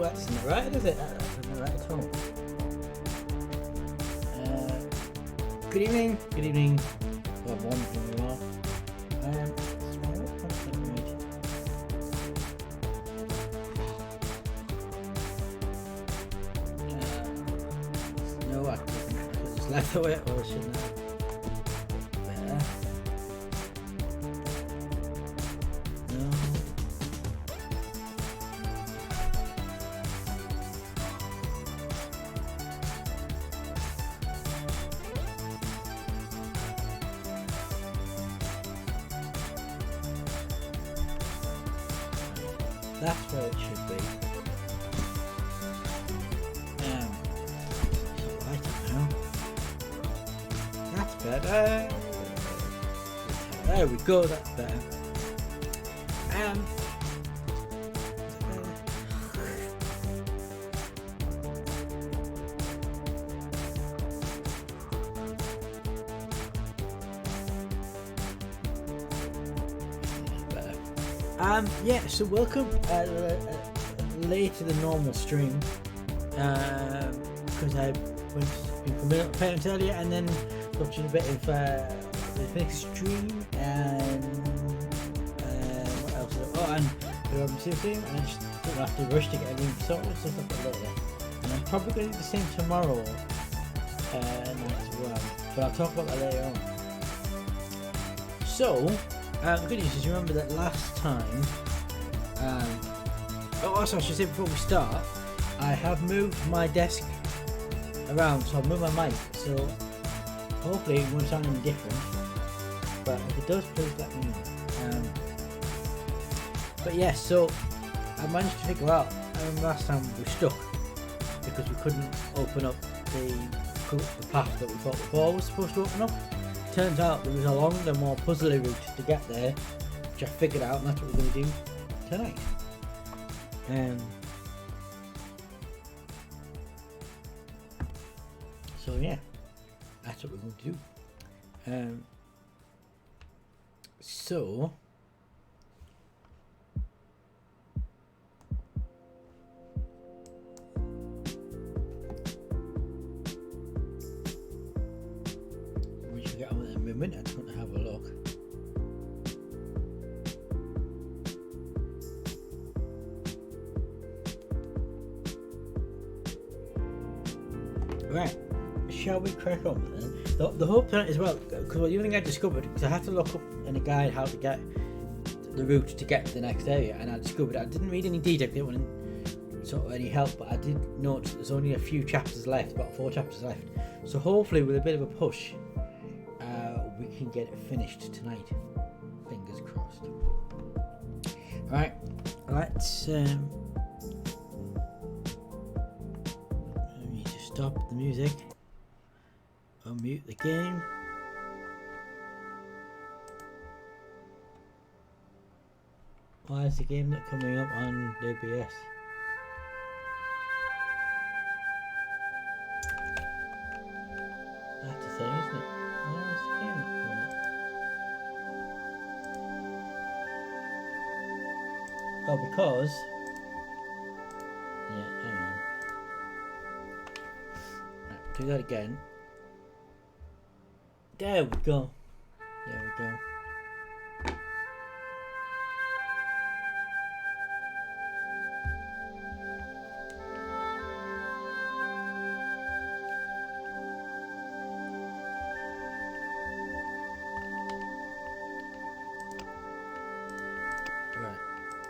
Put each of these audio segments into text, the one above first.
that isn't right, is it? That isn't right at all. Good evening. Good evening. Well, morning from you all. No, I just left the way it was, shouldn't I? Better. No. That's where it should be. Right now. That's better. There we go. That's better. Yeah, so welcome late to the normal stream because I went for a minute parents earlier and then watching a bit of the Phoenix stream and what else? Oh, and the Robin stream, and I just don't have to rush to get everything sorted, so stuff like that. And I'm probably going to do the same tomorrow night as well, but I'll talk about that later on. So, the good news is, you remember that last time. Also, I should say before we start, I have moved my desk around, so I've moved my mic, so hopefully it won't sound any different. But if it does, please let me know. But yeah, so I managed to figure out. I remember last time we were stuck because we couldn't open up the path that we thought the ball was supposed to open up. Turns out there was a longer, more puzzly route to get there, which I figured out, and that's what we're going to do tonight. So yeah, that's what we're going to do. So we should get on with it in a minute. I just want to have a look. Right, shall we crack on then? The whole plan as well, because the other thing I discovered, because I had to look up in a guide how to get the route to get to the next area, and I discovered I didn't read any detail, didn't want sort of any help, but I did notice there's only a few chapters left, about 4 chapters left. So hopefully with a bit of a push, we can get it finished tonight. Fingers crossed. Alright, let's stop the music, unmute the game. Why is the game not coming up on the OBS? That's the thing, isn't it? Why is the game not coming up? Oh, because... yeah, hang on. Do that again. There we go. There we go. Right.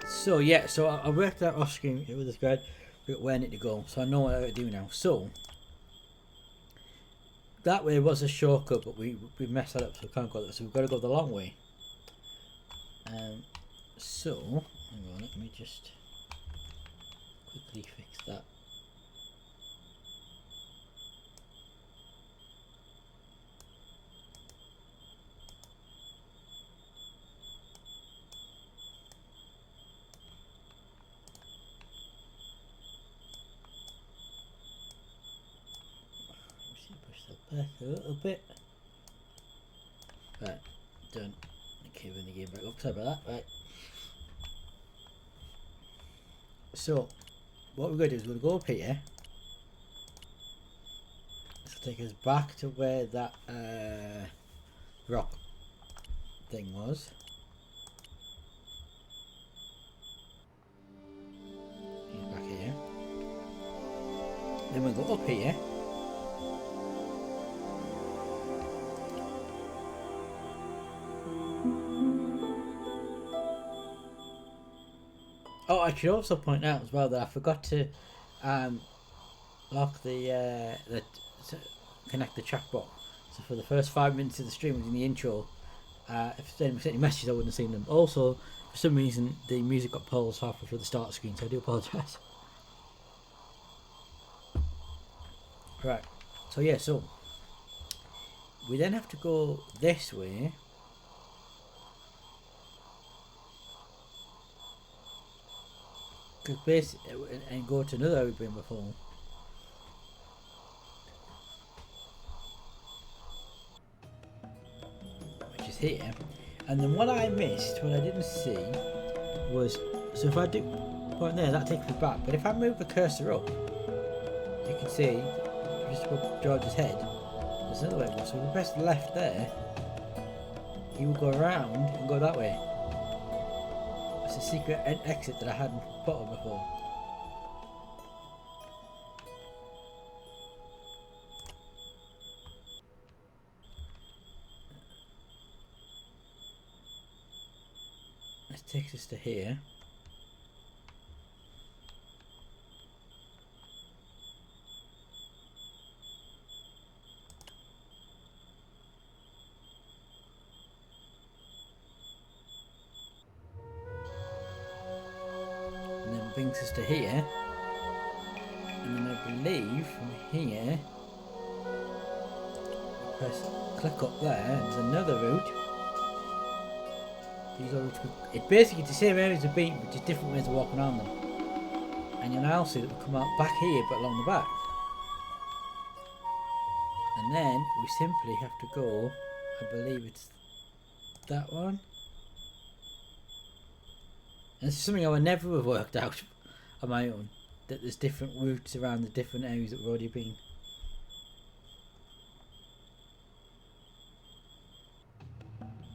So yeah, so I worked out off screen with this guide where I need to go, so I know what I got to do now. So that way was a shortcut, but we messed that up, so we can't go there. So we've got to go the long way. So hang on, let me just quickly fix that. Back a little bit. Right, done. Okay, when the game back up, sorry about that. Right. So, what we're going to do is we'll go up here. This will take us back to where that rock thing was. He's back here. Then we'll go up here. Oh, I should also point out as well that I forgot to lock the connect the chat box. So for the first 5 minutes of the stream, in the intro, if anyone sent any messages, I wouldn't have seen them. Also, for some reason, the music got paused halfway through the start screen, so I do apologise. Right. So yeah, so we then have to go this way. And go to another area we've been before. Which is here. And then what I missed, what I didn't see, was, so if I do point there, that takes me back. But if I move the cursor up, you can see, just above George's head, there's another way. So if we press left there, he will go around and go that way. It's a secret exit that I hadn't put on before. This takes us to here. Brings us to here, and then I believe from here, click up there, and there's another route. These are it's basically the same areas of beat, but just different ways of walking around them. And you'll now see that we come out back here, but along the back. And then we simply have to go, I believe it's that one. And this is something I would never have worked out on my own, that there's different routes around the different areas that we've already been.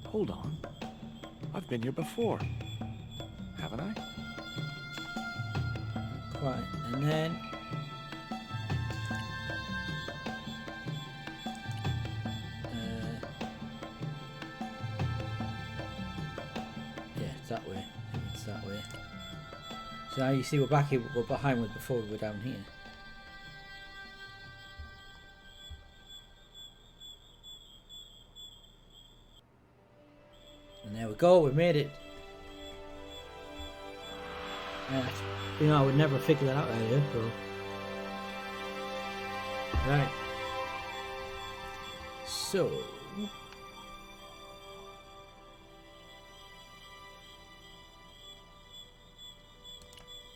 Hold on. I've been here before. Haven't I? Quite. And then yeah, it's that way. It's that way. So now you see we're back here, we're behind was before we were down here. And there we go, we made it. You know, I would never figure that out earlier, so. Right. So.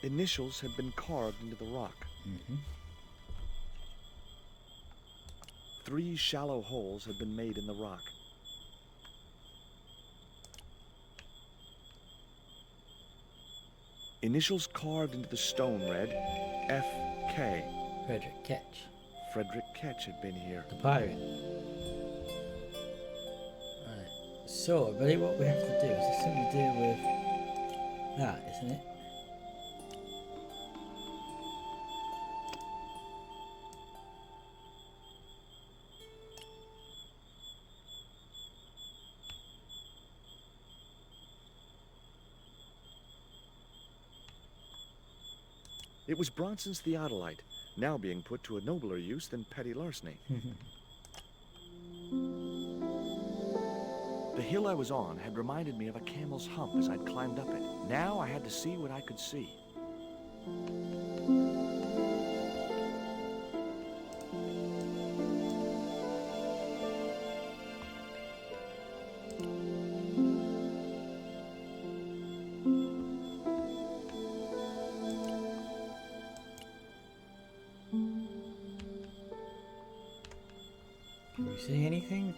Initials had been carved into the rock. Mm-hmm. 3 shallow holes had been made in the rock. Initials carved into the stone read F.K. Frederick Ketch. Frederick Ketch had been here. The pirate. Right. So, I believe what we have to do is something to do with that, isn't it? It was Bronson's theodolite, now being put to a nobler use than petty larceny. The hill I was on had reminded me of a camel's hump as I'd climbed up it. Now I had to see what I could see. Can we see anything?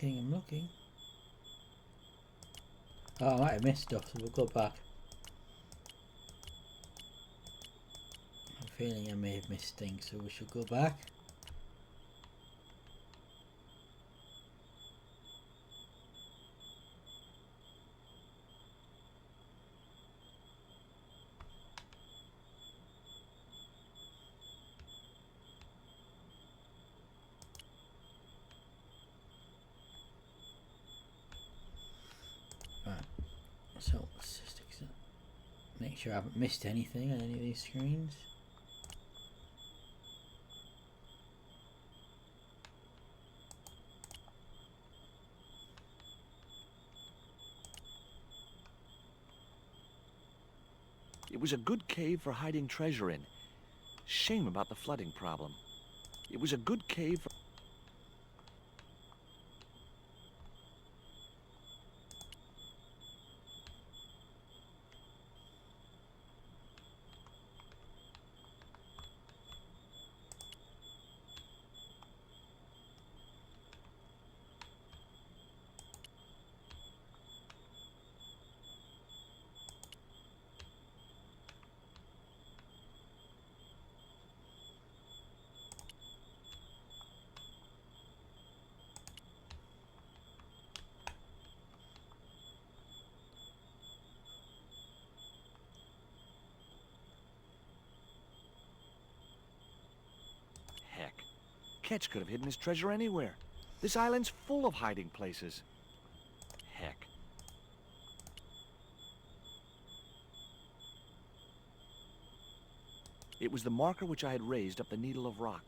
I'm looking. Oh, I might have missed stuff, so we'll go back. I'm feeling I may have missed things, so we should go back. So let's just make sure I haven't missed anything on any of these screens. It was a good cave for hiding treasure in. Shame about the flooding problem. It was a good cave for... Heck, Ketch could have hidden his treasure anywhere. This island's full of hiding places. Heck. It was the marker which I had raised up the Needle of Rock.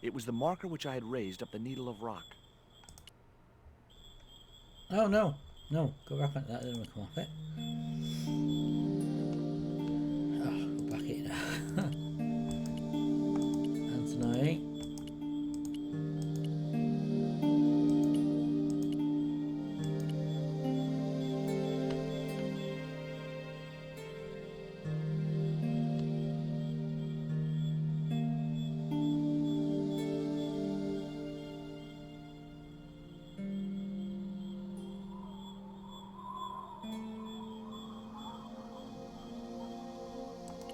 It was the marker which I had raised up the Needle of Rock. Oh no, no, go back on that, then we'll come off it. Oh, go back in. Anthony.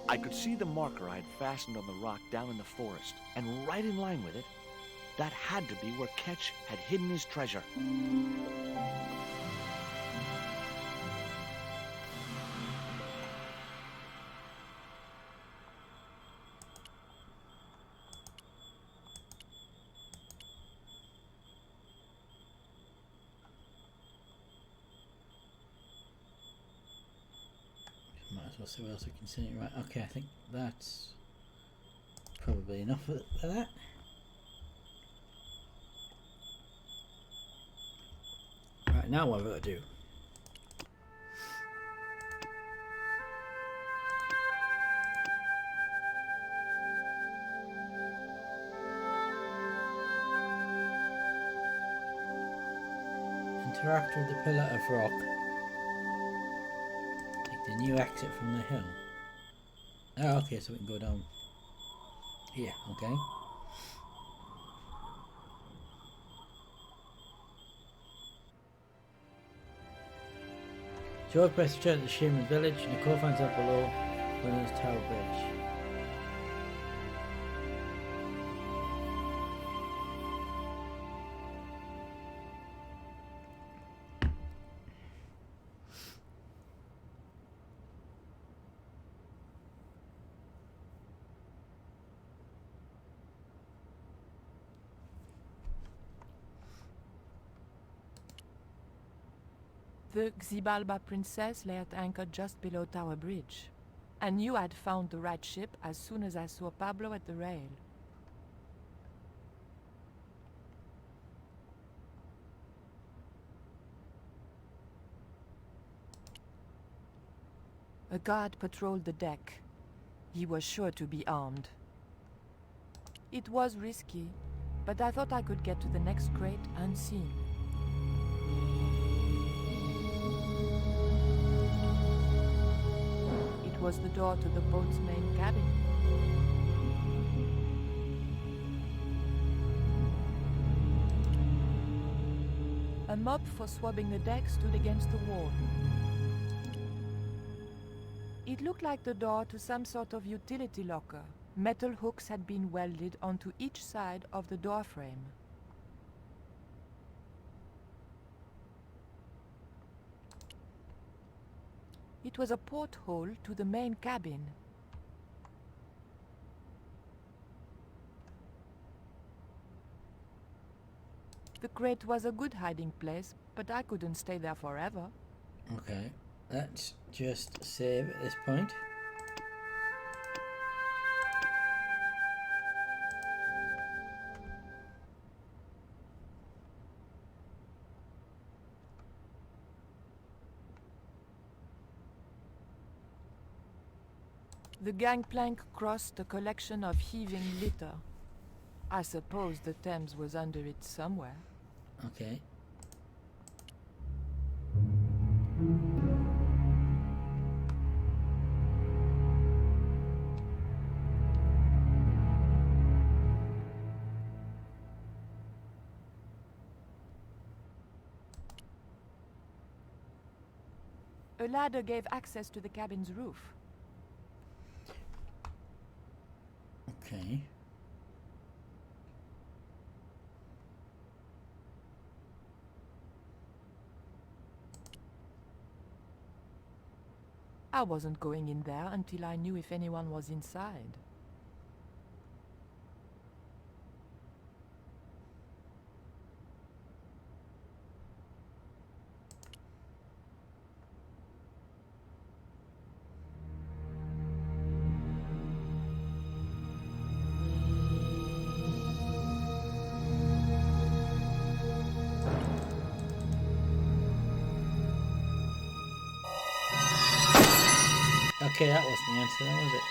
I could see the marker I had fastened on the rock down in the forest, and right in line with it, that had to be where Ketch had hidden his treasure. Might as well see what else we can see. Right, okay, I think that's probably enough of that. Right, now what have we got to do? Interact with the pillar of rock. Take the new exit from the hill. Oh, okay, so we can go down here, okay. George press return to the Shaman village. Nicole finds out below Williams Tower Bridge. The Xibalba princess lay at anchor just below Tower Bridge. I knew I'd found the right ship as soon as I saw Pablo at the rail. A guard patrolled the deck. He was sure to be armed. It was risky, but I thought I could get to the next crate unseen. It was the door to the boat's main cabin. A mop for swabbing the deck stood against the wall. It looked like the door to some sort of utility locker. Metal hooks had been welded onto each side of the door frame. It was a porthole to the main cabin. The crate was a good hiding place, but I couldn't stay there forever. Okay, let's just save at this point. The gangplank crossed a collection of heaving litter. I suppose the Thames was under it somewhere. Okay. A ladder gave access to the cabin's roof. Okay. I wasn't going in there until I knew if anyone was inside. Okay, that wasn't the answer then, was it?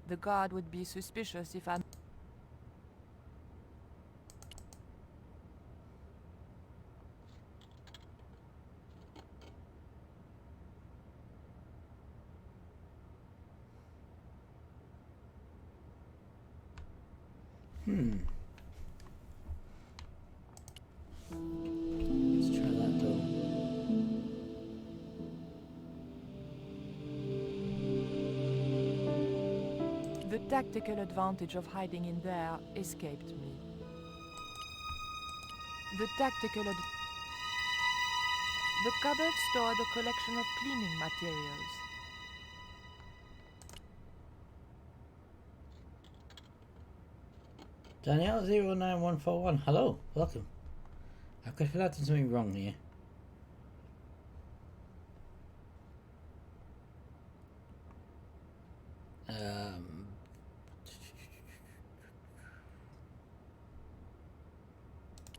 The guard would be suspicious if I'm... Let's try that door. The tactical advantage of hiding in there escaped me. The cupboard stored a collection of cleaning materials. Danielle 09141, hello, welcome. I've got to feel like there's something wrong here.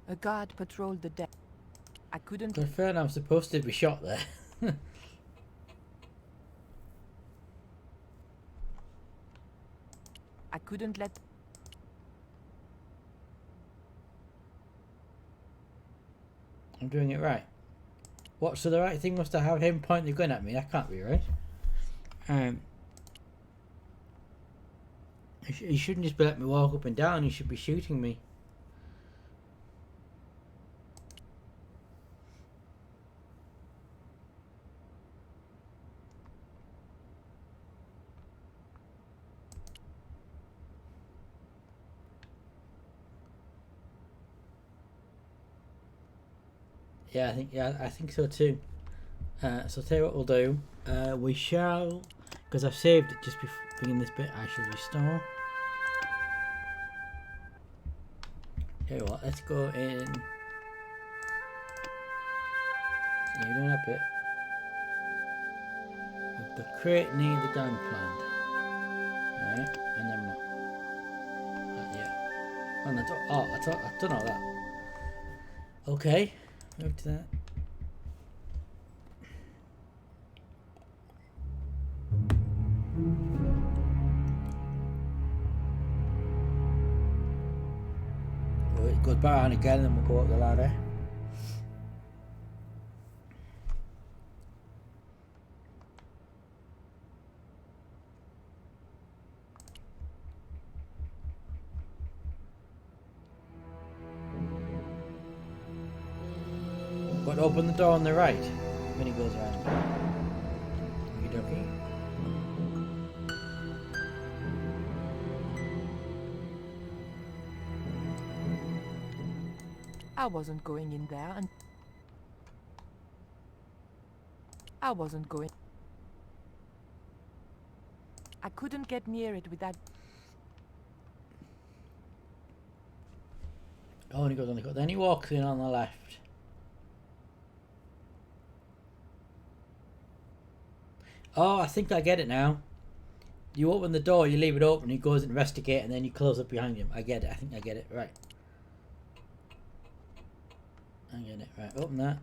A guard patrolled the deck. I couldn't... Confirm I'm supposed to be shot there. I couldn't let... I'm doing it right. What, so the right thing was to have him point the gun at me? That can't be right. He shouldn't just be letting me walk up and down, he should be shooting me. Yeah, I think so too. So I'll tell you what we'll do. We shall, because I've saved it just before bringing this bit. I shall restore. Tell you what, let's go in. So you're doing that bit. With the crate near the gang plant. Right, and then what? Yeah. And I've done all that. Okay, move to that. Well, it goes back on again, and we'll go up the ladder. But open the door on the right when he goes around. Okie dokie. I wasn't going in there and I wasn't going. I couldn't get near it with that. Oh, and he goes on the cut. Then he walks in on the left. Oh, I think I get it now. You open the door, you leave it open, he goes and investigate, and then you close it behind him. I get it. I think I get it. Right. I get it. Right. Open that.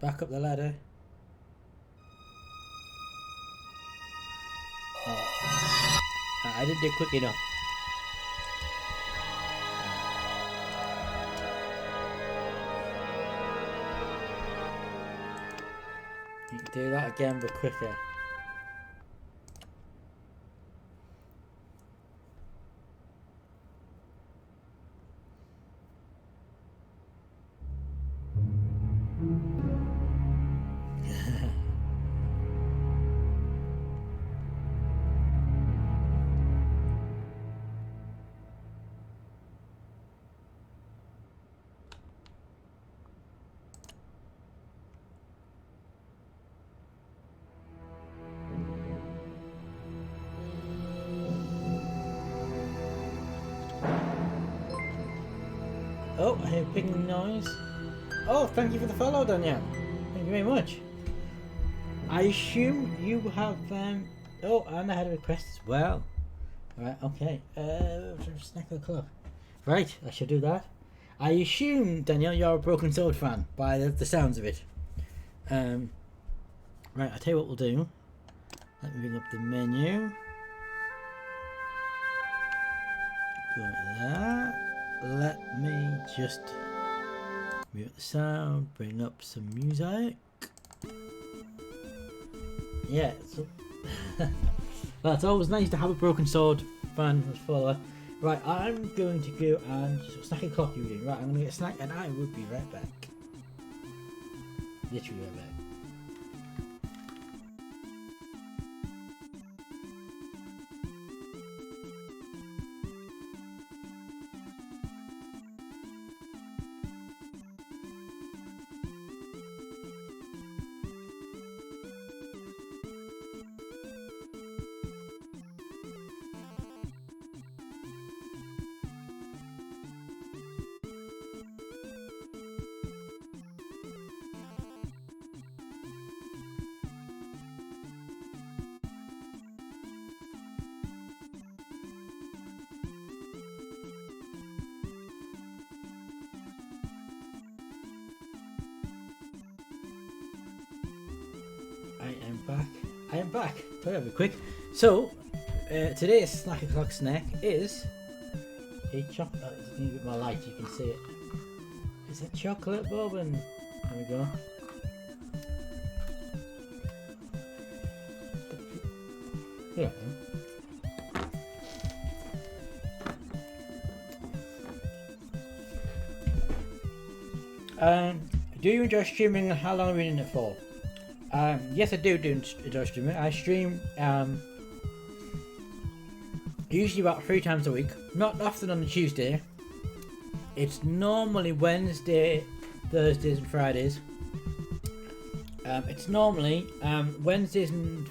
Back up the ladder. Oh. I didn't do it quick enough. You can do that again, but quicker. Oh, I hear a pinging noise. Oh, thank you for the follow, Danielle. Thank you very much. I assume you have, oh, and I had a request as well. Right, okay. Snack of the club. Right, I should do that. I assume, Danielle, you're a Broken Sword fan, by the sounds of it. Right, I'll tell you what we'll do. Let me bring up the menu. Go like that. Let me just mute the sound, bring up some music. Yeah, so well, it's always nice to have a Broken Sword fan as follower. Right, I'm going to go and snack clock you doing. Right, I'm gonna get a snack and I will be right back. Literally right back. I am back. Very quick. So, today's snack o'clock snack is a chocolate. Just need a bit more light, you can see it. It's a chocolate bobbin. There we go. Yeah. Do you enjoy streaming and how long are you in it for? Yes, I do enjoy streaming. I stream usually about 3 times a week. Not often on a Tuesday. It's normally Wednesday, Thursdays and Fridays. It's normally Wednesdays and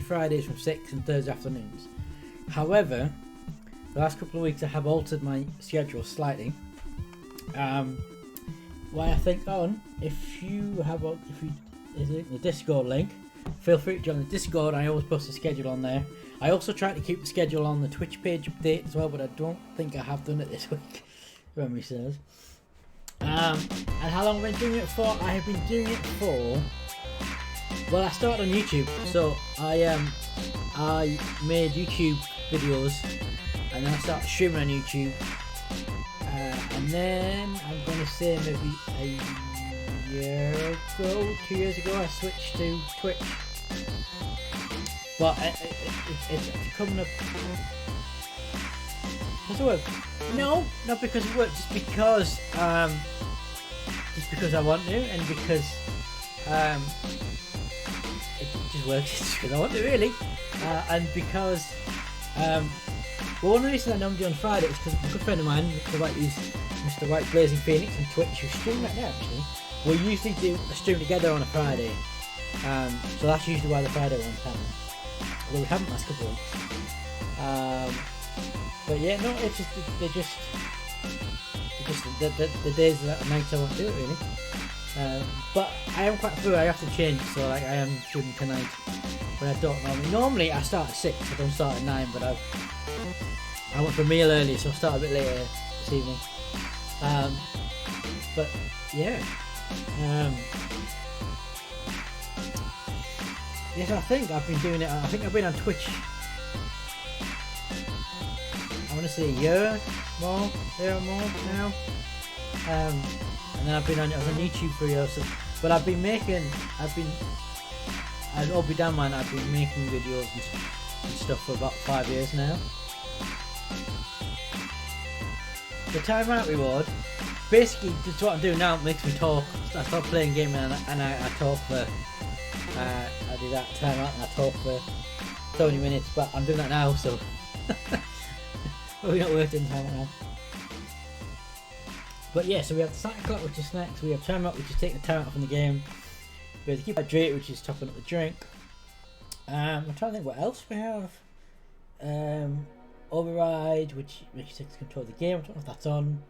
Fridays from 6 and Thursday afternoons. However, the last couple of weeks I have altered my schedule slightly. Why I think on, if you is it the Discord link, feel free to join the Discord. I always post the schedule on there. I also try to keep the schedule on the Twitch page update as well, but I don't think I have done it this week. Memory serves. And how long have I been doing it for? I have been doing it for. Well, I started on YouTube, so I made YouTube videos, and then I started streaming on YouTube, and then I'm gonna say maybe a year ago, 2 years ago, I switched to Twitch. But it's coming up. What's the word? No, not because of work, just because I want to, and because it just works. Just because I want to, really, and because well, one of the reasons I know I'm doing Friday is because a good friend of mine, Mr. White Blazing Phoenix on Twitch, who's streaming right now actually. We usually do a stream together on a Friday, so that's usually why the Friday one's happening. Although we haven't last couple of weeks. But yeah, no, it's just the days that nights I won't do it really. But I am quite full. I have to change, so like I am streaming tonight, but I don't normally. Normally I start at 6. I don't start at 9, but I went for a meal early, so I'll start a bit later this evening. But yeah. Yes, I think I've been doing it. I think I've been on Twitch. I want to say a year or more now. And then I was on YouTube for a year. So, but I've been, I'll be damn man, I've been making videos and stuff for about 5 years now. The timeout reward, basically, just what I'm doing now makes me talk. I start playing game and I talk for. I do that timeout and I talk for so many minutes, but I'm doing that now, so we're not working timeout now. But yeah, so we have the Santa Clock, which is snacks. We have timeout, which is taking the time out from the game. We have the keep hydrated, which is topping up the drink. I'm trying to think what else we have. Override, which makes you take control of the game. I don't know if that's on.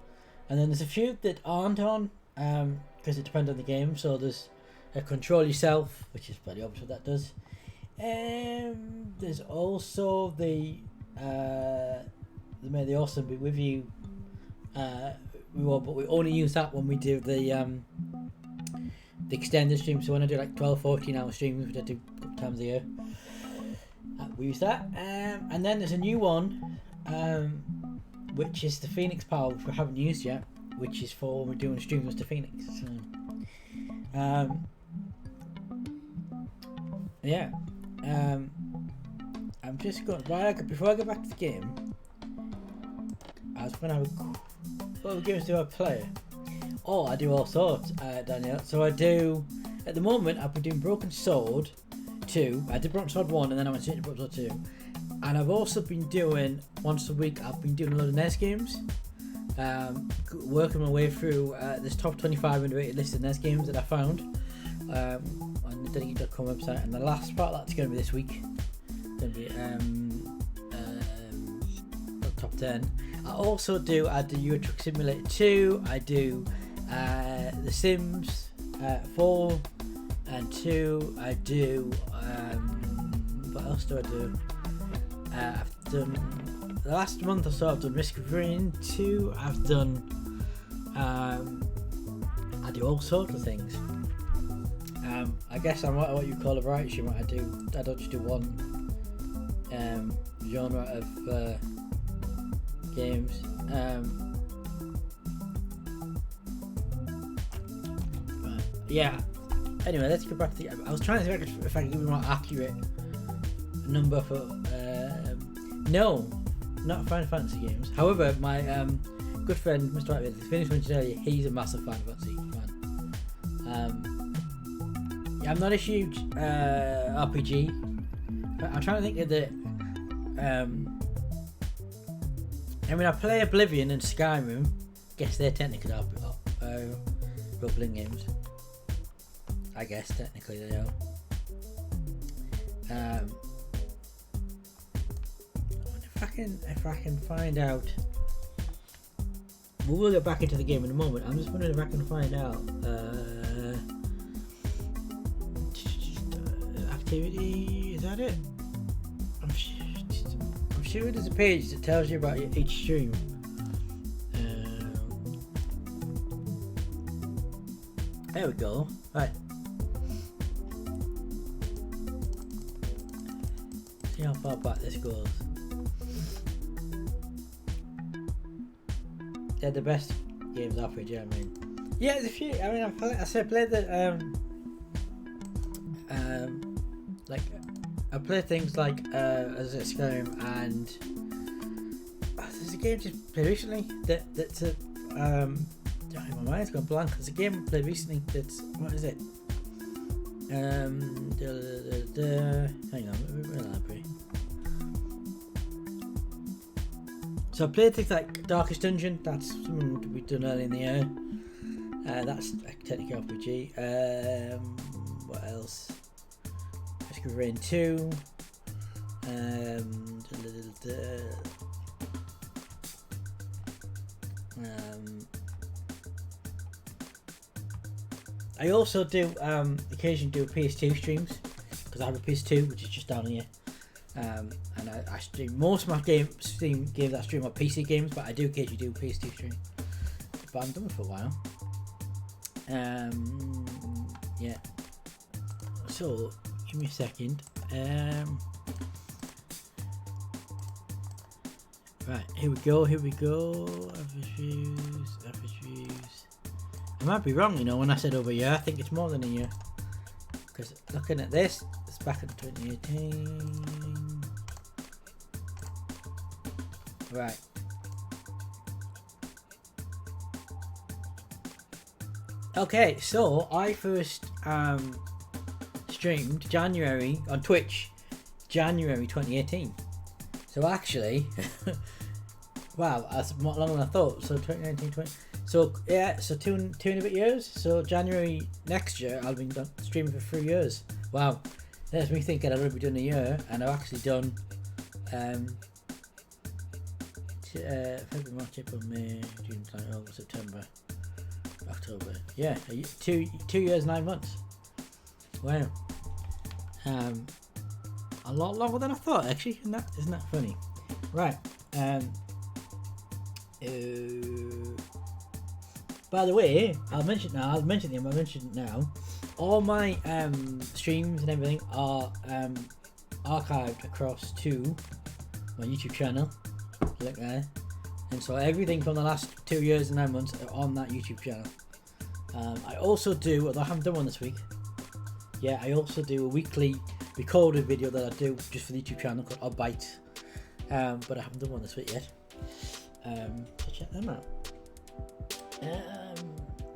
And then there's a few that aren't on, because it depends on the game. So there's control yourself, which is pretty obvious what that does. There's also the may the awesome be with you reward, but we only use that when we do the extended stream. So when I do like 12-14 hour streams, which I do a couple times a year, we use that. And then there's a new one, which is the Phoenix Power, which we haven't used yet, which is for when we're doing streams with the Phoenix. So, yeah. I'm just going before I go back to the game. I was going to have what games do I play? Oh, I do all sorts, Daniel. So I do. At the moment, I've been doing Broken Sword 2. I did Broken Sword 1, and then I went straight to Broken Sword 2. And I've also been doing once a week. I've been doing a lot of NES games. Working my way through this top 25 underrated list of NES games that I found on the Dedicated.com website, and the last part that's going to be this week. Going to be top 10. I do Euro Truck Simulator 2. I do The Sims 4 and 2. I do what else do I do? I've done the last month or so. I've done Risk of Rain 2. I've done I do all sorts of things. I guess I'm what you call a variety stream. I don't just do one genre of games. Yeah. Anyway, let's go back to the. I was trying to think if I could give you a more accurate number for. No, not Final Fantasy games. However, my good friend Mr. White, the Phoenix mentioned earlier, he's a massive Final Fantasy fan. Yeah, I'm not a huge RPG. But I'm trying to think of the I mean, I play Oblivion and Skyrim. Guess they're technically role-playing games. I guess technically they are. If I can find out. We'll get back into the game in a moment. I'm just wondering if I can find out. Activity, is that it? I'm sure there's a page that tells you about each stream. There we go. Right. See how far back this goes. They're the best games RPG, I mean. Yeah, there's a few. I mean, I played the like I played things like as a Skyrim, and there's a game just played recently that's a my mind's gone blank. There's a game I played recently that's, what is it? Hang on, where library. So I played things like Darkest Dungeon. That's something we've done early in the year. That's a technical RPG. What else? Risk of Rain 2. I also do occasionally do PS2 streams because I have a PS2 which is just down here. And I stream most of my games that I stream are PC games, but I do occasionally do PS2 stream. But I haven't done it for a while. Yeah. So give me a second. Right, here we go. Average views. I might be wrong, you know, when I said over a year. I think it's more than a year. Because looking at this, it's back in 2018. Right. Okay, so I first streamed January on Twitch, January 2018. So actually, wow, that's more longer than I thought. So 2019, 20. So yeah, so two and a bit years. So January next year, I'll be streaming for 3 years. Wow, that's me thinking I'd already be done a year, and I've actually done February, March, April, May, June, July, August, September, October. Yeah, 2 years, 9 months. Wow. A lot longer than I thought, actually. Isn't that funny? Right. By the way, I'll mention it now. All my streams and everything are archived across to my YouTube channel. Look there. And so everything from the last 2 years and 9 months are on that YouTube channel. I also do, although I haven't done one this week. Yeah, I also do a weekly recorded video that I do just for the YouTube channel called Odd Bites. But I haven't done one this week yet. So check them out.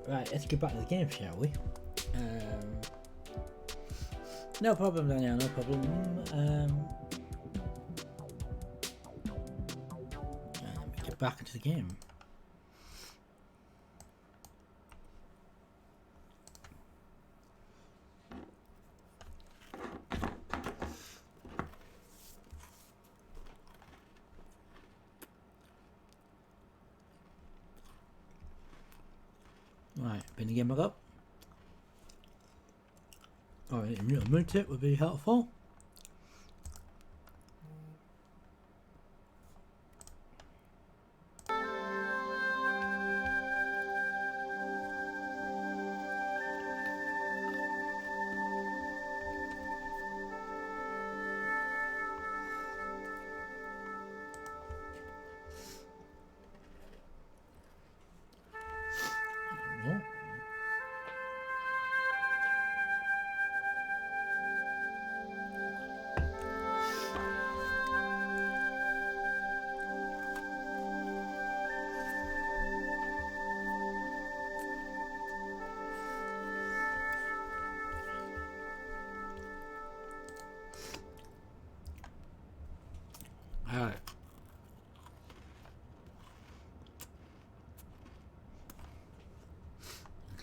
Right, let's get back to the game, shall we? No problem, Daniel, no problem. Let me get back into the game. Right, bring the game back up. Alright, a minute would be helpful.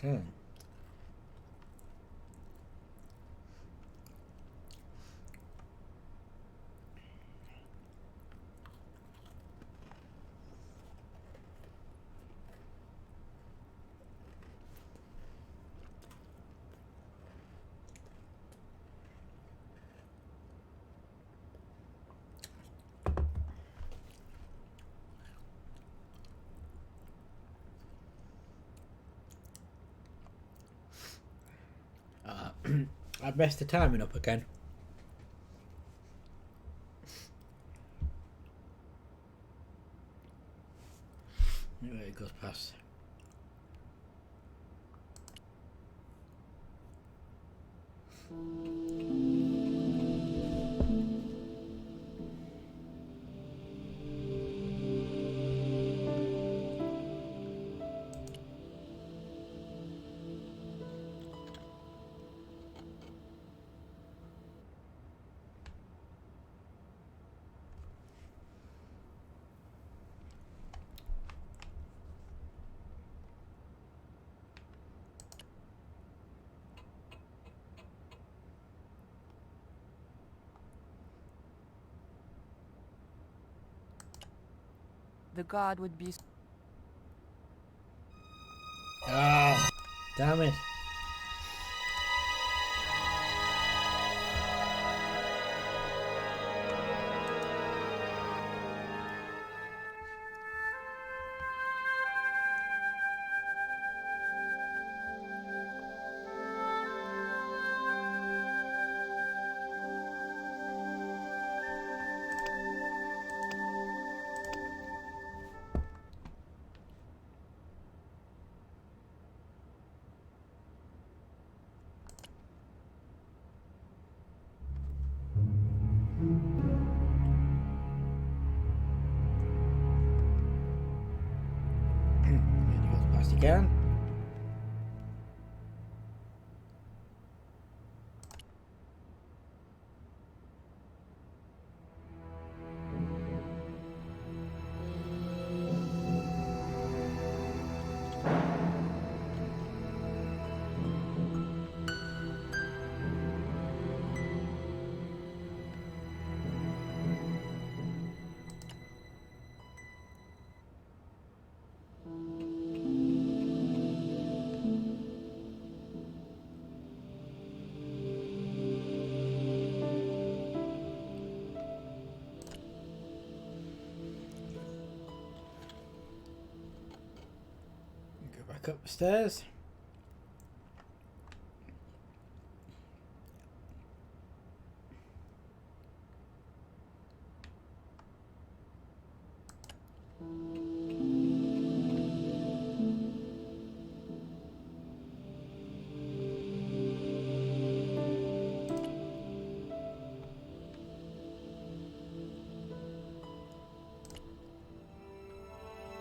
Hmm. I've messed the timing up again. Anyway, it goes past. The guard would be... Ah, damn it. And it goes past again. Go back up the stairs.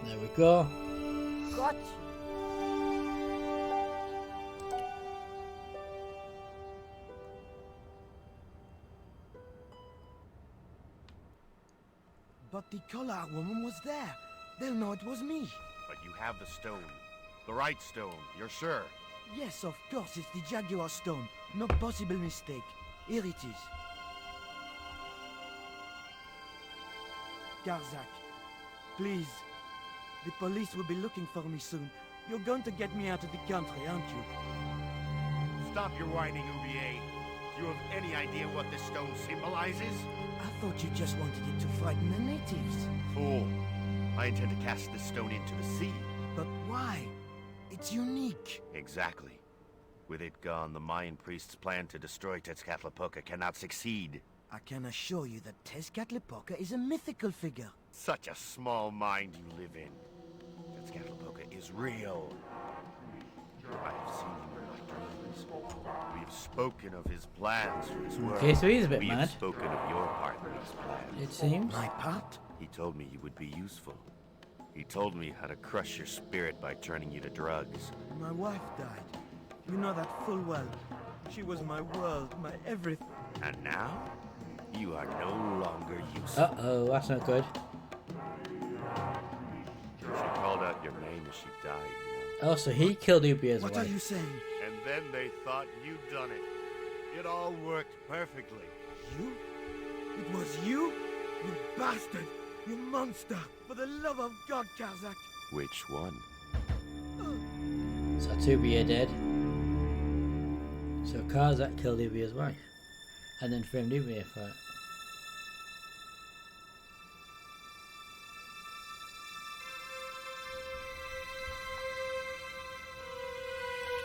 There we go. Got you. But the Collar woman was there. They'll know it was me. But you have the stone. The right stone, you're sure? Yes, of course, it's the Jaguar stone. No possible mistake. Here it is. Garzak, please. The police will be looking for me soon. You're going to get me out of the country, aren't you? Stop your whining, Ubier. Do you have any idea what this stone symbolizes? I thought you just wanted it to frighten the natives. Fool. I intend to cast this stone into the sea. But why? It's unique. Exactly. With it gone, the Mayan priest's plan to destroy Tezcatlipoca cannot succeed. I can assure you that Tezcatlipoca is a mythical figure. Such a small mind you live in. Tezcatlipoca is real. I have seen him in my dreams. We have spoken of his plans for this world. Okay, so he's a bit we mad. have spoken of your part in these plans. It seems. My part? He told me you would be useful. He told me how to crush your spirit by turning you to drugs. My wife died. You know that full well. She was my world, my everything. And now, you are no longer useful. Uh-oh, that's not good. She called out your name as she died, you know. Oh, so he killed Ubia's What are wife. you saying? And then they thought you'd done it. It all worked perfectly. You? It was you? You bastard! You monster! For the love of God, Karzak! Which one? So Ubia dead. So Karzak killed Ubia's wife. And then framed Ubia for it.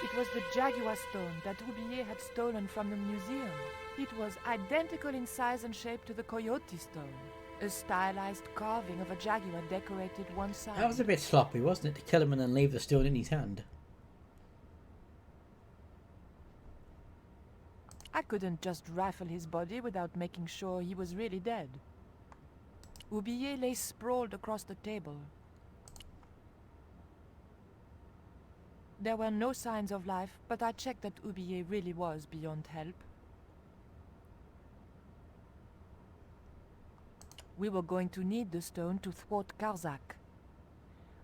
It was the Jaguar stone that Oublier had stolen from the museum. It was identical in size and shape to the Coyote stone. A stylized carving of a jaguar decorated one side. That was a bit sloppy, wasn't it? To kill him and then leave the stone in his hand. I couldn't just rifle his body without making sure he was really dead. Oublier lay sprawled across the table. There were no signs of life, but I checked that Oublier really was beyond help. We were going to need the stone to thwart Karzak.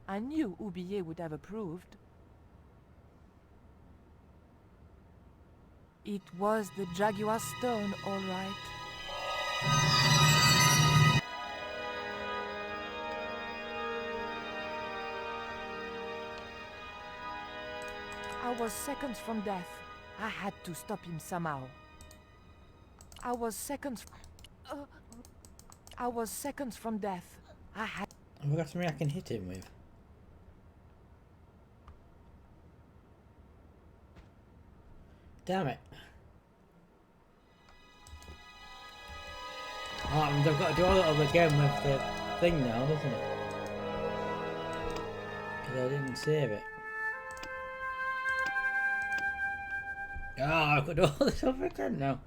I knew Oublier would have approved. It was the Jaguar stone, all right. I was seconds from death. I had to stop him somehow. I was seconds from death. I had... Have I got something I can hit him with? Damn it. Oh, and I've got to do all that over again with the thing now, doesn't it? Because I didn't save it. Oh, I've got to do all this over again now.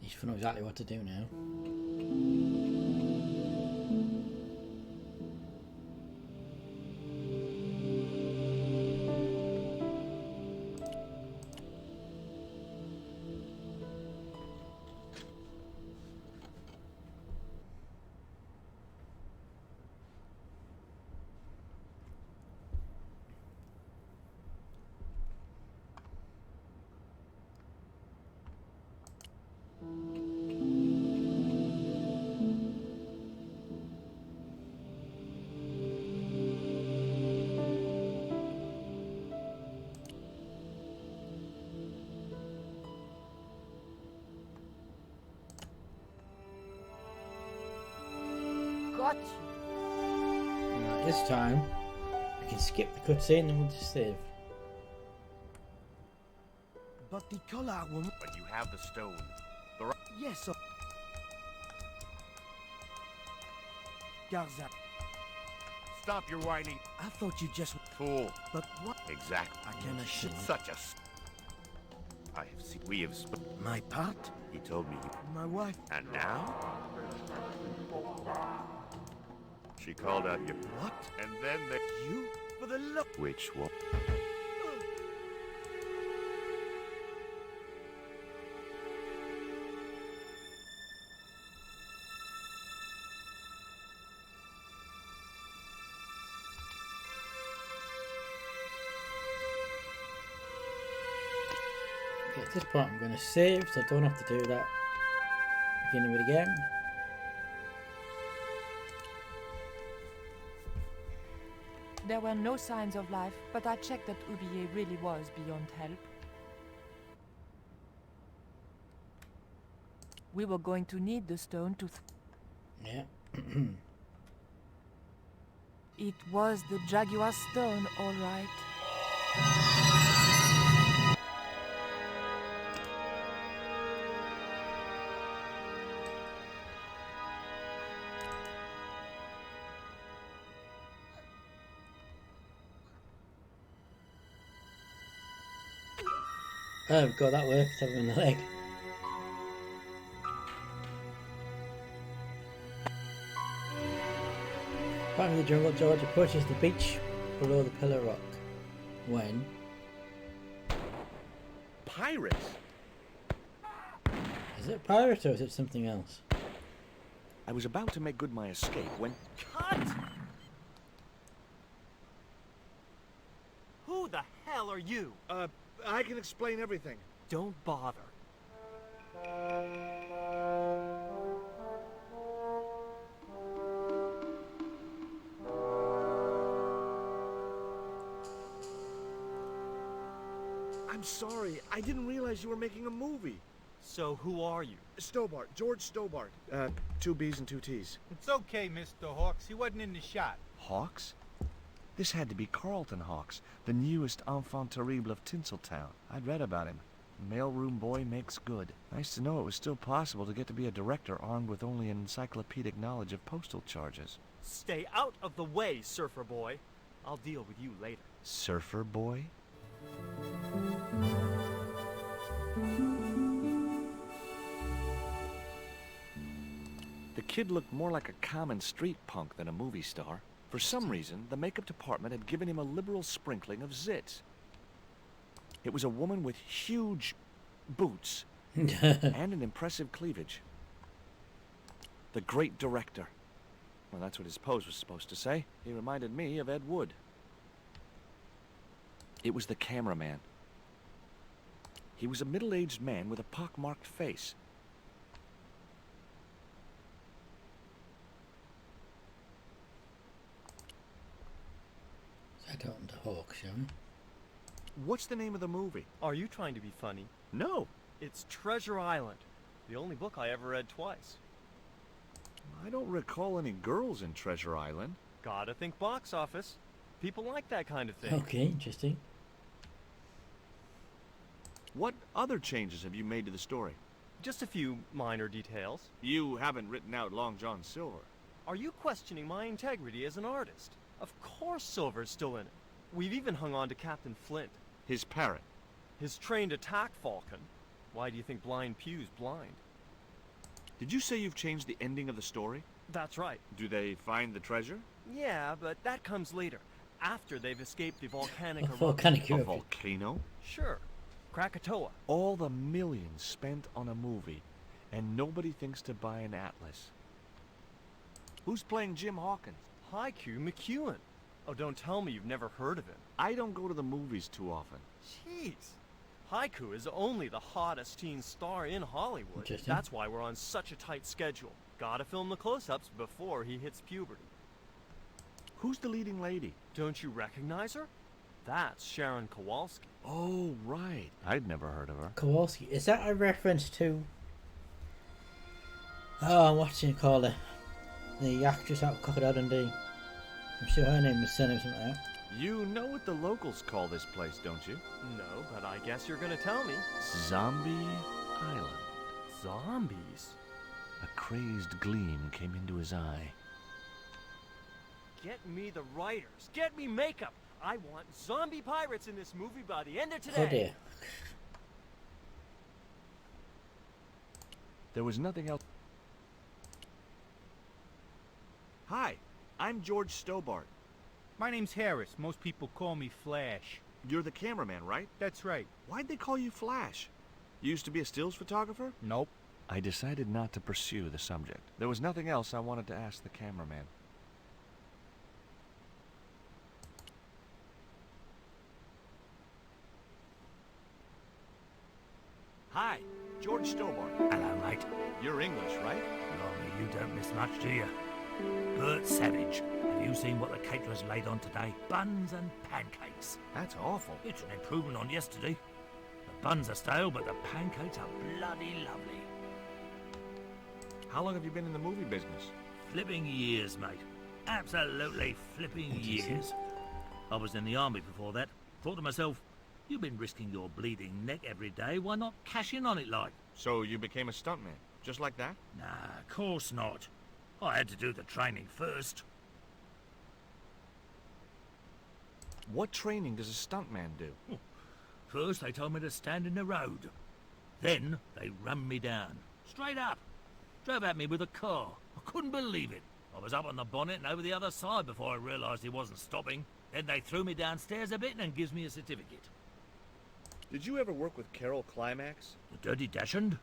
You should know exactly what to do now. Got you. Right, this time, I can skip the cutscene and we'll just save. But the collar woman... But you have the stone. Yes, Karzak, Stop your whining, I thought you just... fool. But what? Exactly. I can assure you. Such a... I have seen... We have spoken. My part? He told me. My wife? And now? She called out your... What? And then they... You? For the love... Which one? Okay, at this point I'm going to save so I don't have to do that beginning of it again. There were no signs of life, but I checked that Oublier really was beyond help. We were going to need the stone to... Yeah. It was the Jaguar stone, all right. Oh god, that worked. Have him in the leg. Back in the jungle, George approaches the beach below the pillar rock. When? Pirates? Is it pirate or is it something else? I was about to make good my escape when... Cut! Who the hell are you? I can explain everything. Don't bother. I'm sorry. I didn't realize you were making a movie. So who are you? Stobart. George Stobart. 2 B's and 2 T's. It's okay, Mr. Hawks. He wasn't in the shot. Hawks? This had to be Carlton Hawks, the newest enfant terrible of Tinseltown. I'd read about him. Mailroom boy makes good. Nice to know it was still possible to get to be a director armed with only an encyclopedic knowledge of postal charges. Stay out of the way, surfer boy. I'll deal with you later. Surfer boy? The kid looked more like a common street punk than a movie star. For some reason, the makeup department had given him a liberal sprinkling of zits. It was a woman with huge boots and an impressive cleavage. The great director. Well, that's what his pose was supposed to say. He reminded me of Ed Wood. It was the cameraman. He was a middle-aged man with a pock-marked face. Head on to Hawk, shall we? What's the name of the movie? Are you trying to be funny? No. It's Treasure Island, the only book I ever read twice. I don't recall any girls in Treasure Island. Gotta think box office. People like that kind of thing. Okay, interesting. What other changes have you made to the story? Just a few minor details. You haven't written out Long John Silver. Are you questioning my integrity as an artist? Of course Silver's still in it. We've even hung on to Captain Flint. His parrot. His trained attack falcon. Why do you think Blind Pew's blind? Did you say you've changed the ending of the story? That's right. Do they find the treasure? Yeah, but that comes later. After they've escaped the volcanic A eruption. volcanic A eruption. volcano? Sure. Krakatoa. All the millions spent on a movie, and nobody thinks to buy an atlas. Who's playing Jim Hawkins? Haiku McEwen. Oh, don't tell me you've never heard of him. I don't go to the movies too often. Jeez. Haiku is only the hottest teen star in Hollywood. Interesting. That's why we're on such a tight schedule. Gotta film the close-ups before he hits puberty. Who's the leading lady? Don't you recognize her? That's Sharon Kowalski. Oh, right. I'd never heard of her. Kowalski. Is that a reference to... Oh, what's it called? The actress out of Crocodile Dundee. I'm sure her name was something like that. You know what the locals call this place, don't you? No, but I guess you're gonna tell me. Zombie Island. Zombies? A crazed gleam came into his eye. Get me the writers. Get me makeup. I want zombie pirates in this movie by the end of today. Oh dear. There was nothing else. Hi, I'm George Stobart. My name's Harris. Most people call me Flash. You're the cameraman, right? That's right. Why'd they call you Flash? You used to be a stills photographer? Nope. I decided not to pursue the subject. There was nothing else I wanted to ask the cameraman. Hi, George Stobart. Hello, mate. You're English, right? Blimey, you don't miss much, do you? Bert Savage. Have you seen what the caterers laid on today? Buns and pancakes. That's awful. It's an improvement on yesterday. The buns are stale, but the pancakes are bloody lovely. How long have you been in the movie business? Flipping years, mate. Absolutely flipping years. I was in the army before that. Thought to myself, you've been risking your bleeding neck every day. Why not cash in on it like? So you became a stuntman, just like that? Nah, of course not. I had to do the training first. What training does a stuntman do? First, they told me to stand in the road. Then, they rammed me down. Straight up. Drove at me with a car. I couldn't believe it. I was up on the bonnet and over the other side before I realised he wasn't stopping. Then they threw me downstairs a bit and gives me a certificate. Did you ever work with Carol Climax? The Dirty Dachshund?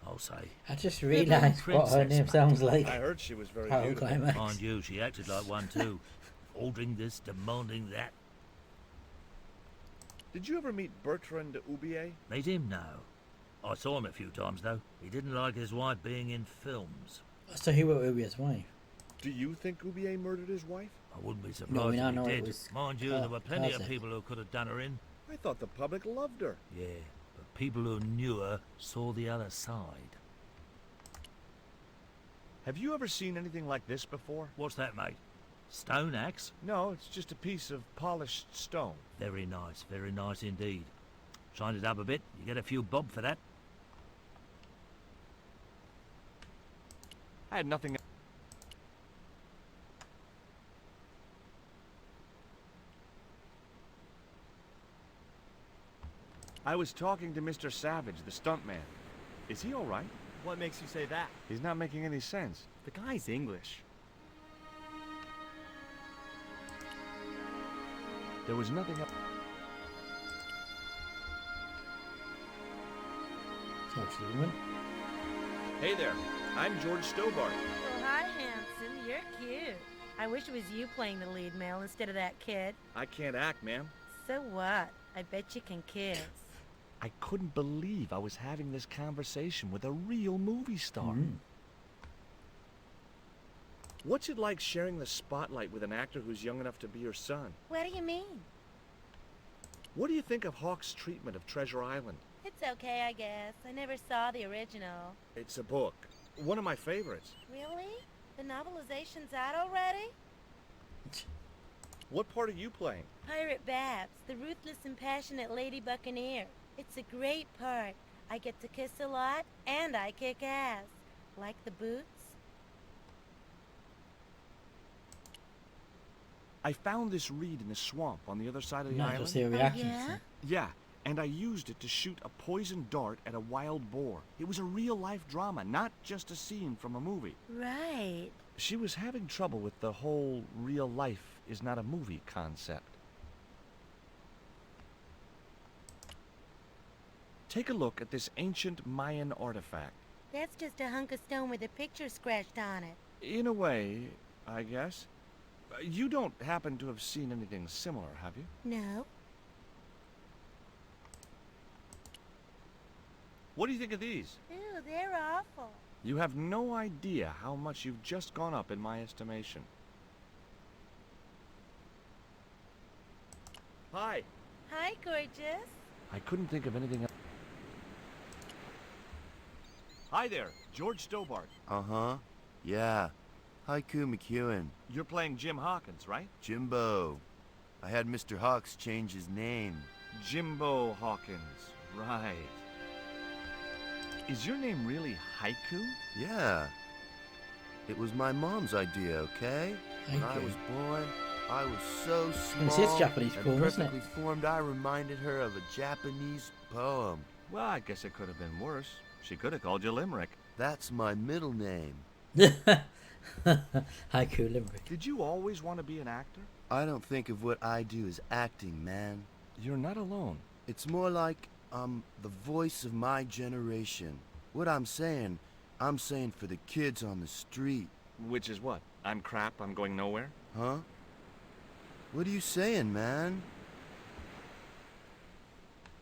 I'll say. I just Little realised what her princess, name mate. sounds like. I heard she was very Carol beautiful. Climax. Mind you, she acted like one too. Ordering this, demanding that. Did you ever meet Bertrand Oubier? Meet him? No. I saw him a few times though. He didn't like his wife being in films. So he wrote Ubier's wife. Do you think Oubier murdered his wife? I wouldn't be No, surprised we now if know he it did. was Mind you, there were plenty of Cossack. people who could have done her in. I thought the public loved her. Yeah, but people who knew her saw the other side. Have you ever seen anything like this before? What's that, mate? Stone axe? No, it's just a piece of polished stone. Very nice indeed. Shine it up a bit, you get a few bob for that. I had nothing. I was talking to Mr. Savage, the stuntman. Is he all right? What makes you say that? He's not making any sense. The guy's English. There was nothing up. Talks to the woman. Hey there, I'm George Stobart. Oh, hi, handsome. You're cute. I wish it was you playing the lead male instead of that kid. I can't act, ma'am. So what? I bet you can kiss. I couldn't believe I was having this conversation with a real movie star. What's it like sharing the spotlight with an actor who's young enough to be your son? What do you mean? What do you think of Hawke's treatment of Treasure Island? It's okay, I guess. I never saw the original. It's a book. One of my favorites. Really? The novelization's out already? What part are you playing? Pirate Babs, the ruthless and passionate Lady Buccaneer. It's a great part. I get to kiss a lot, and I kick ass. Like the boots? I found this reed in the swamp on the other side of the Nice to island. see a reaction. yeah? Yeah, and I used it to shoot a poisoned dart at a wild boar. It was a real-life drama, not just a scene from a movie. Right. She was having trouble with the whole real life is not a movie concept. Take a look at this ancient Mayan artifact. That's just a hunk of stone with a picture scratched on it. In a way, I guess. You don't happen to have seen anything similar, have you? No. What do you think of these? Ew, they're awful. You have no idea how much you've just gone up in my estimation. Hi. Hi, gorgeous. I couldn't think of anything else. Hi there, George Stobart. Uh-huh. Yeah. Haiku McEwen. You're playing Jim Hawkins, right? Jimbo. I had Mr. Hawks change his name. Jimbo Hawkins, right. Is your name really Haiku? Yeah. It was my mom's idea, okay? When I Haiku. was born, I was so small It's his Japanese and poem, isn't it? perfectly formed, I reminded her of a Japanese poem. Well, I guess it could have been worse. She could have called you Limerick. That's my middle name. Haiku Limerick. Did you always want to be an actor? I don't think of what I do as acting, man. You're not alone. It's more like I'm the voice of my generation. What I'm saying for the kids on the street. Which is what? I'm crap, I'm going nowhere? Huh? What are you saying, man?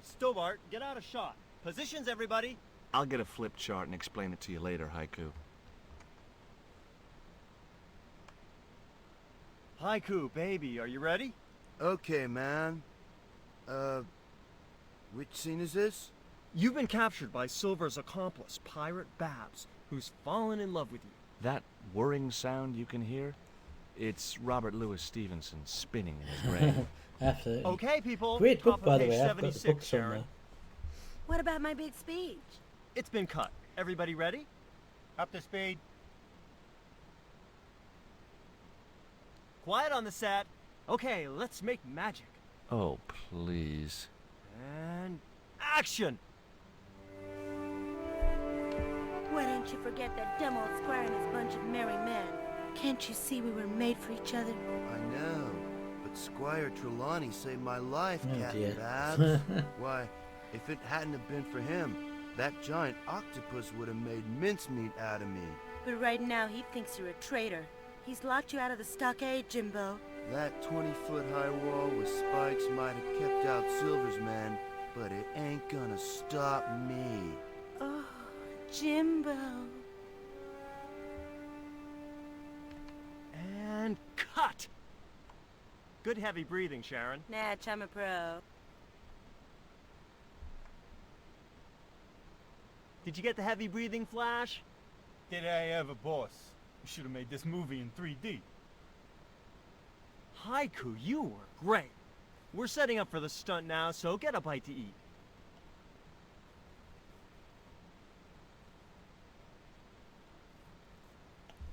Stobart, get out of shot. Positions, everybody. I'll get a flip chart and explain it to you later, Haiku. Haiku, baby, are you ready? Okay, man. Which scene is this? You've been captured by Silver's accomplice, Pirate Babs, who's fallen in love with you. That whirring sound you can hear? It's Robert Louis Stevenson spinning in his grave. Absolutely. Okay, people. Great book, top by of the page way. I've got the 76, book Sharon. somewhere. What about my big speech? It's been cut. Everybody ready? Up to speed. Quiet on the set. Okay, let's make magic. Oh, please. And action! Why don't you forget that dumb old squire and his bunch of merry men? Can't you see we were made for each other? I know, but Squire Trelawney saved my life, Oh, Captain dear. Babs. Why, if it hadn't have been for him, that giant octopus would have made mincemeat out of me. But right now he thinks you're a traitor. He's locked you out of the stockade, Jimbo. That 20-foot high wall with spikes might have kept out Silver's men, but it ain't gonna stop me. Oh, Jimbo. And cut! Good heavy breathing, Sharon. Natch, I'm a pro. Did you get the heavy breathing, Flash? Did I ever, boss? We should have made this movie in 3D. Haiku, you were great. We're setting up for the stunt now, so get a bite to eat.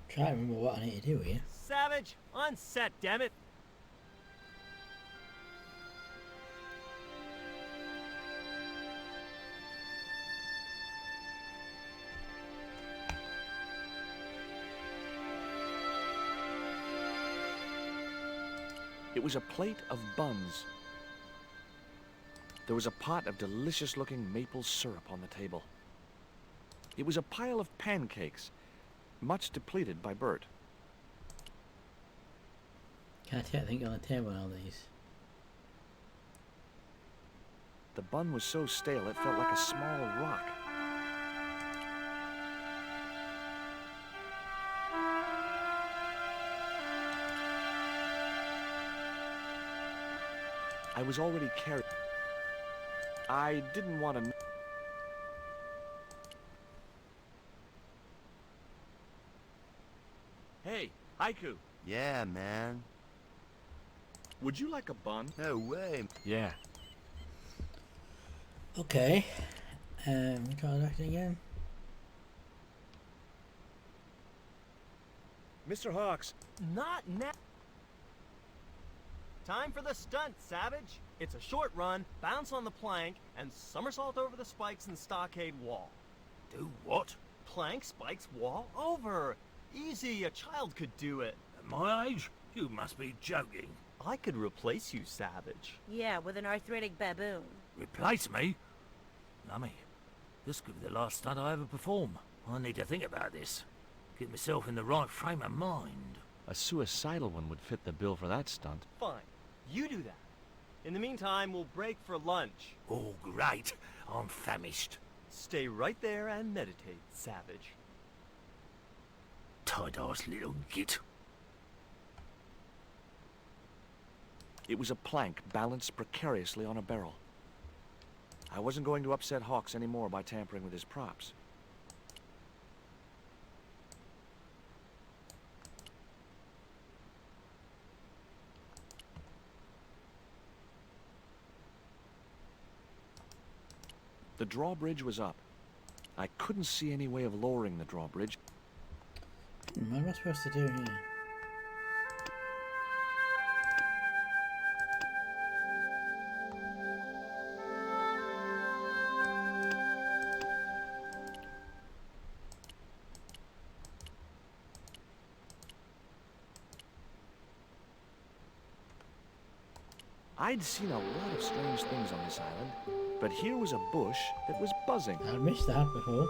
Try to remember what I need to do here. Savage, on set, damn it. It was a plate of buns. There was a pot of delicious-looking maple syrup on the table. It was a pile of pancakes, much depleted by Bert. Can't see anything on the table on all these. The bun was so stale it felt like a small rock. I was already carried. I didn't want to... Hey, Haiku, Yeah, man. would you like a bun? No way. Yeah. Okay. Try that again. Mr. Hawks, Not now. Time for the stunt, Savage. It's a short run, bounce on the plank, and somersault over the spikes in the stockade wall. Do what? Plank, spikes, wall, over. Easy, a child could do it. At my age? You must be joking. I could replace you, Savage. Yeah, with an arthritic baboon. Replace me? Lummy, this could be the last stunt I ever perform. I need to think about this. Get myself in the right frame of mind. a suicidal one would fit the bill for that stunt. Fine, you do that. In the meantime, we'll break for lunch. Oh, great. I'm famished. Stay right there and meditate, Savage. Tight-ass little git. It was a plank balanced precariously on a barrel. I wasn't going to upset Hawks anymore by tampering with his props. The drawbridge was up. I couldn't see any way of lowering the drawbridge. What am I supposed to do here? I'd seen a lot of strange things on this island, but here was a bush that was buzzing. I've missed that before.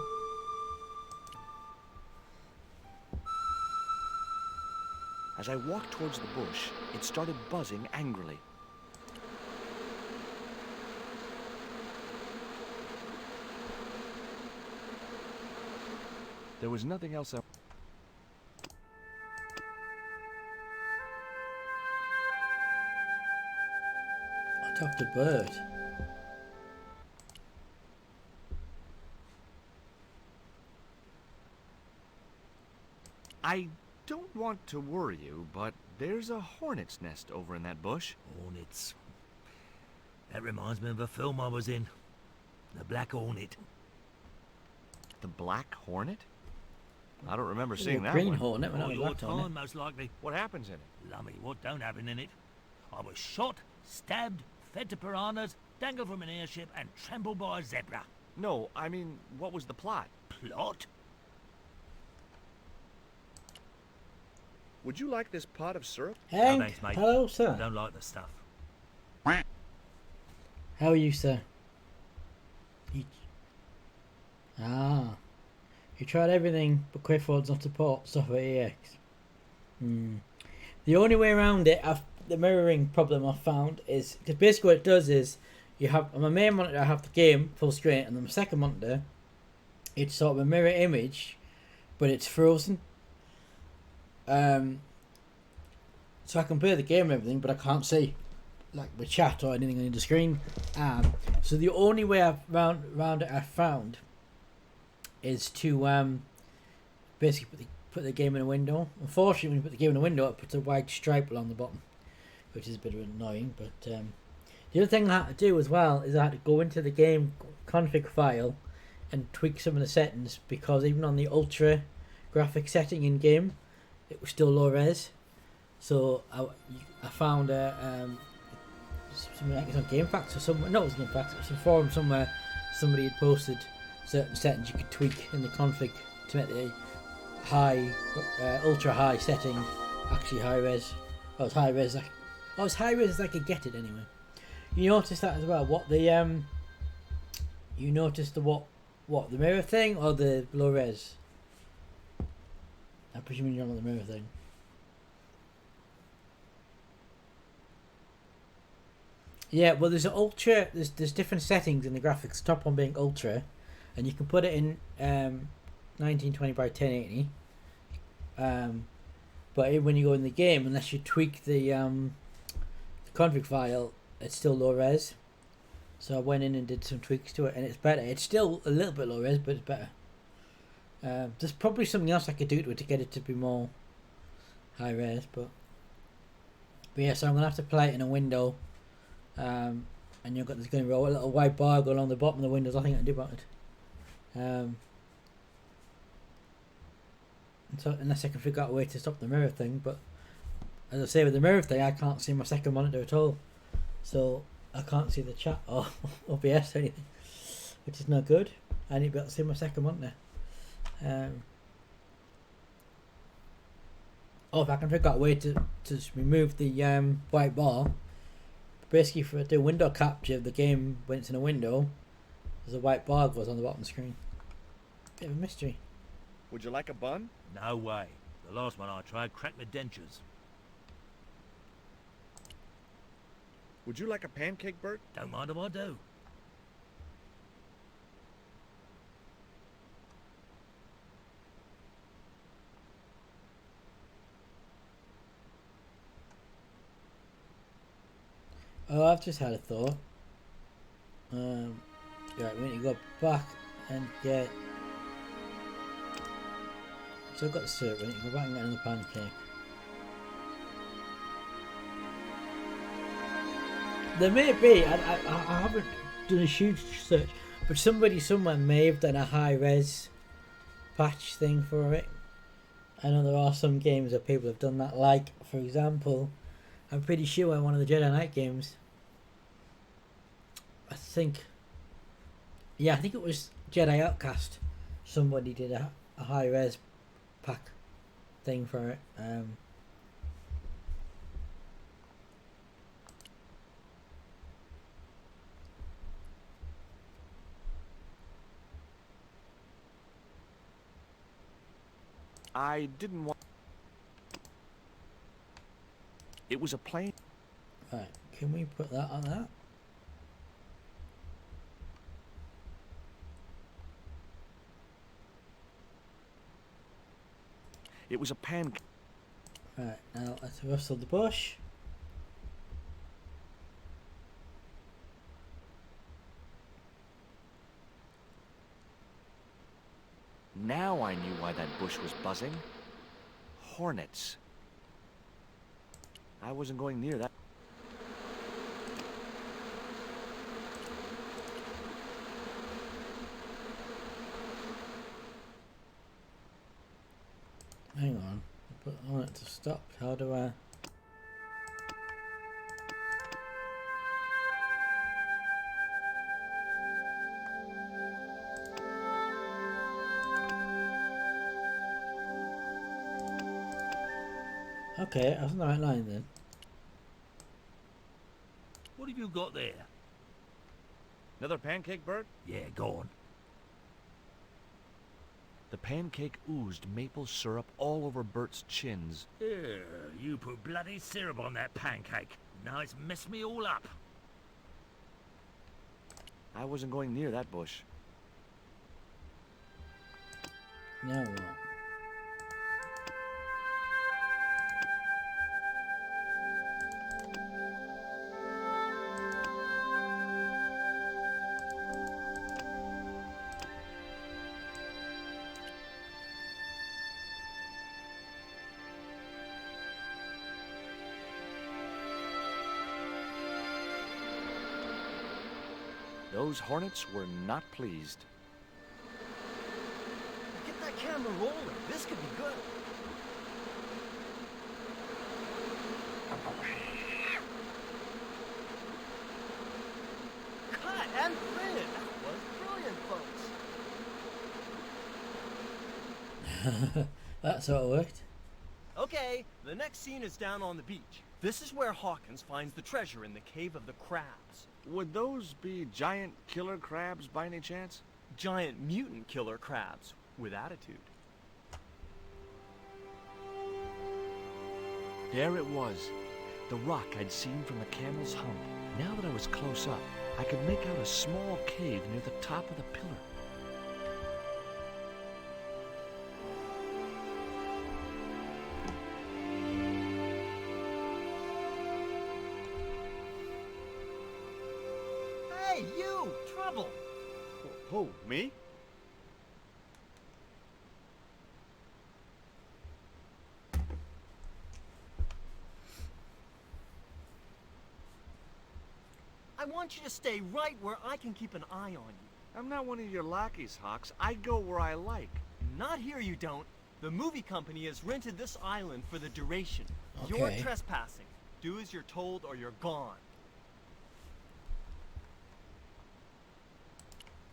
As I walked towards the bush, it started buzzing angrily. There was nothing else up. I talked to bird. I don't want to worry you, but there's a hornet's nest over in that bush. Hornets. That reminds me of a film I was in. The Black Hornet. The Black Hornet? I don't remember seeing that green one. hornet, but not Oh, a your black hornet. time, most likely. What happens in it? Lummy, what don't happen in it? I was shot, stabbed, fed to piranhas, dangle from an airship, and trample by a zebra. No, I mean, what was the plot? Plot? Would you like this pot of syrup? Hank, thanks, mate. hello, I sir. don't like the stuff. How are you, sir? You tried everything, but Quifford's not support software EX. The only way around it, the mirroring problem I've found is because basically what it does is you have on my main monitor I have the game full screen, and on my second monitor it's sort of a mirror image, but it's frozen. So I can play the game and everything, but I can't see like the chat or anything on the screen. So the only way around it I've found is to basically put the game in a window. Unfortunately, when you put the game in a window, it puts a white stripe along the bottom, which is a bit annoying. But the other thing I had to do as well is I had to go into the game config file and tweak some of the settings, because even on the ultra graphic setting in game, it was still low res. So I found something like it's on GameFAQs or somewhere. No, it was GameFAQs. It was a forum somewhere. Somebody had posted certain settings you could tweak in the config to make the high, ultra high setting actually high res. Oh, it's high res. It's high res as I could get it anyway. You noticed that as well. What the you noticed the what the mirror thing or the low res? I'm presuming you're on the mirror thing. Yeah, well, there's an ultra. There's different settings in the graphics. Top one being ultra, and you can put it in 1920 by 1080. But when you go in the game, unless you tweak the config file, it's still low res. So I went in and did some tweaks to it, and it's better. It's still a little bit low res, but it's better. There's probably something else I could do to it to get it to be more high res, but yeah. So I'm gonna have to play it in a window. And there's going to be a little white bar go along the bottom of the windows. I think I can do about it. So unless I can figure out a way to stop the mirror thing, but as I say with the mirror thing, I can't see my second monitor at all, so I can't see the chat or OBS or anything, which is not good. I need to be able to see my second monitor. If I can figure out a way to remove the white bar. Basically, for the window capture of the game when it's in a window, there's a white bar goes on the bottom screen. Bit of a mystery. Would you like a bun? No way. The last one I tried cracked my dentures. Would you like a pancake, Bert? Don't mind if I do. Oh, I've just had a thought. Right, we need to go back and get. So I've got the syrup. We need to go back and get another pancake. There may be. I haven't done a huge search, but somebody somewhere may have done a high res patch thing for it. I know there are some games that people have done that. Like, for example, I'm pretty sure one of the Jedi Knight games, I think it was Jedi Outcast, somebody did a high res pack thing for it. I didn't want... It was a plain... Right, can we put that on that? It was a pancake. Right, now let's rustle the bush. Now I knew why that bush was buzzing. Hornets. I wasn't going near that. Hang on, I want it to stop. How do I? Okay, I was on the right line then. What have you got there? Another pancake, Bert? Yeah, go on. The pancake oozed maple syrup all over Bert's chins. You put bloody syrup on that pancake. Now it's messed me all up. I wasn't going near that bush. Now what? Those hornets were not pleased. Get that camera rolling. This could be good. Cut and printed. That was brilliant, folks. That sort of worked. Okay, the next scene is down on the beach. This is where Hawkins finds the treasure in the Cave of the Crabs. Would those be giant killer crabs by any chance? Giant mutant killer crabs with attitude. There it was, the rock I'd seen from the camel's hump. Now that I was close up, I could make out a small cave near the top of the pillar. Hey, you! Trouble! Who, me? I want you to stay right where I can keep an eye on you. I'm not one of your lackeys, Hawks. I go where I like. Not here, you don't. The movie company has rented this island for the duration. You're Okay. trespassing. Do as you're told or you're gone.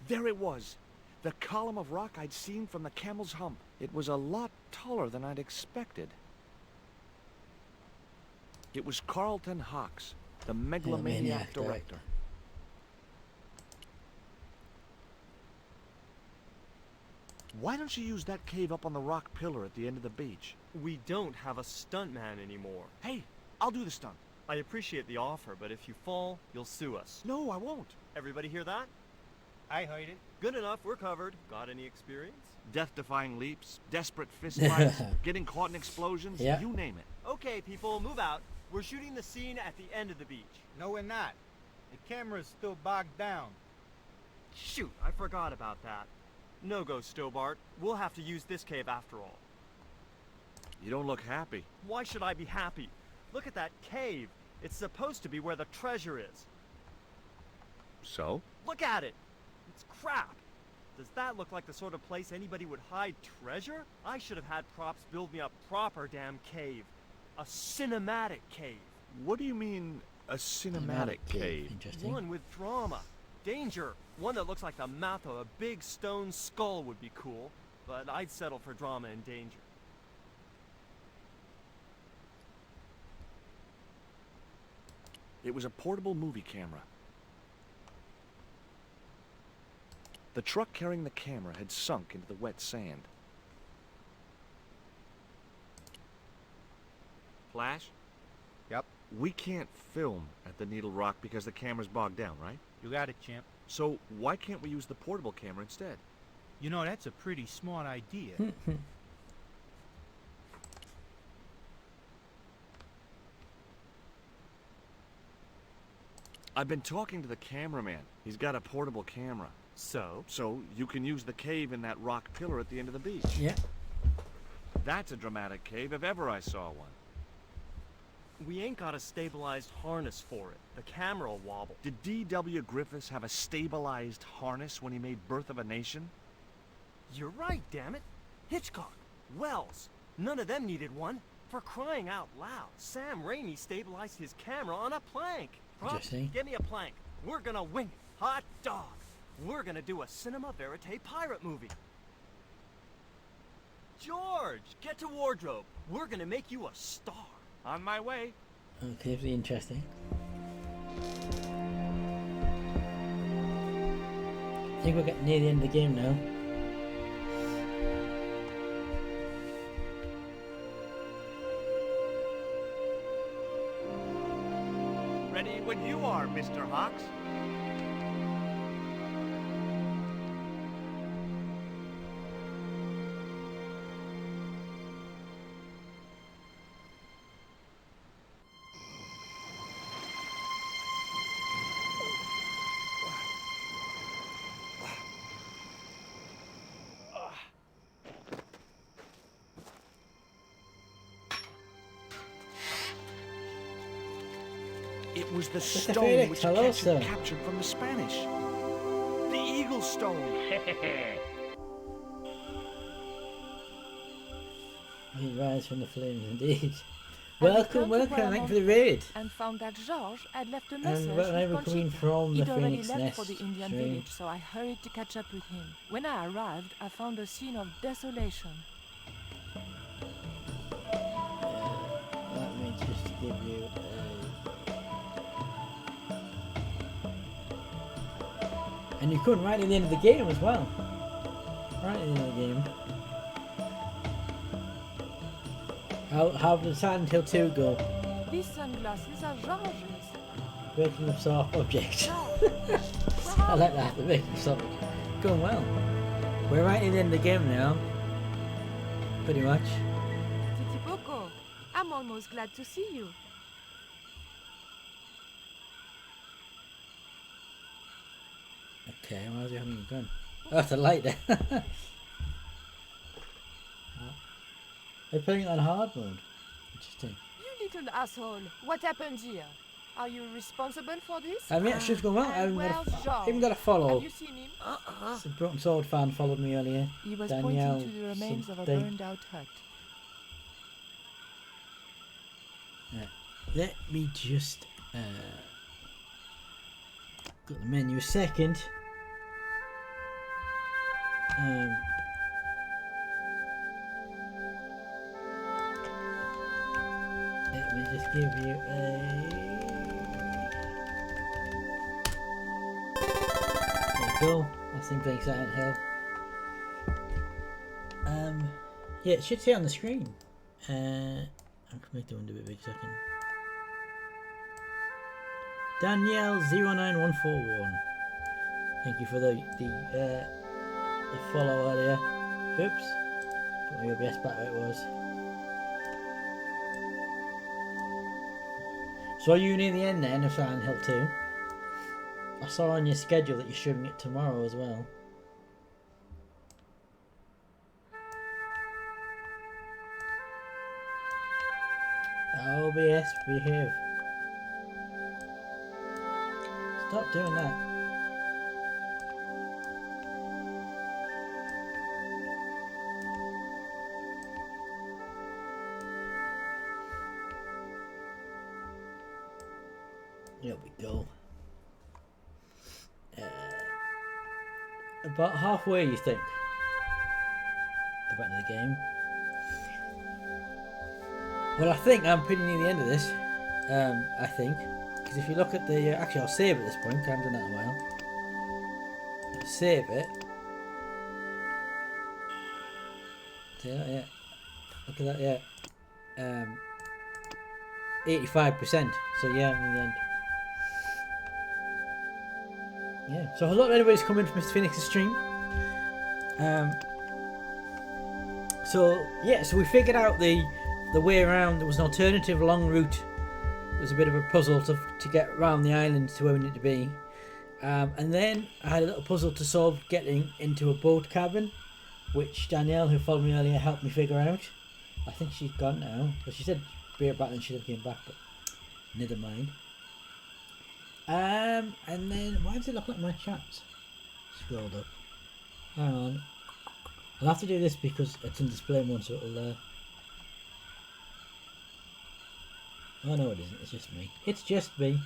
There it was, the column of rock I'd seen from the camel's hump. It was a lot taller than I'd expected. It was Carlton Hawks, the megalomaniac director. Why don't you use that cave up on the rock pillar at the end of the beach? We don't have a stuntman anymore. Hey, I'll do the stunt. I appreciate the offer, but if you fall, you'll sue us. No, I won't. Everybody hear that? I heard it. Good enough, we're covered. Got any experience? Death-defying leaps, desperate fistfights, getting caught in explosions, Yeah. you name it. Okay, people, move out. We're shooting the scene at the end of the beach. No, we're not. The camera's still bogged down. Shoot, I forgot about that. No go, Stobart. We'll have to use this cave after all. You don't look happy. Why should I be happy? Look at that cave. It's supposed to be where the treasure is. So? Look at it. It's crap. Does that look like the sort of place anybody would hide treasure? I should have had props build me a proper damn cave. A cinematic cave. What do you mean, a cinematic cave? Interesting. One with drama. Danger. One that looks like the mouth of a big stone skull would be cool, but I'd settle for drama and danger. It was a portable movie camera. The truck carrying the camera had sunk into the wet sand. Flash? Yep. We can't film at the Needle Rock because the camera's bogged down, right? You got it, champ. So why can't we use the portable camera instead? You know, that's a pretty smart idea. I've been talking to the cameraman. He's got a portable camera. So? So you can use the cave in that rock pillar at the end of the beach. Yeah. That's a dramatic cave if ever I saw one. We ain't got a stabilized harness for it. The camera will wobble. Did D.W. Griffiths have a stabilized harness when he made Birth of a Nation? You're right, damn it. Hitchcock, Wells, none of them needed one. For crying out loud, Sam Raimi stabilized his camera on a plank. Props, Interesting. give me a plank. We're gonna wing it. Hot dog. We're gonna do a cinema verite pirate movie. George, get to wardrobe. We're gonna make you a star. On my way. Okay, pretty interesting. I think we're getting near the end of the game now. Ready when you are, Mr. Hawks. It was the Mr. stone Felix, which hello, Ketchum sir. captured from the Spanish. The Eagle Stone. He rise from the flames, indeed. I Welcome, returned to welcome, thank you for the Beaumont raid. and found that Georges had left a message And well, I with were coming Conchita. from the He'd already Phoenix left Nest. for the Indian Strange. village, so I hurried to catch up with him. When I arrived, I found a scene of desolation. Let me just give you a... And you couldn't right at the end of the game as well. Right at the end of the game. How did Silent Hill 2 go? These sunglasses are Georges. Breaking of soft object. Georges, where I are like you? that, the breaking of soft object. Going well. We're right at the end of the game now. Pretty much. Titipoco, I'm almost glad to see you. Okay, why is he having a gun? Oh, it's a light there. They're putting it on hard mode. Interesting. You little asshole, what happened here? Are you responsible for this? I mean, it should go well. I And haven't got where's a, even got a Georges? follow. Have you seen him? The Broken Sword fan followed me earlier. He was Danielle pointing to the remains of a something. burned out hut. Let me just got the menu a second. Let me just give you a. There you go. That's him playing Silent Hill. Yeah, it should say on the screen. I'm gonna make the window a bit big so I can. Danielle09141. Thank you for the follow earlier. Oops. Put my OBS back where it was. So are you near the end then of Silent Hill 2? I saw on your schedule that you're showing it tomorrow as well. OBS, behave. Stop doing that. There we go. About halfway, you think? Go back to the game. Well, I think I'm pretty near the end of this. I think. Because if you look at the... actually, I'll save at this point, 'cause I haven't done that in a while. I'll save it. See that? Yeah. Look at that, yeah. 85%. So, yeah, I'm in the end. Yeah. So, hello to everybody who's coming from Mr. Phoenix's stream. So, yeah, so we figured out the way around. There was an alternative long route. It was a bit of a puzzle to get around the island to where we need to be. And then I had a little puzzle to solve getting into a boat cabin, which Danielle, who followed me earlier, helped me figure out. I think she's gone now. But she said be right back and she never came back, but never mind. And then, why does it look like my chat's scrolled up? Hang on. I'll have to do this because it's in display mode, so it'll... Oh no, it isn't. It's just me. It's just me.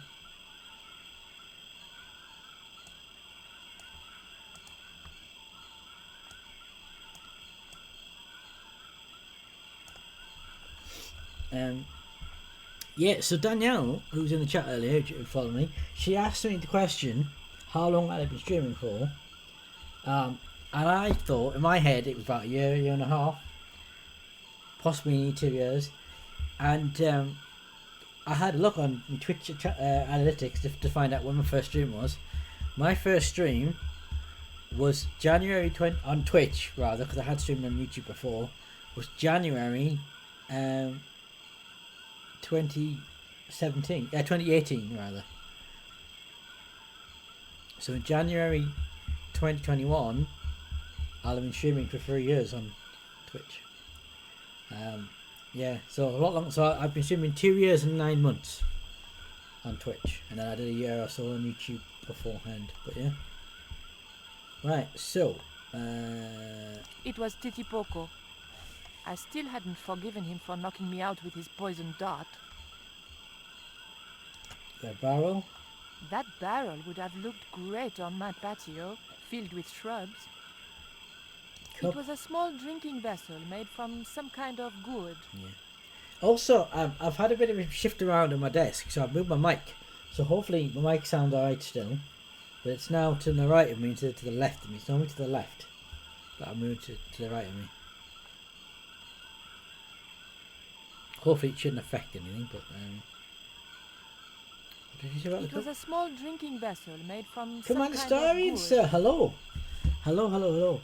Yeah, so Danielle, who was in the chat earlier, who followed me, she asked me the question, how long had I been streaming for? And I thought, in my head, it was about a year and a half, possibly nearly 2 years. And I had a look on my Twitch analytics to find out when my first stream was. My first stream was January 20 on Twitch, rather, because I had streamed on YouTube before. Was January 2018 rather. So in January 2021, I'll have been streaming for 3 years on Twitch. Yeah, so a lot longer. So I've been streaming 2 years and 9 months on Twitch, and then I did a year or so on YouTube beforehand. But yeah, right. So It was Titipoco. I still hadn't forgiven him for knocking me out with his poison dart. the barrel. That barrel would have looked great on my patio, filled with shrubs. Cup. It was a small drinking vessel made from some kind of gourd. Also, I've had a bit of a shift around on my desk, so I've moved my mic. So hopefully my mic sounds alright still. But it's now to the right of me instead of to the left of me. It's normally to the left, but I've moved to the right of me. Hopefully it shouldn't affect anything, but what did you say about It the was cup? a small drinking vessel made from Commander some kind Starian, of sir, gourd. hello. Hello.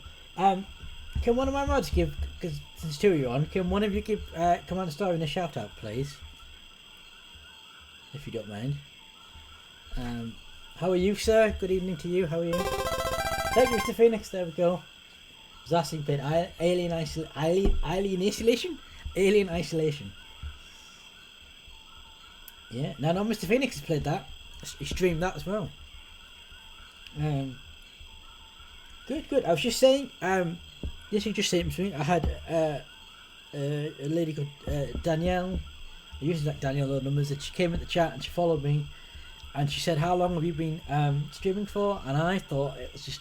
Can one of my mods give, because since two of you on, can one of you give Commander Starian a shout out, please? If you don't mind. How are you, sir? Good evening to you. How are you? Thank you, Mr. Phoenix. There we go. Was asking played Alien Isolation? Alien Isolation. Yeah. No, Mr. Phoenix has played that. He streamed that as well. Good. I was just saying, this was just saying to me, I had a lady called Danielle, I used like Danielle low numbers, that she came in the chat and she followed me, and she said, how long have you been streaming for? And I thought it was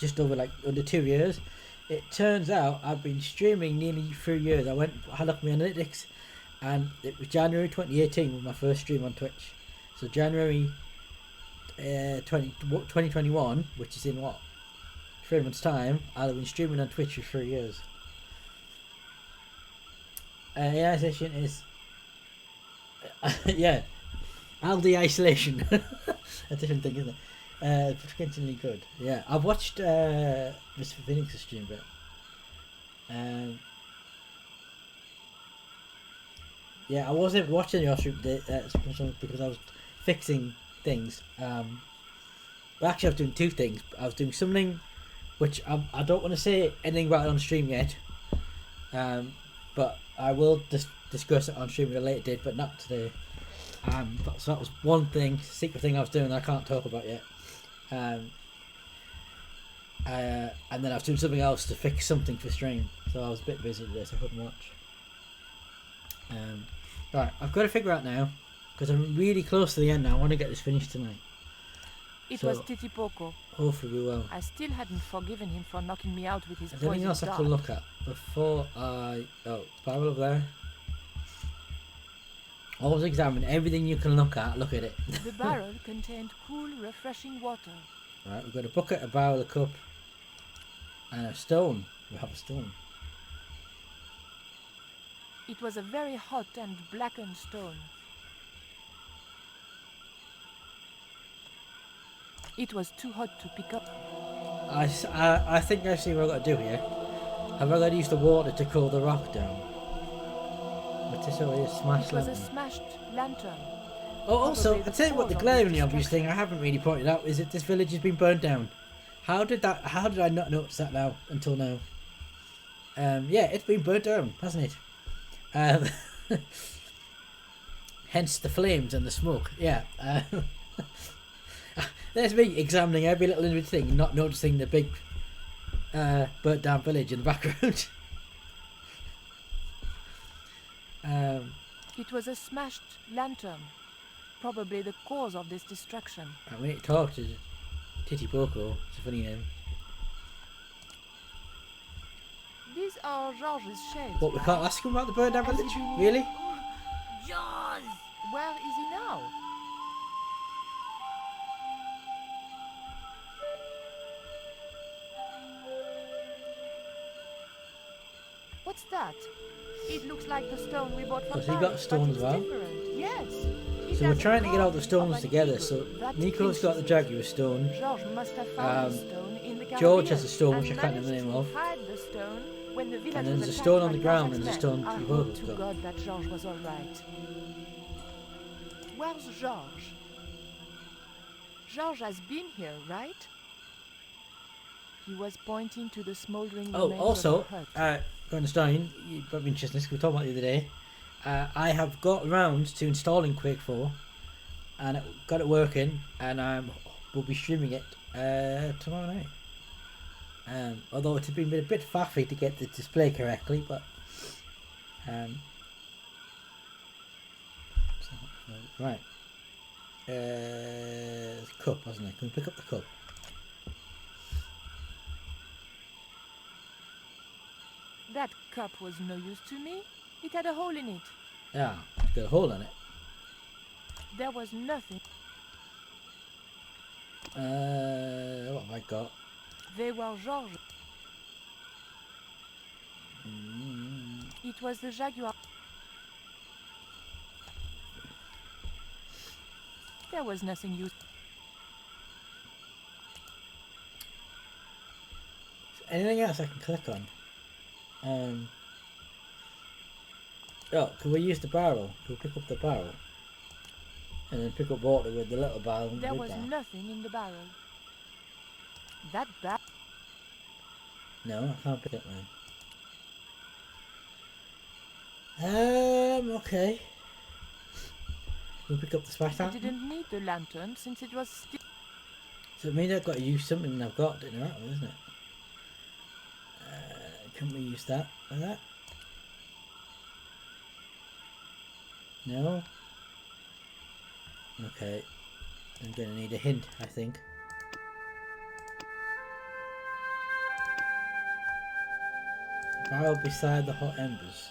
just over like under 2 years. It turns out I've been streaming nearly 3 years. I had a look at my analytics, and it was January 2018 was my first stream on Twitch. So January 2021, which is in what? 3 months time, I'll have been streaming on Twitch for 3 years. AI session is yeah, Aldi Isolation. A different thing, isn't it? Potentially good. Yeah, I've watched Mr. Phoenix's stream, but yeah, I wasn't watching your stream because I was fixing things. Well, actually, I was doing two things. I was doing something which I don't want to say anything about it on stream yet, but I will discuss it on stream at a later date, but not today. So that was one thing, secret thing I was doing that I can't talk about yet. And then I was doing something else to fix something for stream, so I was a bit busy today, so I couldn't watch. Right, I've got to figure out now, because I'm really close to the end now. I want to get this finished tonight. It So- was Titipoco. Hopefully we will. I still hadn't forgiven him for knocking me out with his Is there anything poison else I dart. can look at before I... Oh, barrel over there. Always examine everything you can look at it. The barrel contained cool, refreshing water. Right, we've got a bucket, a barrel, a cup, and a stone. We have a stone. It was a very hot and blackened stone. It was too hot to pick up. I think I see what I've got to do here. Have I got to use the water to cool the rock down? But this already is smashed It was a lantern. smashed lantern. Oh, also, probably I'll the tell you what the cause of glaringly this obvious thing I haven't really pointed out is that this village has been burnt down. How did I not notice that now until now? Yeah, it's been burnt down, hasn't it? Hence the flames and the smoke. Yeah. There's me examining every little individual thing, not noticing the big burnt down village in the background. It was a smashed lantern. Probably the cause of this destruction. I need to talk to Titipoco. It's a funny name. These are Georges' shades. What, we can't ask him about the burnt down Has he village? been- Really? Jaws! Where is he now? What's that? It looks like the stone we bought from Has he got Paris, stone but as it's well? different. Yes. It So we're has trying to get all the carving stones of an together. eagle. So That Nico's got the clinches Jaguar stone. George must have found Um, the stone in the George Caribbean has a stone, which I and can't remember the managed name to of. hide the stone when the village And then was there's a attacked stone by on the ground Balzac's and there's a men. stone I you've hope both to got. God that George was all right. Where's George? George has been here, right? He was pointing to the smoldering Oh, remains also, of a hut. Stein, you might be interested in this, we were talking about it the other day. I have got around to installing Quake 4 and got it working, and we'll be streaming it tomorrow night. Although it's been a bit faffy to get the display correctly, but right. Cup, wasn't it? Can we pick up the cup? That cup was no use to me. It had a hole in it. Yeah, it's got a hole in it. There was nothing. What have I got? They were George. It was the Jaguar. There was nothing used. Anything else I can click on? Oh, can we use the barrel? Can we pick up the barrel? And then pick up water with the little barrel. There with was that. nothing in the barrel. That barrel. No, I can't pick it now. Okay. Can we pick up the splash I lantern? didn't need the lantern since it was still. So it means I've got to use something I've got in the right one, isn't it? Can we use that like that? No? Okay. I'm gonna need a hint, I think. Barrel beside the hot embers.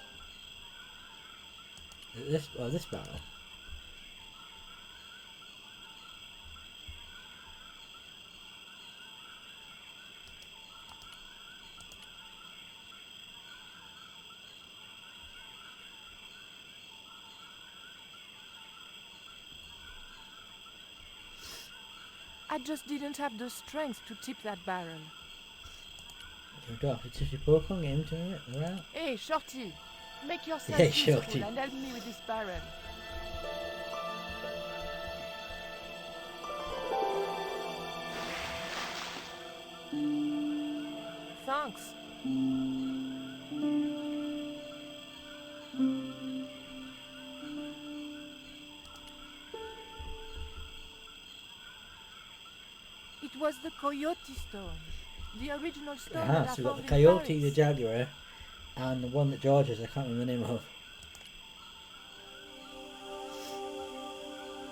This barrel. I just didn't have the strength to tip that barrel. You got a tissue poke on, get him to it, alright? Hey, Shorty! Make yourself Hey, useful Shorty. and help me with this barrel. Thanks. It was the Coyote Stone. The original stone that I So we've got found the in Coyote, Paris. the Jaguar, and the one that George has, I can't remember the name of.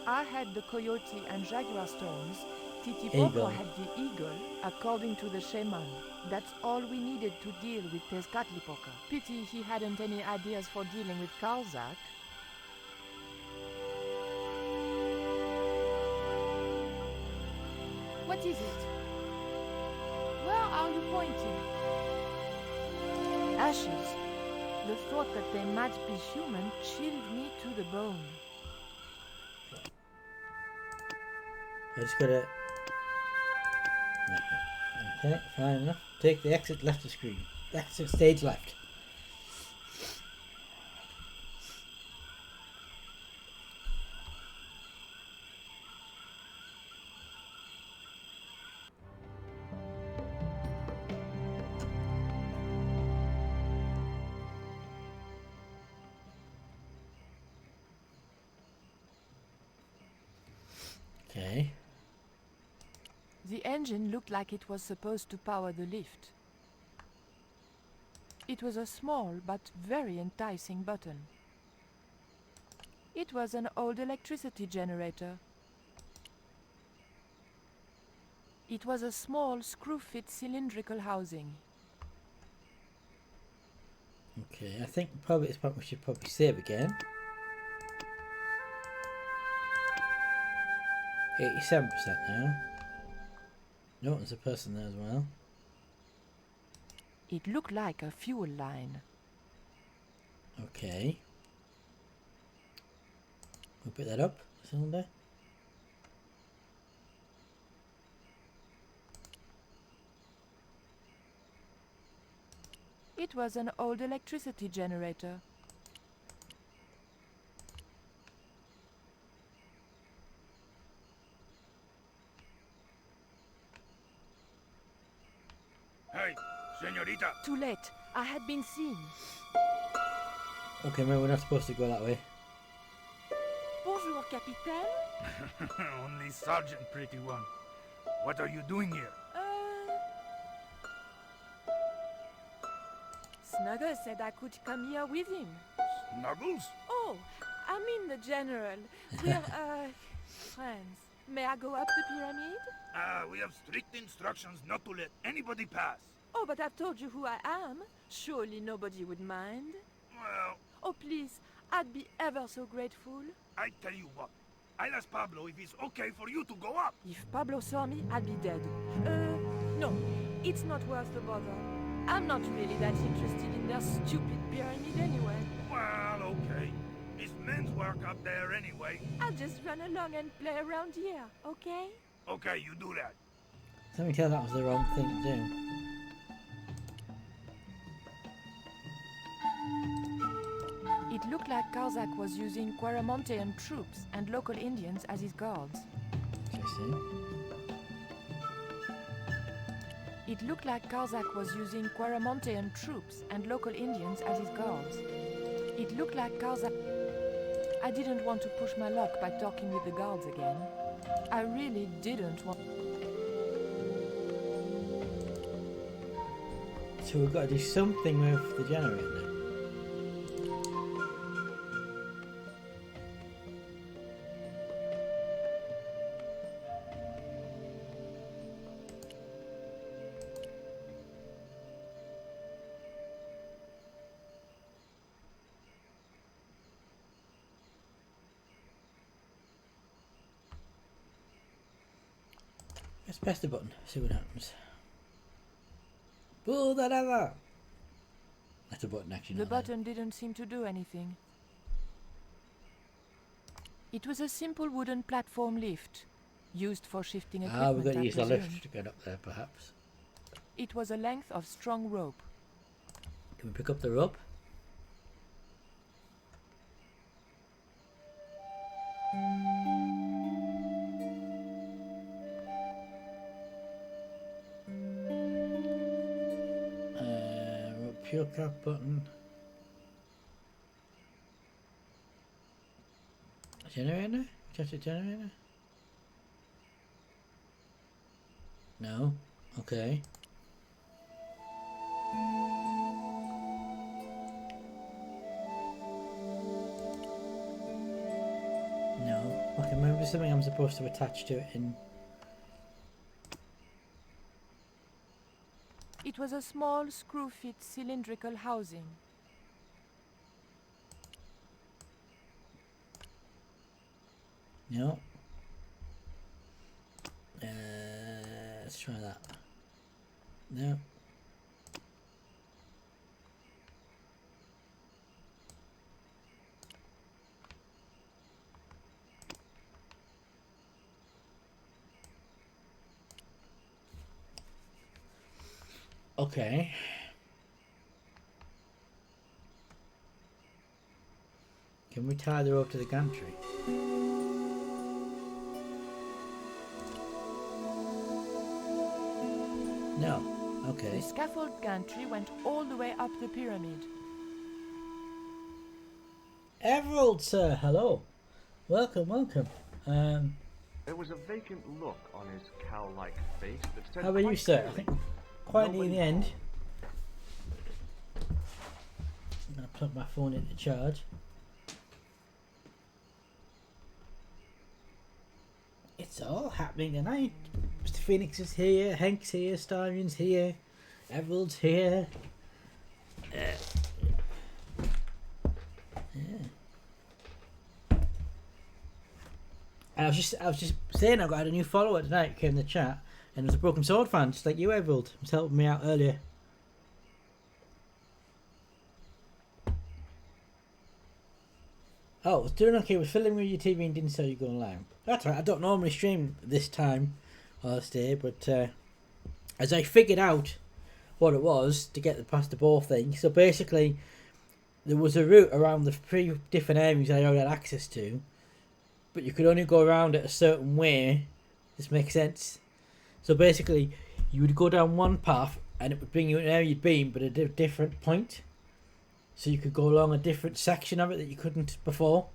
I had the Coyote and Jaguar stones. Titipoco Eagle. had the eagle, according to the shaman. That's all we needed to deal with Tezcatlipoca. Pity he hadn't any ideas for dealing with Karlzak. What is it? Where are you pointing? Ashes. The thought that they might be human chilled me to the bone. I just gotta. Okay, fine enough. Take the exit left of the screen. Exit stage left. Okay. The engine looked like it was supposed to power the lift. It was a small but very enticing button. It was an old electricity generator. It was a small screw-fit cylindrical housing. Okay, I think probably we should probably save again. 87% now. No, there's a person there as well. It looked like a fuel line. Okay. We'll pick that up. Cylinder. It was an old electricity generator. Hey, señorita. Too late. I had been seen. Okay, maybe we're not supposed to go that way. Bonjour, Capitaine. Only Sergeant, pretty one. What are you doing here? Snuggles said I could come here with him. Snuggles? Oh, I mean the General. We're, friends. May I go up the pyramid? We have strict instructions not to let anybody pass. Oh, but I've told you who I am. Surely nobody would mind. Well, Oh, please. I'd be ever so grateful. I tell you what. I'll ask Pablo if it's okay for you to go up. If Pablo saw me, I'd be dead. No. It's not worth the bother. I'm not really that interested in their stupid pyramid anyway. Well, okay. It's men's work up there anyway. I'll just run along and play around here, okay? Okay, you do that. Let me tell that was the wrong thing to do. It looked like Karzak was using Quaramontean troops and local Indians as his guards. Interesting. It looked like Karzak was using Quaramontean troops and local Indians as his guards. It looked like Karzak... I didn't want to push my luck by talking with the guards again. I really didn't want... So we've got to do something with the generator now. Let's press the button, see what happens. Pull that lever! That's a button actually. The not there. button didn't seem to do anything. It was a simple wooden platform lift, used for shifting equipment, Ah, we've got to I use the lift presumed. to get up there perhaps. It was a length of strong rope. Can we pick up the rope? Fuel cap button. Generator? Touch the generator? No. Okay. No. Okay, maybe there's something I'm supposed to attach to it in. It was a small, screw-fit cylindrical housing. No. Let's try that. No. Okay. Can we tie the rope to the gantry? No. Okay. The scaffold gantry went all the way up the pyramid. Everald, sir, hello. Welcome, welcome. There was a vacant look on his cow-like face that said, How are you, quite sir? I clearly, think quite near nobody the end. home. I'm gonna plug my phone into charge. It's all happening tonight. Mr. Phoenix is here, Hank's here, Starion's here, Everald's here. Yeah. And I was just saying I got a new follower tonight. Came in the chat, and it was a Broken Sword fan, just like you, Everald. Was helping me out earlier. Oh, I was doing okay. Was filling with your TV and didn't say you going live. That's right. I don't normally stream this time or this day, but as I figured out what it was to get past the ball thing, so basically there was a route around the 3 different areas I already had access to, but you could only go around it a certain way. This makes sense. So basically, you would go down one path and it would bring you an area you'd been, but at a different point. So you could go along a different section of it that you couldn't before.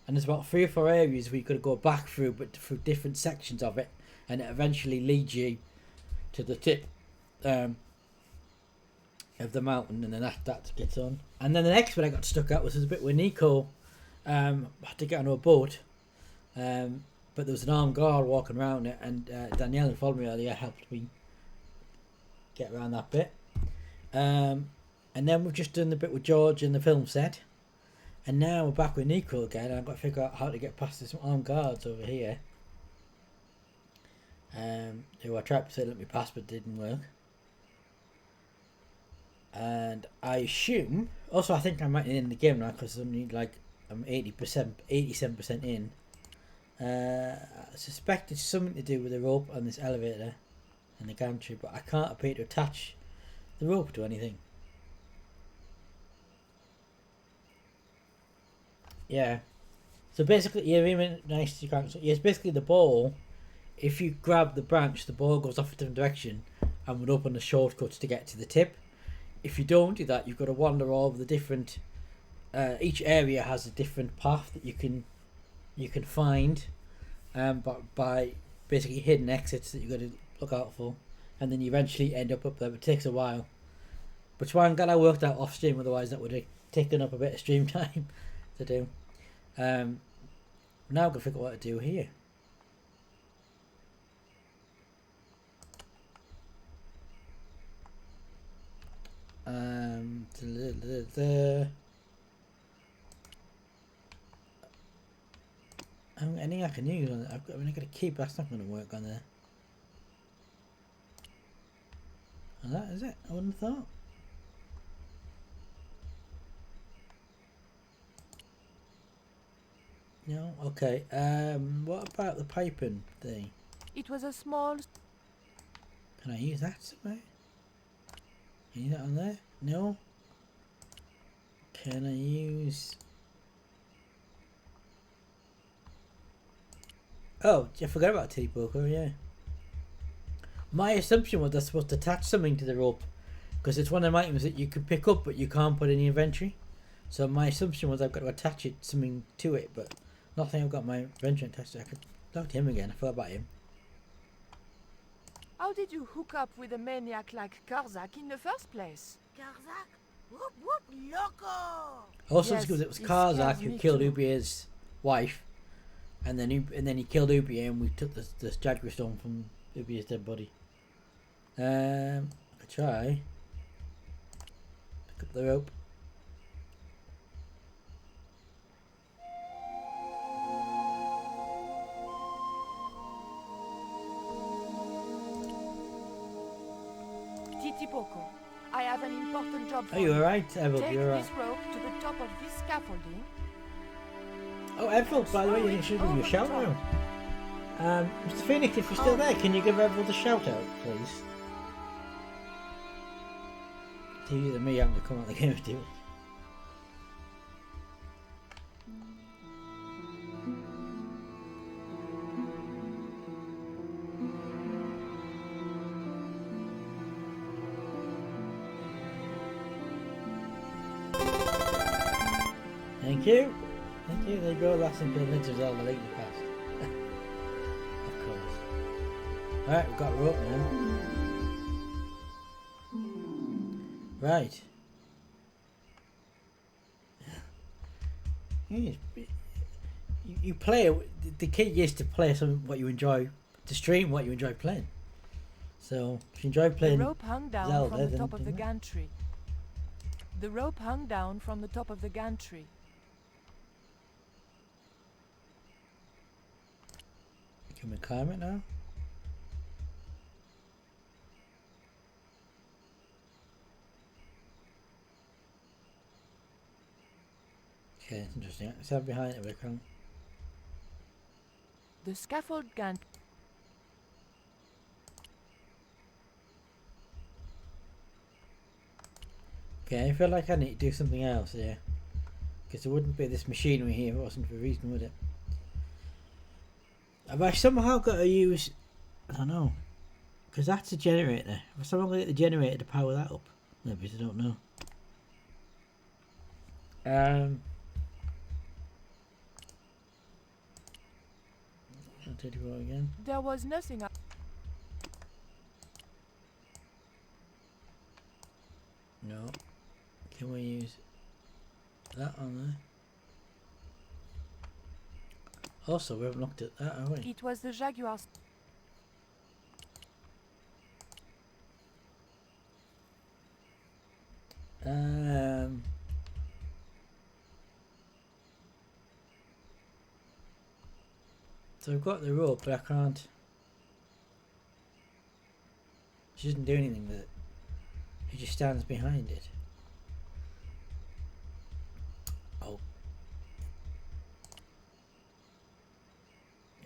And there's about 3 or 4 areas where you could go back through, but through different sections of it, and it eventually leads you to the tip of the mountain, and then that gets on. And then the next bit I got stuck at was a bit where Nico had to get on a boat, but there was an armed guard walking around it, and Danielle, who followed me earlier, helped me get around that bit. And then we've just done the bit with George in the film set. And now we're back with Nico again, and I've got to figure out how to get past some armed guards over here. Who I tried to say let me pass, but didn't work. And I assume... Also, I think I might end the game now, because I'm 87% in. I suspect it's something to do with the rope on this elevator and the gantry, but I can't appear to attach the rope to anything. Yeah. So basically, yeah, really nice. You can't. So yeah, it's basically the ball. If you grab the branch, the ball goes off a different direction and would open the shortcuts to get to the tip. If you don't do that, you've got to wander all over the different. Each area has a different path that you can find, but by basically hidden exits that you've got to look out for, and then you eventually end up there. It takes a while. But I'm glad I worked out off stream. Otherwise, that would have taken up a bit of stream time to do. Now I'm gonna figure out what to do here. Anything I can use on it. I got a key, but that's not gonna work on there. And that is it. I wouldn't have thought. No, okay. What about the piping thing? It was a small... Can I use that somewhere? Can I use that on there? No. Can I use... Oh, I forgot about T-Poker, yeah. My assumption was that's supposed to attach something to the rope, because it's one of them items that you can pick up but you can't put in the inventory. So my assumption was I've got to attach something to it, but nothing. I've got my inventory attached to it. I could talk to him again. I forgot about him. How did you hook up with a maniac like Karzak in the first place? Karzak? Whoop whoop loco! Also, Yes, because it was it Karzak scares who me killed too. Ubier's wife, and then he killed Ubier, and we took the Jaguar stone from Ubier's dead body. I could try. Pick up the rope. Titipoko, I have an important job for Are you alright, Everald? Take You're this alright. rope to the top of this scaffolding. Oh, Everald, by the way, you should give you a shout out. Mr. Phoenix, if you're still there, can you give Everald a shout out, please? It's easier than me having to come out of the game and do it. Thank you. Thank you. There you go. That's in Legend of Zelda Link to the Past. Of course. Alright, we've got a rope now. Right. You play. The key is to play something what you enjoy, to stream what you enjoy playing. So if you enjoy playing The rope hung down Zelda, from the then top of do the that. gantry. The rope hung down from the top of the gantry. Can we climb it now? Okay, it's interesting. It's up behind it, we can. The scaffold can... Okay, I feel like I need to do something else here. Because there wouldn't be this machinery here if it wasn't for a reason, would it? Have I somehow got to use... I don't know. Because that's a generator. Have I somehow got to get the generator to power that up? Maybe, I don't know. I'll do it again. There was nothing... No. Can we use that on there? Also, we haven't looked at that, have we? It was the Jaguar... So I've got the rope, but I can't. She doesn't do anything with it. She just stands behind it. Oh.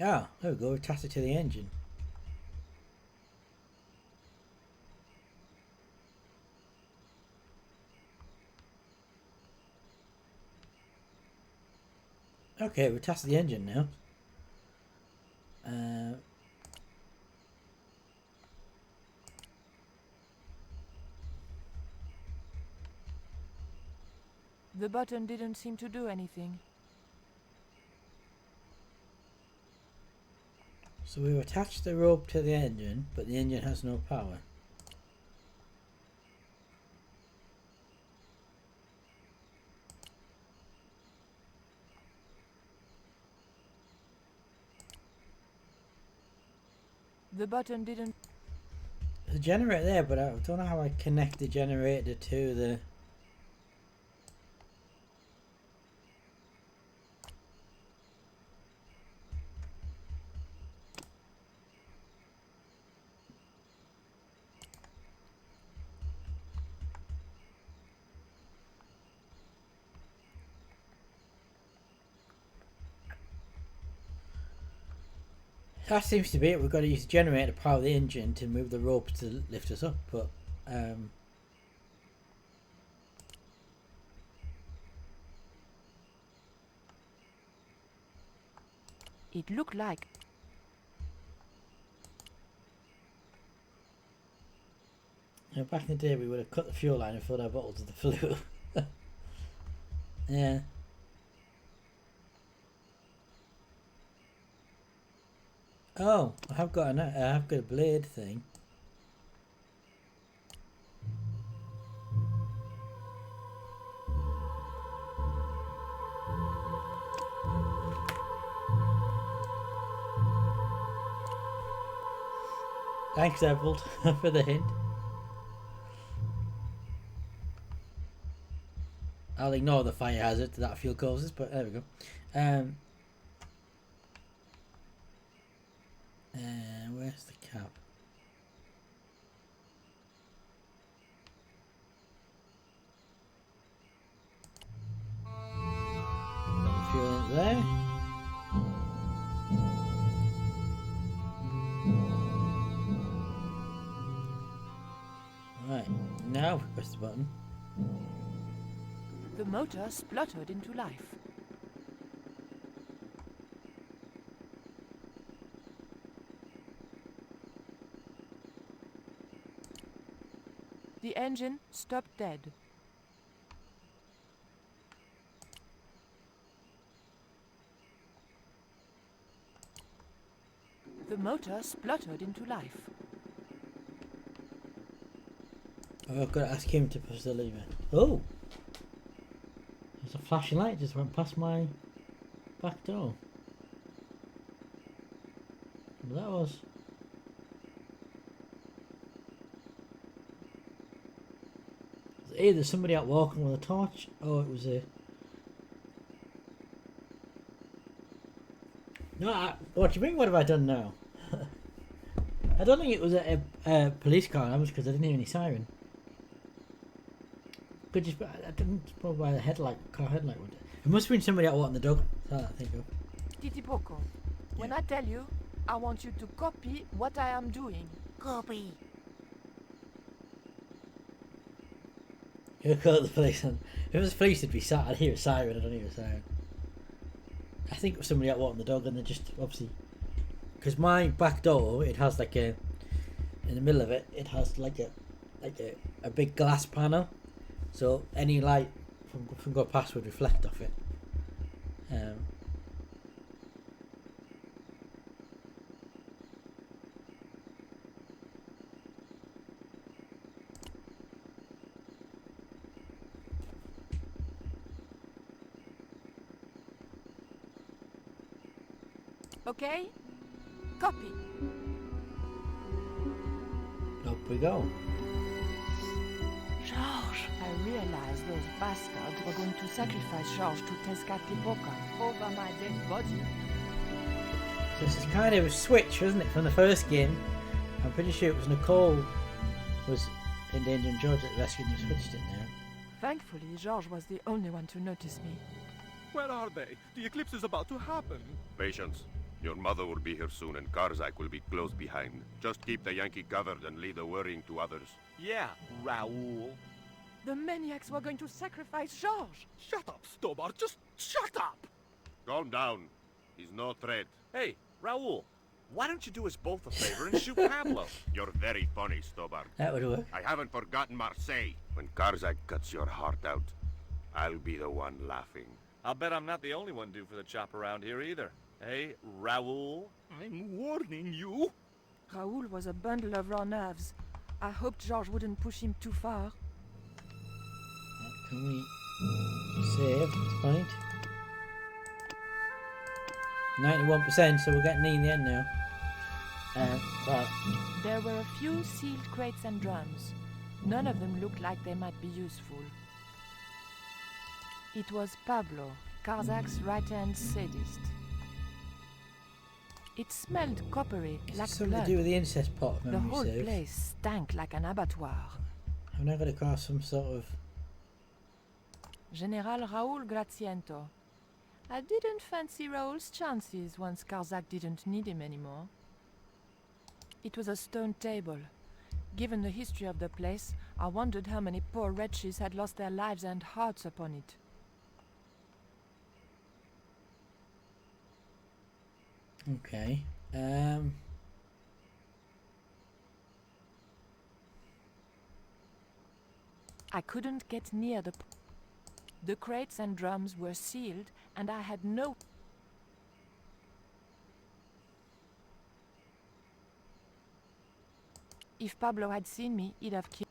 Ah, there we go. Attach it to the engine. Okay, we're testing the engine now. The button didn't seem to do anything. So we've attached the rope to the engine, but the engine has no power. The button didn't... There's a generator there, but I don't know how I connect the generator to the... That seems to be it. We've got to use the generator to power the engine to move the rope to lift us up, but it looked like... you know, back in the day we would have cut the fuel line and filled our bottles with the fluid. Yeah. Oh, I have got a blade thing. Thanks, Emerald, for the hint. I'll ignore the fire hazard that fuel causes, but there we go. Where's the cap? Got the fuel in there. Right, now we press the button. The motor spluttered into life. The engine stopped dead. The motor spluttered into life. Oh, I've got to ask him to push the lever. Oh! There's a flashing light just went past my back door. That was... either somebody out walking with a torch, or it was a... No, what do you mean? What have I done now? I don't think it was a police car. That was because I didn't hear any siren. Could just I didn't probably by the headlight, car headlight. Would it? It must have been somebody out walking the dog. That's what I think of. Titipoco, when I tell you, I want you to copy what I am doing. Copy. You'll call the police. If it was police, it'd be sat. I'd hear a siren. I don't hear a siren. I think it was somebody out walking the dog, and they just obviously because my back door, it has like a in the middle of it, it has like a big glass panel, so any light from going past would reflect off it. Okay? Copy. Up we go. Georges! I realized those bastards were going to sacrifice Georges to Tezcatlipoca over my dead body. So this is kind of a switch, wasn't it, from the first game? I'm pretty sure it was Nicole was in danger and George that rescued and switched it now. Thankfully, Georges was the only one to notice me. Where are they? The eclipse is about to happen. Patience. Your mother will be here soon and Karzak will be close behind. Just keep the Yankee covered and leave the worrying to others. Yeah, Raoul. The maniacs were going to sacrifice Georges! Shut up, Stobart. Just shut up! Calm down. He's no threat. Hey, Raoul, why don't you do us both a favor and shoot Pablo? You're very funny, Stobart. That would work. I haven't forgotten Marseille. When Karzak cuts your heart out, I'll be the one laughing. I'll bet I'm not the only one due for the chop around here either. Hey, Raoul? I'm warning you. Raoul was a bundle of raw nerves. I hoped Georges wouldn't push him too far. Can we save at this point? 91%, so we're getting near the end now. But There were a few sealed crates and drums. None of them looked like they might be useful. It was Pablo, Karzak's right-hand sadist. It smelled coppery, like something blood. to do with the incest pot of The memory whole serves. place stank like an abattoir. I've now got across some sort of General Raoul Graziento. I didn't fancy Raoul's chances once Karzak didn't need him anymore. It was a stone table. Given the history of the place, I wondered how many poor wretches had lost their lives and hearts upon it. okay. I couldn't get near the crates and drums were sealed, and I had no... If Pablo had seen me, he'd have killed...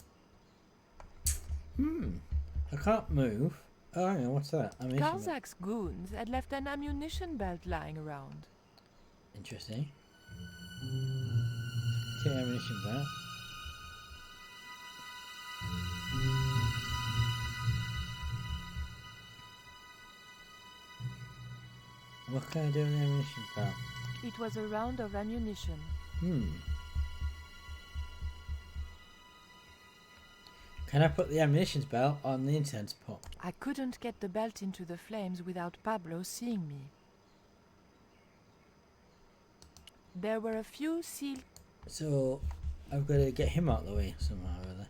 I can't move. Oh, hang on, what's that? Ammunition belt. Karzak's goons had left an ammunition belt lying around. Interesting. Take the ammunition belt. What can I do with the ammunition belt? It was a round of ammunition. Can I put the ammunition belt on the incense pot? I couldn't get the belt into the flames without Pablo seeing me. There were a few sealed... So, I've got to get him out of the way somehow or other.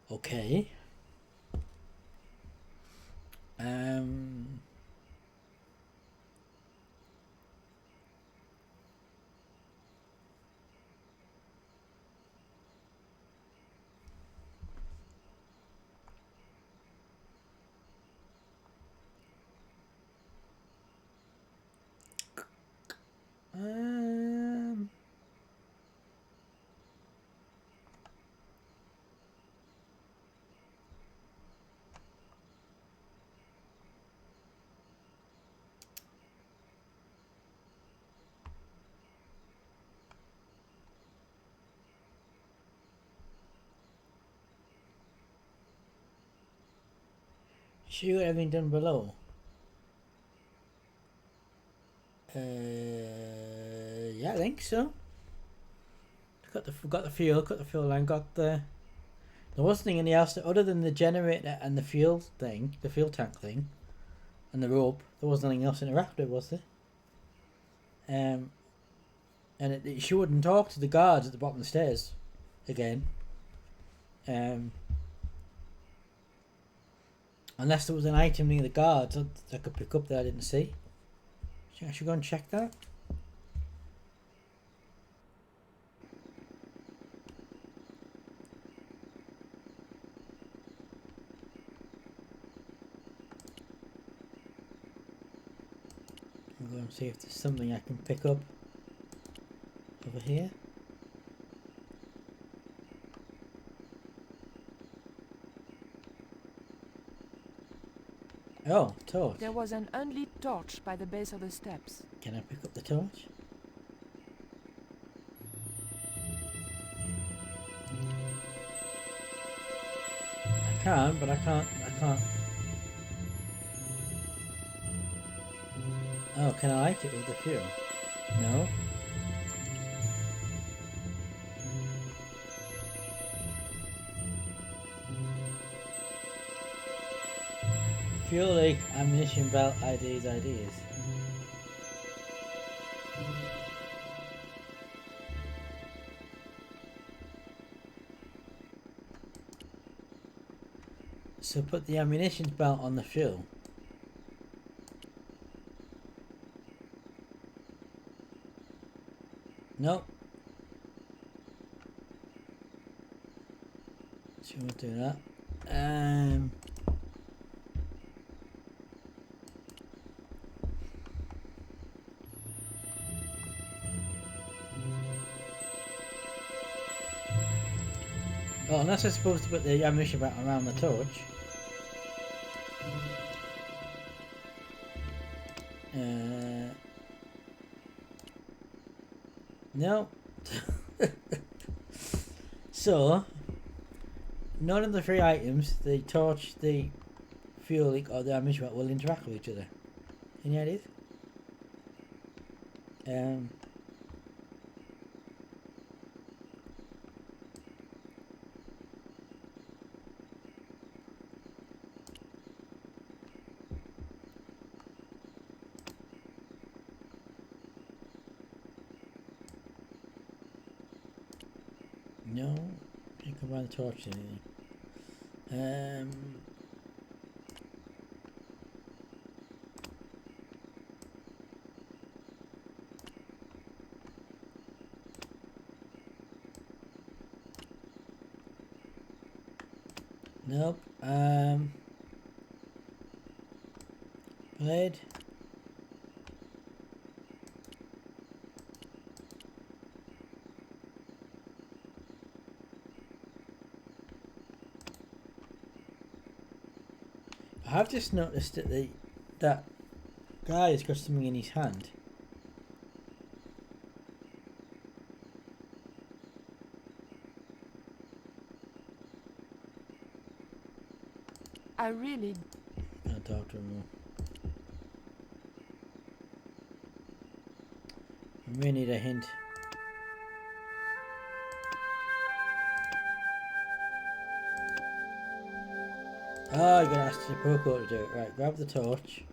Okay. Shoot everything done below. Yeah, I think so. Got the fuel line, got the. There was nothing in the house other than the generator and the fuel thing, the fuel tank thing, and the rope. There was nothing else in the raft, was there? And it shouldn't talk to the guards at the bottom of the stairs again. Unless there was an item near the guards that I could pick up that I didn't see. I should go and check that. I'm going to see if there's something I can pick up over here. Oh, torch. There was an unlit torch by the base of the steps. Can I pick up the torch? I can, but I can't. Oh, can I light it with the fuel? No. Fuel leak, ammunition belt, IDs. So put the ammunition belt on the fuel. Nope. So we'll do that. Oh, unless I'm supposed to put the ammunition belt around the torch. No. So, none of the three items, the torch, the fuel leak, or the ammunition belt, will interact with each other. Any ideas? No, you can buy the torch or anything. Nope. Blade. I've just noticed that that guy has got something in his hand. I really... I'll talk to him more. I may need a hint. Oh, you're gonna ask the Poco to do it. Right, grab the torch.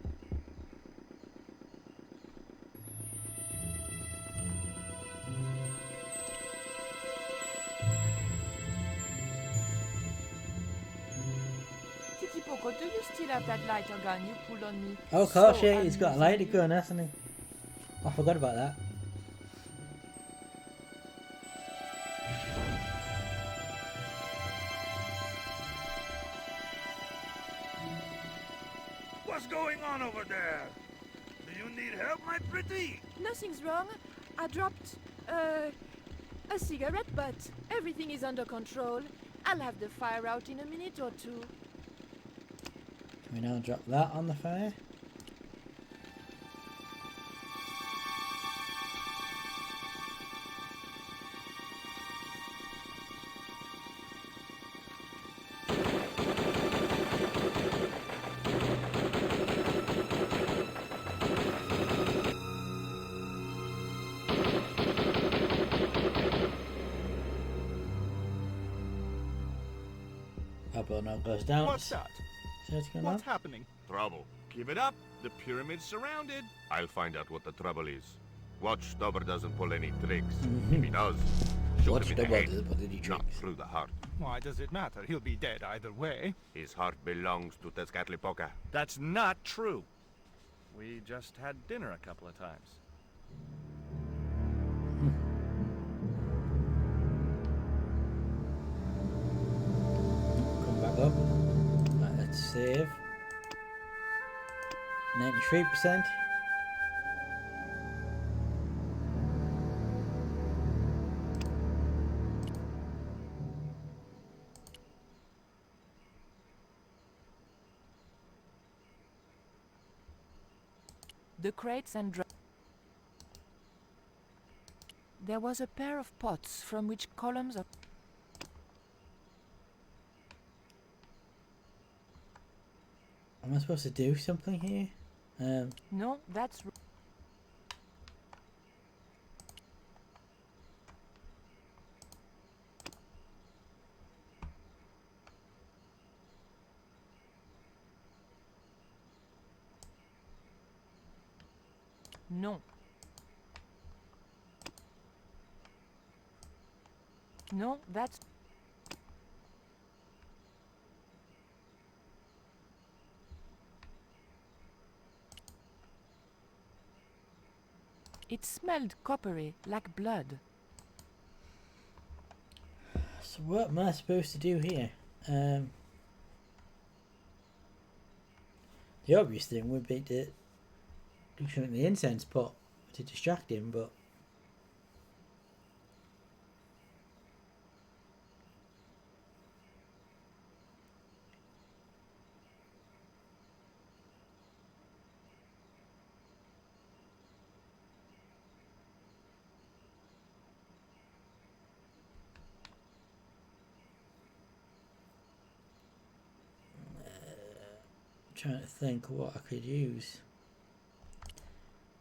Titi Poco, do you still have that lighter gun you pulled on me? Oh, of course, so yeah, he's got a lighter amusingly? gun, hasn't he? I forgot about that. What's going on over there? Do you need help, my pretty? Nothing's wrong. I dropped, a cigarette, but everything is under control. I'll have the fire out in a minute or two. Can we now drop that on the fire? but now it goes down. What's that? So it's going What's down. happening? Trouble. Give it up. The pyramid's surrounded. I'll find out what the trouble is. Watch Stubber doesn't pull any tricks. If he does, shoot Watch him in the Stubber head, doesn't pull any not tricks. through the heart. Why does it matter? He'll be dead either way. His heart belongs to Tezcatlipoca. That's not true. We just had dinner a couple of times. Come back up. Right, let's save. 93%. The crates and there was a pair of pots from which columns of Am I supposed to do something here? no, that's no. No, that's it smelled coppery, like blood. So what am I supposed to do here? The obvious thing would be to do something in the incense pot to distract him, but trying to think what I could use.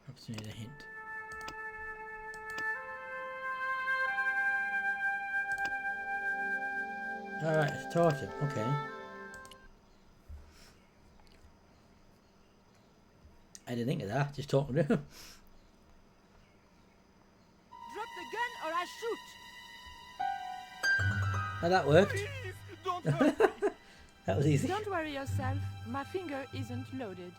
Perhaps need a hint. Alright, it's a totem, okay. I didn't think of that, just talking to him. Drop the gun or I shoot. Oh, that worked. Please, don't hurt me. That was easy. Don't worry yourself. My finger isn't loaded.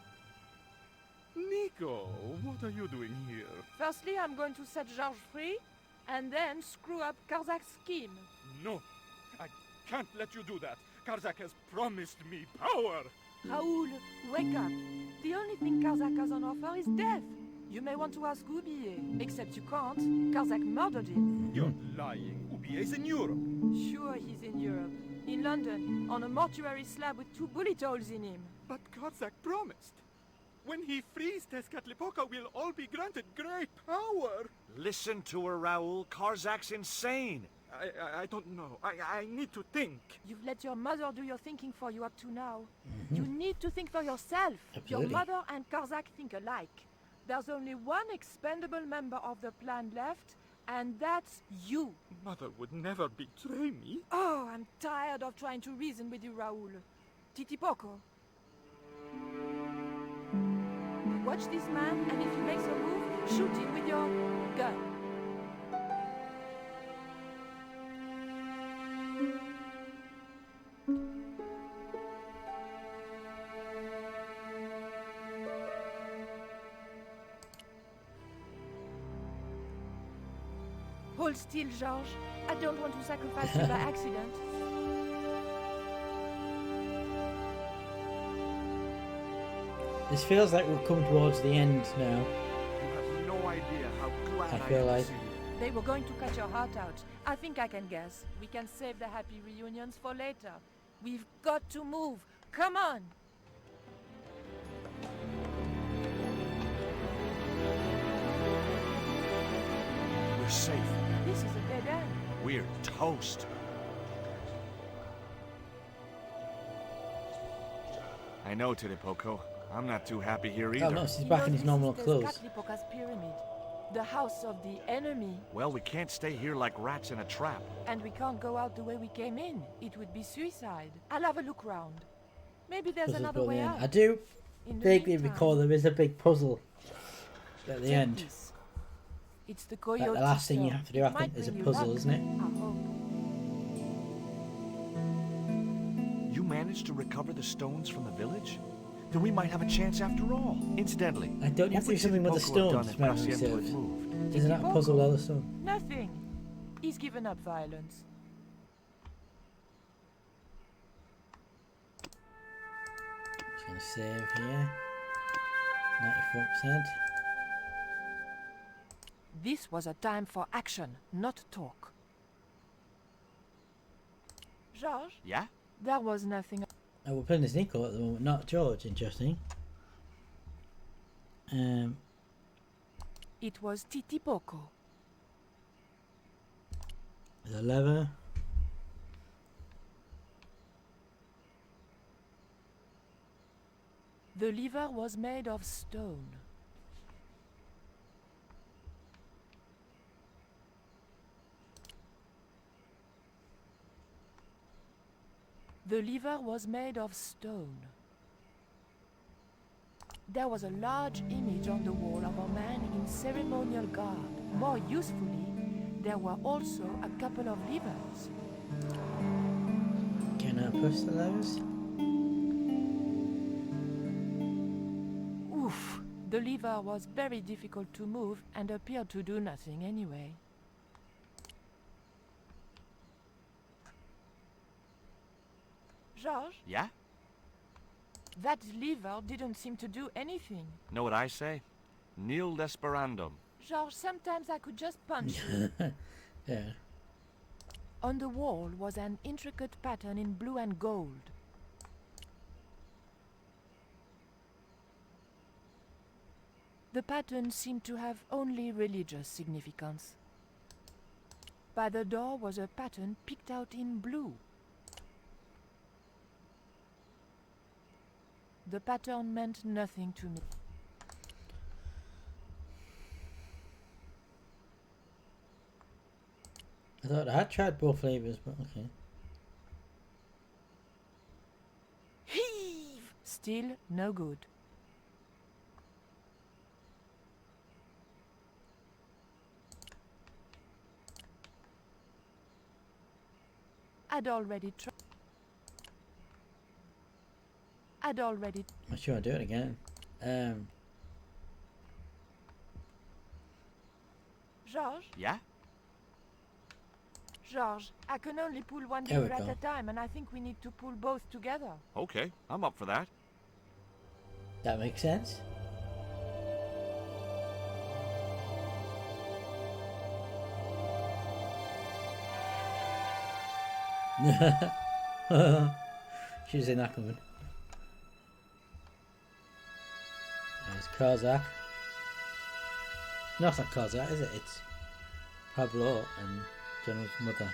Nico, what are you doing here? Firstly, I'm going to set Georges free, and then screw up Karzak's scheme. No, I can't let you do that. Karzak has promised me power. Raoul, wake up. The only thing Karzak has on offer is death. You may want to ask Oublier, except you can't. Karzak murdered him. You're lying. Oubier's in Europe. Sure, he's in Europe. In London, on a mortuary slab with 2 bullet holes in him. But Karzak promised. When he frees Tezcatlipoca, we'll all be granted great power. Listen to her, Raoul. Karzak's insane. I don't know. I need to think. You've let your mother do your thinking for you up to now. You need to think for yourself. Absolutely. Your mother and Karzak think alike. There's only one expendable member of the plan left, and that's you. Mother would never betray me. Oh, I'm tired of trying to reason with you, Raoul. Titipoco. Watch this man, and if he makes a move, shoot him with your gun. Hold still, Georges. I don't want to sacrifice you by accident. This feels like we've come towards the end now. You have no idea how glad I feel am like- to see you. They were going to cut your heart out. I think I can guess. We can save the happy reunions for later. We've got to move. Come on! We're safe. This is a dead end. We're toast. I know, Titipoco. I'm not too happy here either. Oh no, he's You back know in his this normal is clothes. Tezcatlipoca's pyramid. The house of the enemy. Well, we can't stay here like rats in a trap. And we can't go out the way we came in. It would be suicide. I'll have a look round. Maybe there's Puzzle's another way brilliant. out. I do In the vaguely meantime, recall there is a big puzzle at the take end. this. It's the Like Coyote the last thing you Stone. have to do, I It think, might is a bring you puzzle, luck, isn't it? I hope. You managed to recover the stones from the village? Then we might have a chance after all. Incidentally, I don't have to do something with the stones, if memory Graciento had serves. moved. Isn't that a puzzle all the stone? Nothing. He's given up violence. Just gonna save here. 94%. This was a time for action, not talk. Georges, Yeah? there was nothing. Oh, we're playing as Nico at the moment, not George. Interesting. It was Titipoco. The lever. The lever was made of stone. The lever was made of stone. There was a large image on the wall of a man in ceremonial garb. More usefully, there were also a couple of levers. Can I push the levers? Oof! The lever was very difficult to move and appeared to do nothing anyway. Georges, Yeah? that lever didn't seem to do anything. Know what I say? Nil desperandum. Georges, sometimes I could just punch you. Yeah. On the wall was an intricate pattern in blue and gold. The pattern seemed to have only religious significance. By the door was a pattern picked out in blue. The pattern meant nothing to me. I thought I had tried both flavors, but okay. Heave! Still no good. I'd already tried. I'm sure I'll do it again. Georges? Yeah? Georges, I can only pull one There we lever at go. a time, and I think we need to pull both together. Okay, I'm up for that. That makes sense. She was in that coming. There's Kozak. No, it's not Kozak, is it? It's Pablo and General's mother.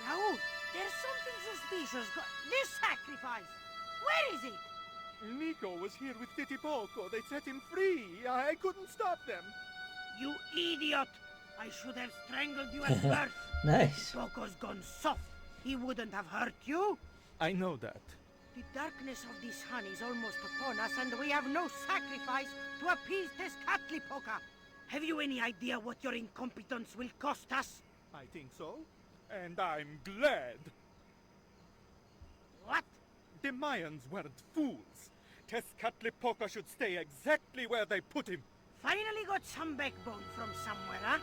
Raoul, there's something suspicious. This sacrifice! Where is it? Nico was here with Titipoco. They set him free. I couldn't stop them. You idiot! I should have strangled you at birth. Nice. Poco's gone soft. He wouldn't have hurt you. I know that. The darkness of this sun is almost upon us, and we have no sacrifice to appease Tezcatlipoca. Have you any idea what your incompetence will cost us? I think so. And I'm glad. What? The Mayans weren't fools. Tezcatlipoca should stay exactly where they put him. Finally got some backbone from somewhere, huh?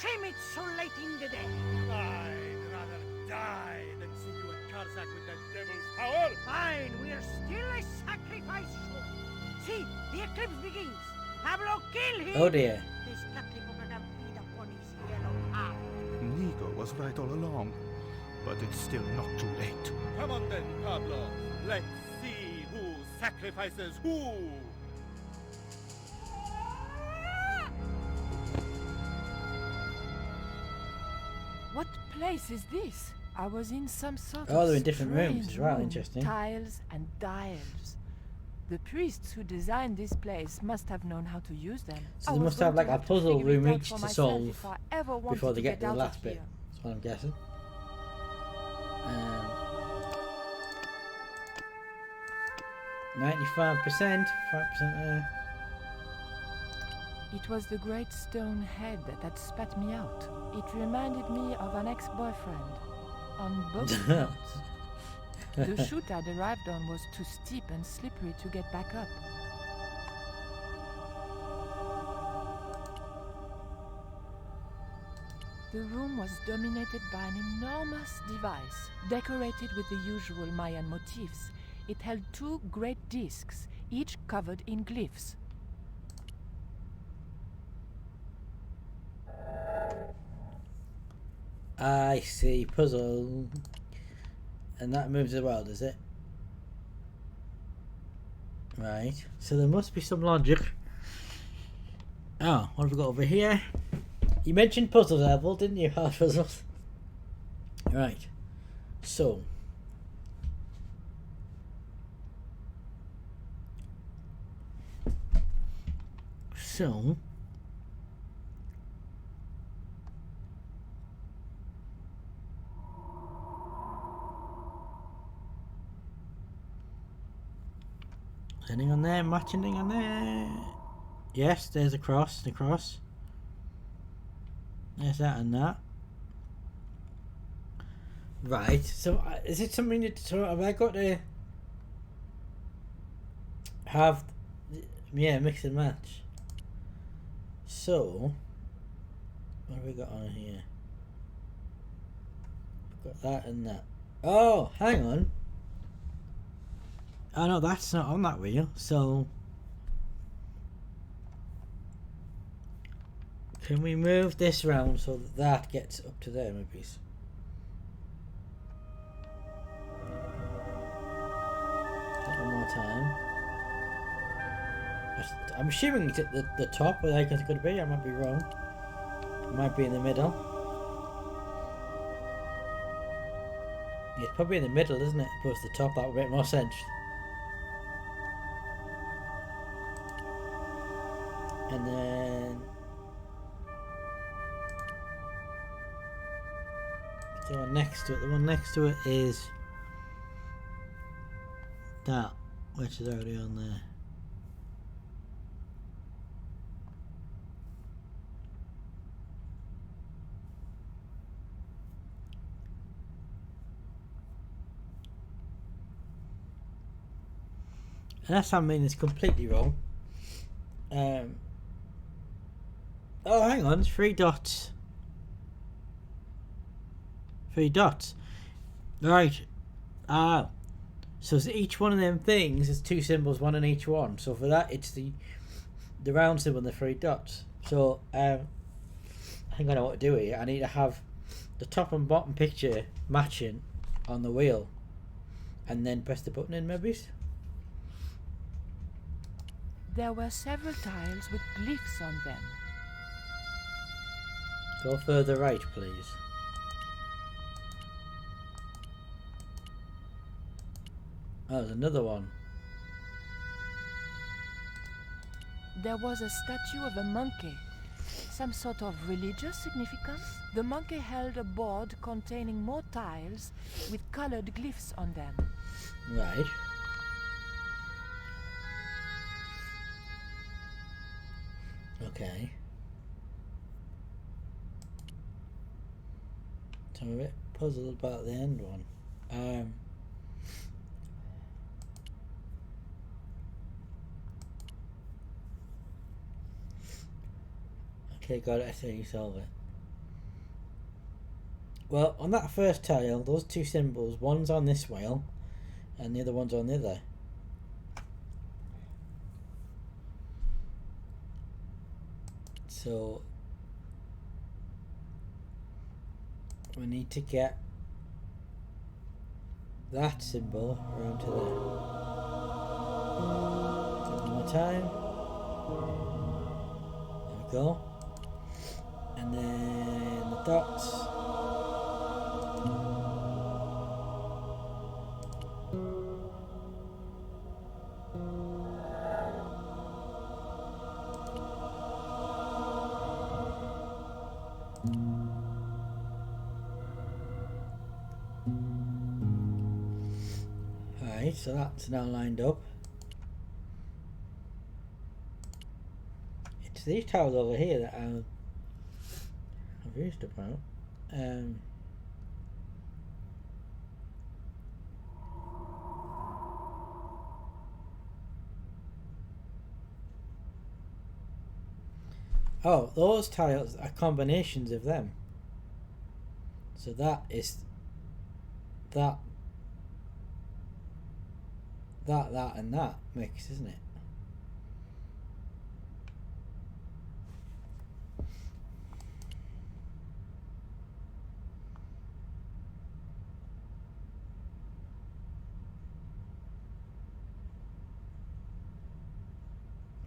Shame it's so late in the day. I'd rather die than see you at Karzak with that devil's power. Fine, we're still a sacrifice show. See, the eclipse begins. Pablo, kill him! Oh dear. Tezcatlipoca can feed upon his yellow heart. Nico was right all along, but it's still not too late. Come on then, Pablo. Let's see who sacrifices who. What place is this? I was in some sort Oh, of they're in different rooms strange as well, room. interesting. Tiles and dials. The priests who designed this place must have known how to use them. So I they was must have going like to a to puzzle figure it room out each for to myself solve if I ever wanted before they to get to the out of last bit. here. That's what I'm guessing. 95%, 5% there. It was the great stone head that spat me out. It reminded me of an ex-boyfriend. On both counts. The chute I'd arrived on was too steep and slippery to get back up. The room was dominated by an enormous device, decorated with the usual Mayan motifs. It held 2 great discs, each covered in glyphs. I see, puzzle. And that moves as well, does it? Right, so there must be some logic. Oh, what have we got over here? You mentioned puzzle level, didn't you? Hard puzzles. Right, so. Anything on there? Matching thing on there? Yes, there's a cross. The cross. There's that and that. Right. So, is it something that? So, have I got to have? Yeah, mix and match. So, what have we got on here? We've got that and that. Oh, hang on. Oh no, that's not on that wheel, so can we move this round so that that gets up to there maybe? One more time. I'm assuming it's at the top where it's going to be, I might be wrong. It might be in the middle. Yeah, it's probably in the middle, isn't it? Opposed to the top, that would make more sense. And then the one next to it. The one next to it is that, which is already on there. Unless I mean it's completely wrong. Oh, hang on, 3 dots. 3 dots. Right. Ah. So each one of them things is 2 symbols, 1 in each one. So for that, it's the round symbol and the 3 dots. So I think I know what to do here. I need to have the top and bottom picture matching on the wheel, and then press the button in, maybe. There were several tiles with glyphs on them. Go further right, please. Oh, there's another one. There was a statue of a monkey. Some sort of religious significance? The monkey held a board containing more tiles with colored glyphs on them. Right. Okay. So I'm a bit puzzled about the end one. Okay, got it. I see you solve it. Well, on that first tile, those 2 symbols, one's on this wheel, and the other one's on the other. So we need to get that symbol around to there. One more time. There we go. And then the dots. Right, so that's now lined up. It's these tiles over here that I've used about. Oh, those tiles are combinations of them. So that is that, and that mix, isn't it?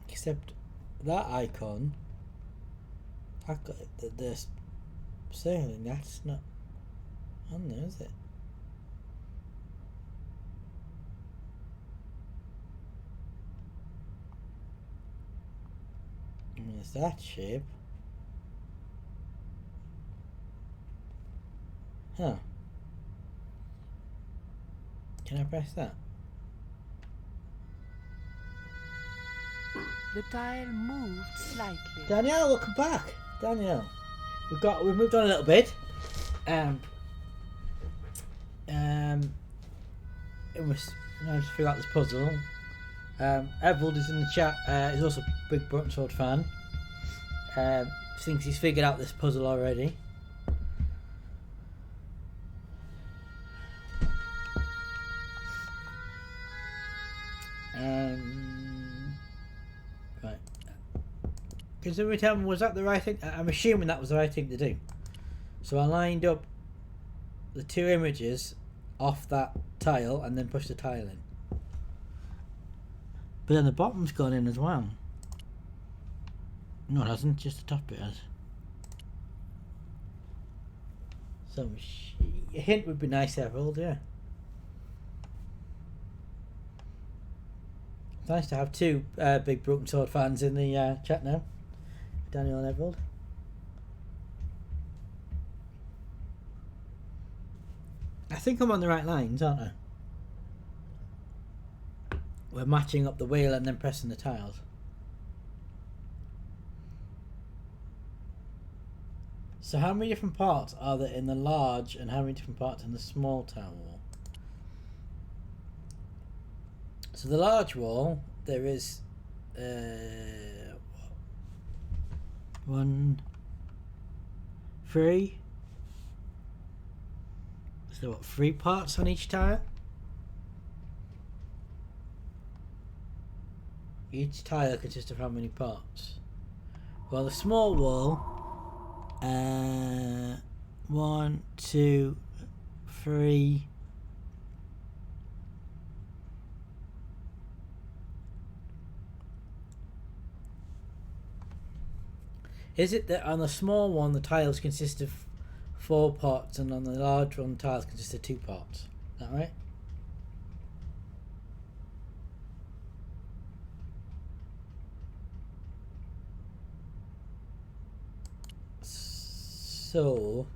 Except that icon, I've got the circling, that's not on there, is it? And there's that shape. Huh. Can I press that? The tile moved slightly. Danielle, welcome back. Danielle, we've moved on a little bit. It was nice to figure out this puzzle. Evald is in the chat. He's also a big Brontosword fan. Thinks he's figured out this puzzle already. Right. Can somebody tell me, was that the right thing? I'm assuming that was the right thing to do. So I lined up the two images off that tile and then pushed the tile in. But then the bottom's gone in as well. No, it hasn't, just the top bit has. So a hint would be nice, Everald, yeah. It's nice to have two big Brontosword fans in the chat now. Daniel and Everald. I think I'm on the right lines, aren't I? We're matching up the wheel and then pressing the tiles. So how many different parts are there in the large and how many different parts in the small tile wall? So the large wall, there is 1, 3. So what, 3 parts on each tile? Each tile consists of how many parts? Well, the small wall, 1, 2, 3. Is it that on the small one the tiles consist of 4 parts and on the large one the tiles consist of 2 parts? Is that right? So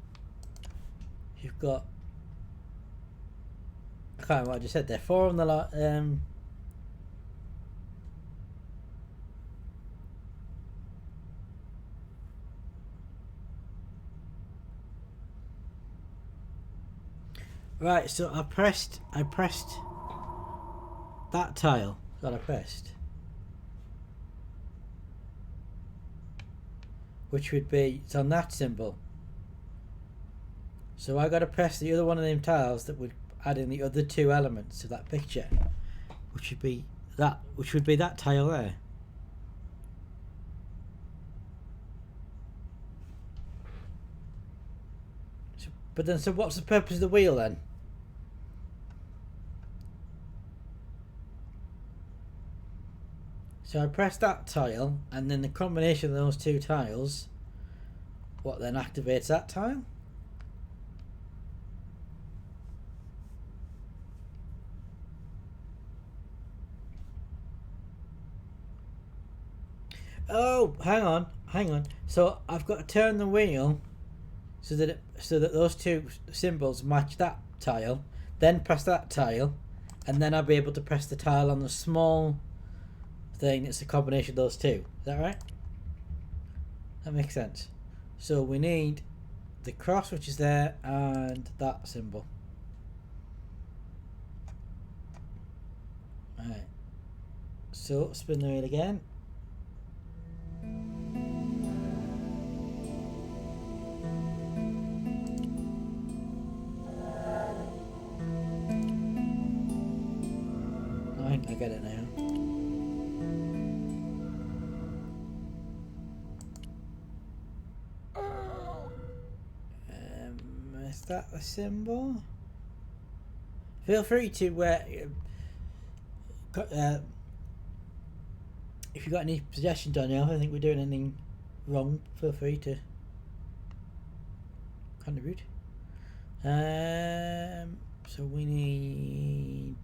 you've got, I can't remember what I just said there. 4 on the right, so I pressed that tile that I pressed, which would be, it's on that symbol. So I got to press the other one of them tiles that would add in the other 2 elements to that picture, which would be that tile there. So, but then, so what's the purpose of the wheel then? So I press that tile, and then the combination of those 2 tiles, what then activates that tile? Oh, hang on. So I've got to turn the wheel so that those 2 symbols match that tile, then press that tile, and then I'll be able to press the tile on the small thing. It's a combination of those two. Is that right? That makes sense. So we need the cross, which is there, and that symbol. Right. So spin the wheel again. I get it now. Is that the symbol? Feel free to if you've got any suggestions on it, I don't think we're doing anything wrong. Feel free to contribute. So we need.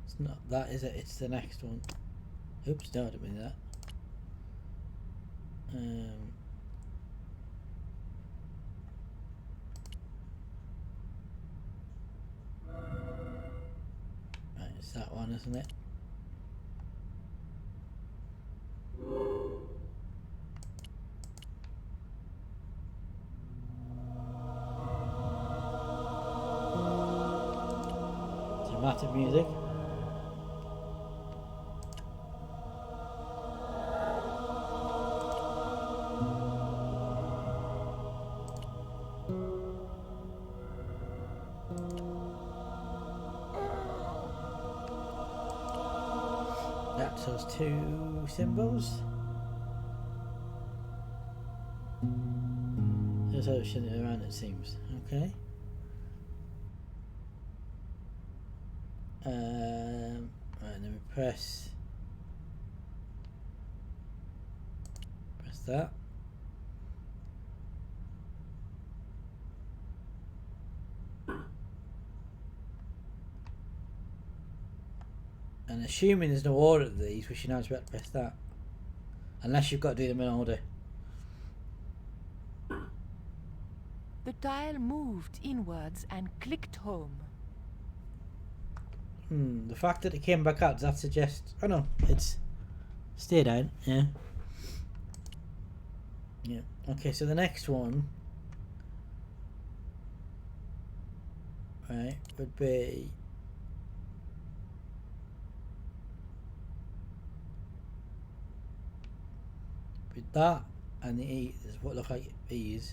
It's not that, is it? It's the next one. Oops, no, I didn't mean that. Right, it's that one, isn't it? Dramatic music. That's those two symbols. There's how it's shifting it around, it seems. Okay. Right, then we press that. And assuming there's no order of these, we should now just be able to press that. Unless you've got to do them in order. The tile moved inwards and clicked home. The fact that it came back out, does that suggest... Oh no, it's... Stay down, yeah. Yeah, okay, so the next one... Right, would be... With that and the E is what look like E's.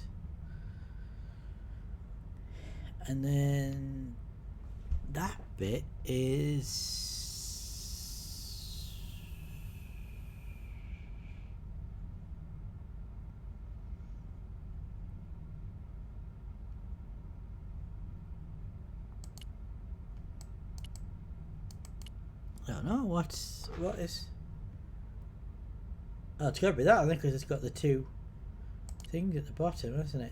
And then... That bit is... I don't know, what is... Oh, it's got to be that, I think, because it's got the two things at the bottom, hasn't it?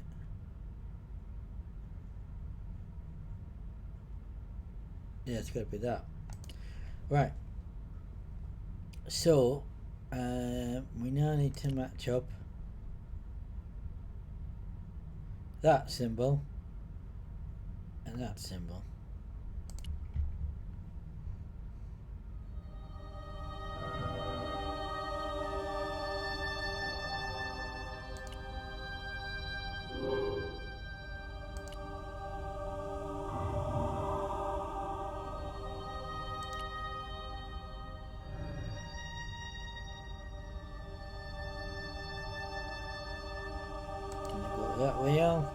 Yeah, it's got to be that. Right. So, we now need to match up that symbol and that symbol. That wheel.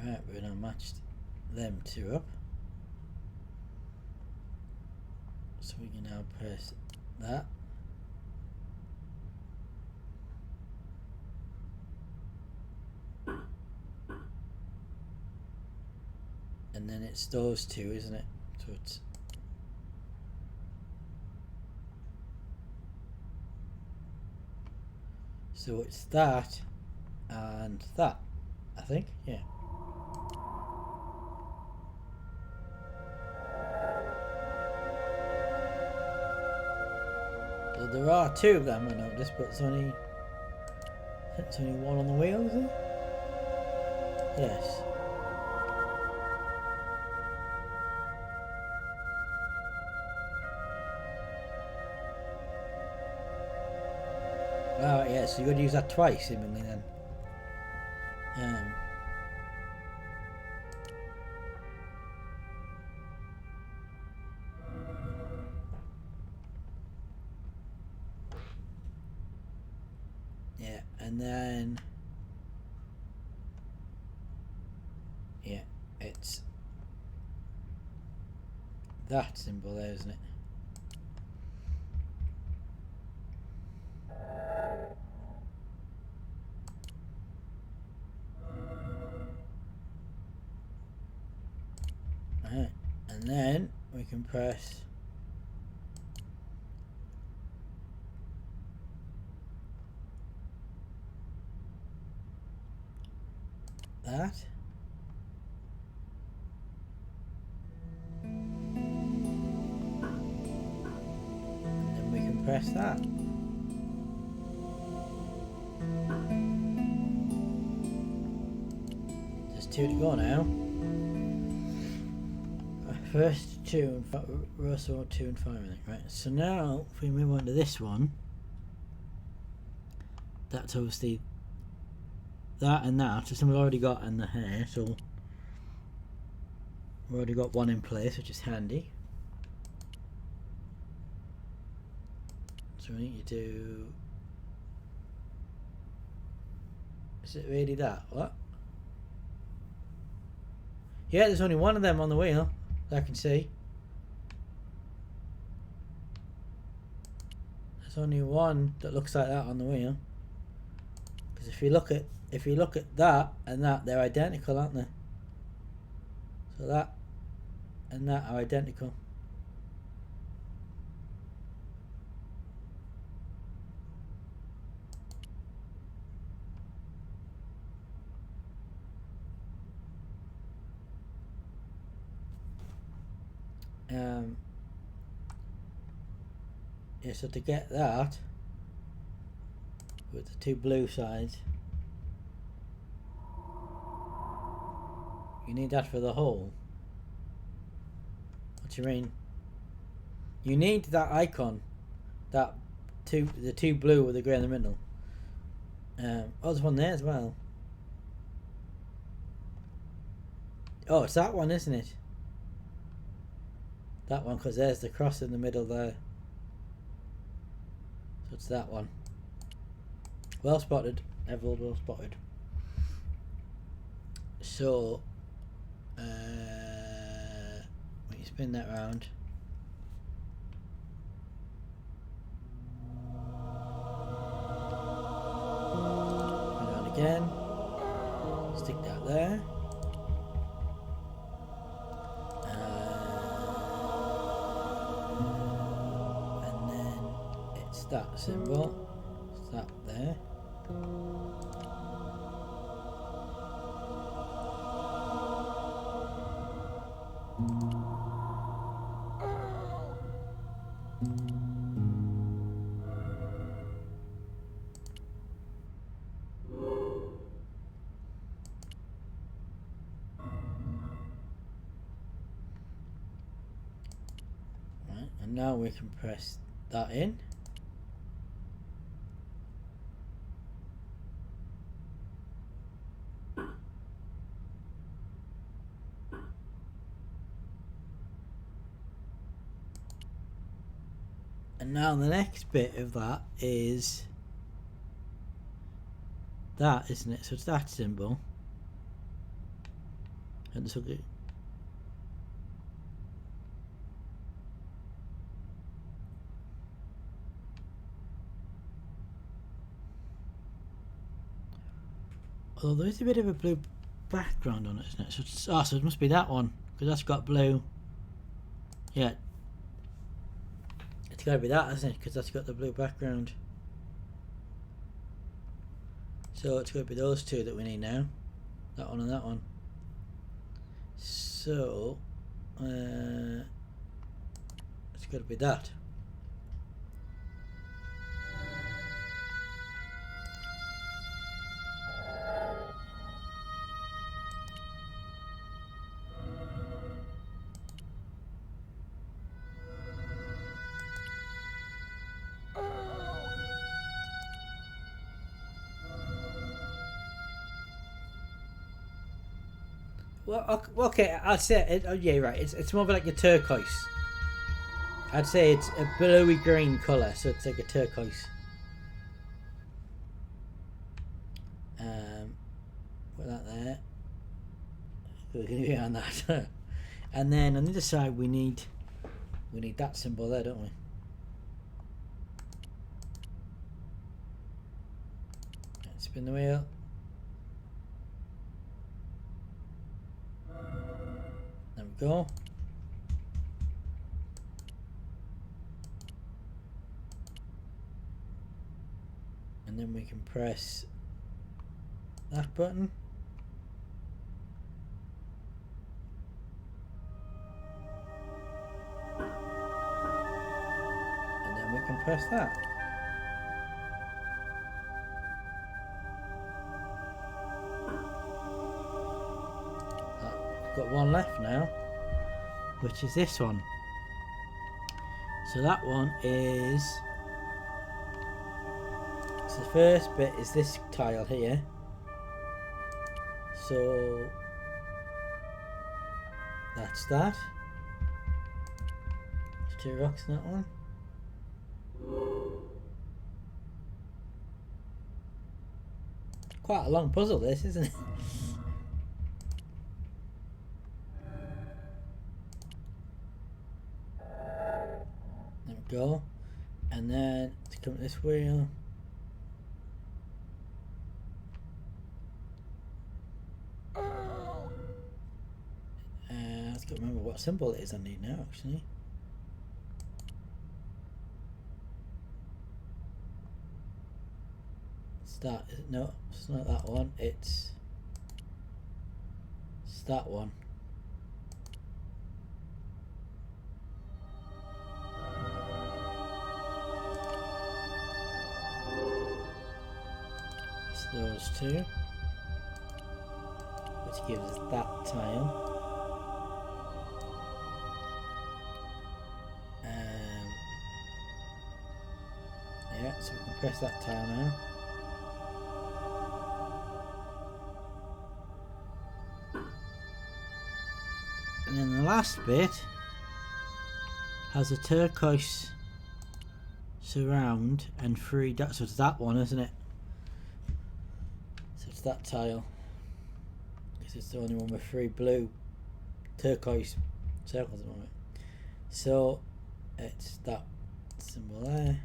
Right, we're now matched them two up. So we can now press that. And then it's those two, isn't it? So it's that and that, I think, yeah. there are two of them I noticed, but it's only one on the wheel, is it? Yes. Oh yeah, so you've got to use that twice seemingly then. Yeah, and then yeah, it's that symbol there, isn't it? Alright, and then we can press that. And then we can press that. There's two to go now. First two and Russell 2 and 5, I think, right? So now if we move on to this one, that's obviously that and that. So some we've already got in the hair, so we've already got one in place, which is handy. So we need to do. Is it really that? What? Yeah, there's only one of them on the wheel that I can see. There's only one that looks like that on the wheel. Because if you look at that and that, they're identical, aren't they? So that and that are identical. Yeah, so to get that with the two blue sides, you need that for the hole. What do you mean? You need that icon, the two blue with the grey in the middle. Oh, there's one there as well. Oh, it's that one, isn't it? That one, because there's the cross in the middle there. So it's that one. Well spotted, Evold, well spotted. So, when you spin that round, spin around again, stick that there. That symbol, it's that there. Right, and now we can press that in. And now the next bit of that is that, isn't it? So it's that symbol. And this will go. Although there is a bit of a blue background on it, isn't it? So so it must be that one, because that's got blue. Yeah. It's got to be that, hasn't it? Because that's got the blue background. So it's got to be those two that we need now. That one and that one. So it's got to be that. Well, okay, I'd say it. Oh, yeah, right. It's more of like a turquoise. I'd say it's a bluey green colour, so it's like a turquoise. Put that there. We're going to be on that. And then on the other side, we need that symbol there, don't we? Let's spin the wheel. There we go. And then we can press that button. And then we can press that. We've got one left now, which is this one. So that one is... So the first bit is this tile here. So that's that. There's 2 rocks in that one. Quite a long puzzle this, isn't it? There we go. And then to come to this wheel. I can't remember what symbol it is I need now, actually. Start. No, it's not that one. It's that one. It's those 2, which gives us that tile. Yeah, so we can press that tile now. And then the last bit has a turquoise surround and 3 dots. So it's that one, isn't it? So it's that tile. Because it's the only one with 3 blue turquoise circles at the moment. So it's that symbol there.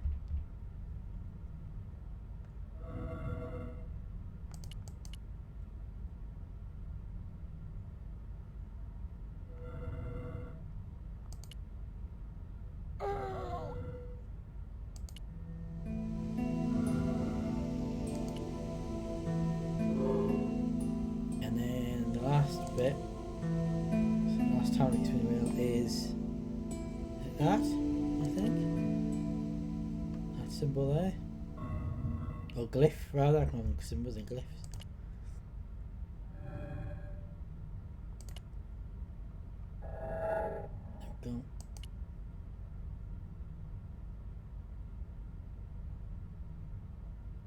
Bit. So the last time it's spinning wheel is that, I think. That symbol there. Or glyph rather, I can't remember symbols and glyphs. There we go.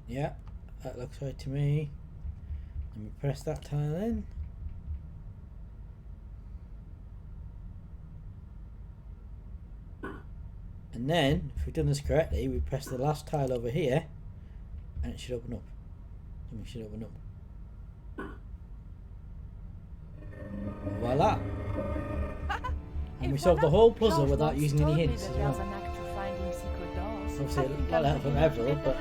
Yeah, that looks right to me. Let me press that tile in. And then, if we've done this correctly, we press the last tile over here, and it should open up. And we should open up. Voila! And we solved the whole puzzle without using any hints as well. Obviously, a lot of help from Avril, but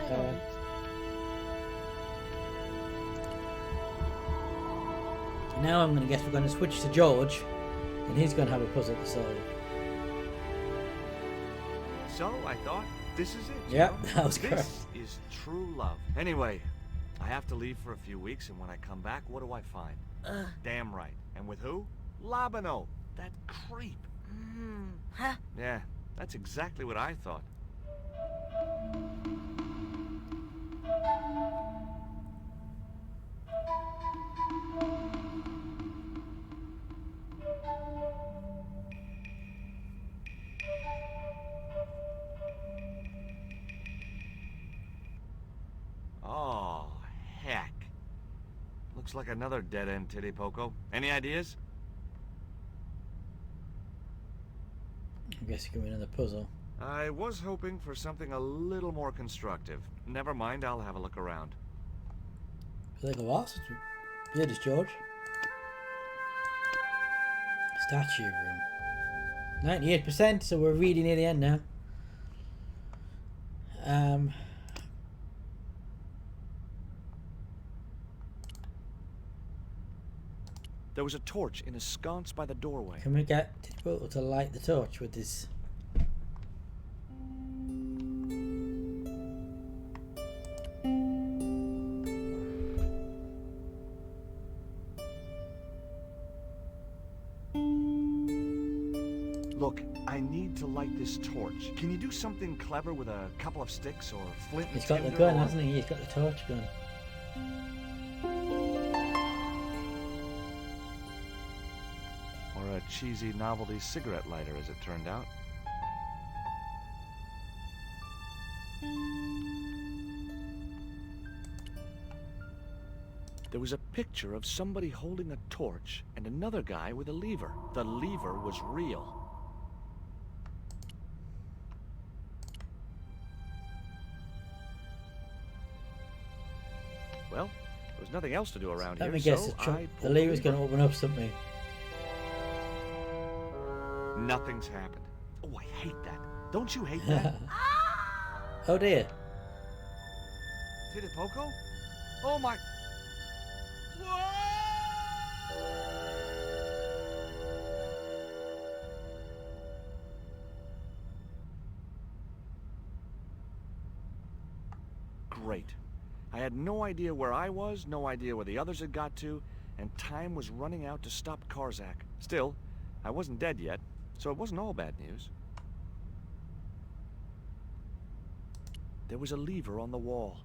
now I'm going to guess we're going to switch to George, and he's going to have a puzzle to solve. So, I thought, this is it. Yep, you know? that was correct. This is true love. Anyway, I have to leave for a few weeks, and when I come back, what do I find? Damn right. And with who? Labano. That creep. Huh? Yeah, that's exactly what I thought. Oh, heck. Looks like another dead-end titty, Poco. Any ideas? I guess it could be another puzzle. I was hoping for something a little more constructive. Never mind, I'll have a look around. Like a what? Yeah, it's George. Statue room. 98%, so we're really near the end now. There was a torch in a sconce by the doorway. Can we get Titbull to light the torch with this? Look, I need to light this torch. Can you do something clever with a couple of sticks or flint and He's got the tinder gun, or- hasn't he? He's got the torch gun. Or a cheesy novelty cigarette lighter, as it turned out. There was a picture of somebody holding a torch and another guy with a lever. The lever was real. Well, there was nothing else to do around Let here, me guess, so the pulled lever's lever. going to open up something. Nothing's happened. Oh, I hate that. Don't you hate that? Oh dear. Titipoco? Oh my... Great. I had no idea where I was, no idea where the others had got to, and time was running out to stop Karzak. Still, I wasn't dead yet, so it wasn't all bad news. There was a lever on the wall.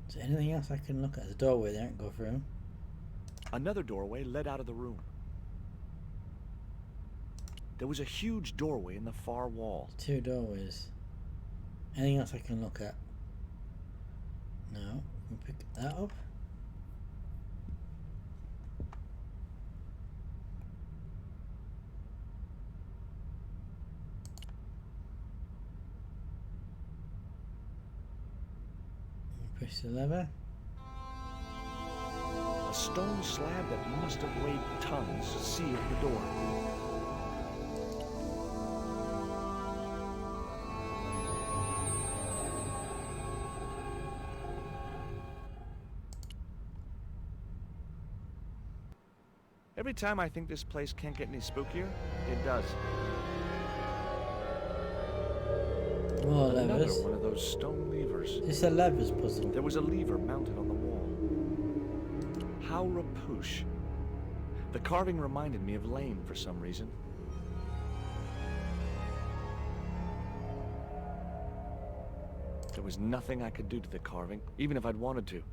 Is there anything else I can look at? The doorway there and go through. Another doorway led out of the room. There was a huge doorway in the far wall. 2 doorways. Anything else I can look at? No. Can we pick that up? Push the lever. A stone slab that must have weighed tons sealed the door. Every time I think this place can't get any spookier, it does. More Another levers. one of those stone levers. It's a levers puzzle. There was a lever mounted on the wall. How rapoosh. The carving reminded me of Lane for some reason. There was nothing I could do to the carving, even if I'd wanted to,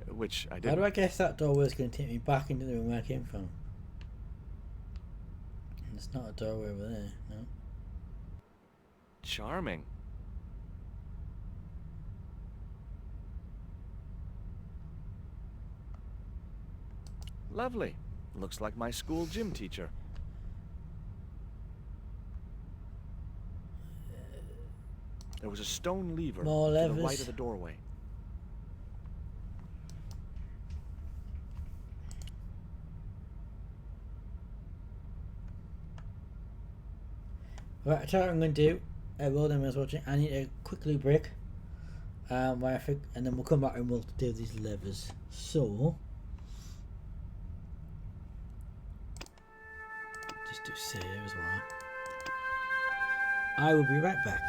which I How didn't. do I guess that doorway is going to take me back into the room where I came from? There's not a doorway over there, no. Charming. Lovely. Looks like my school gym teacher. There was a stone lever More to the levers. right of the doorway. Right, I tell you what I'm going to do. Well done, was watching. I need a quick loo break. Where I think, and then we'll come back and we'll do these levers. So, just do save as well. I will be right back.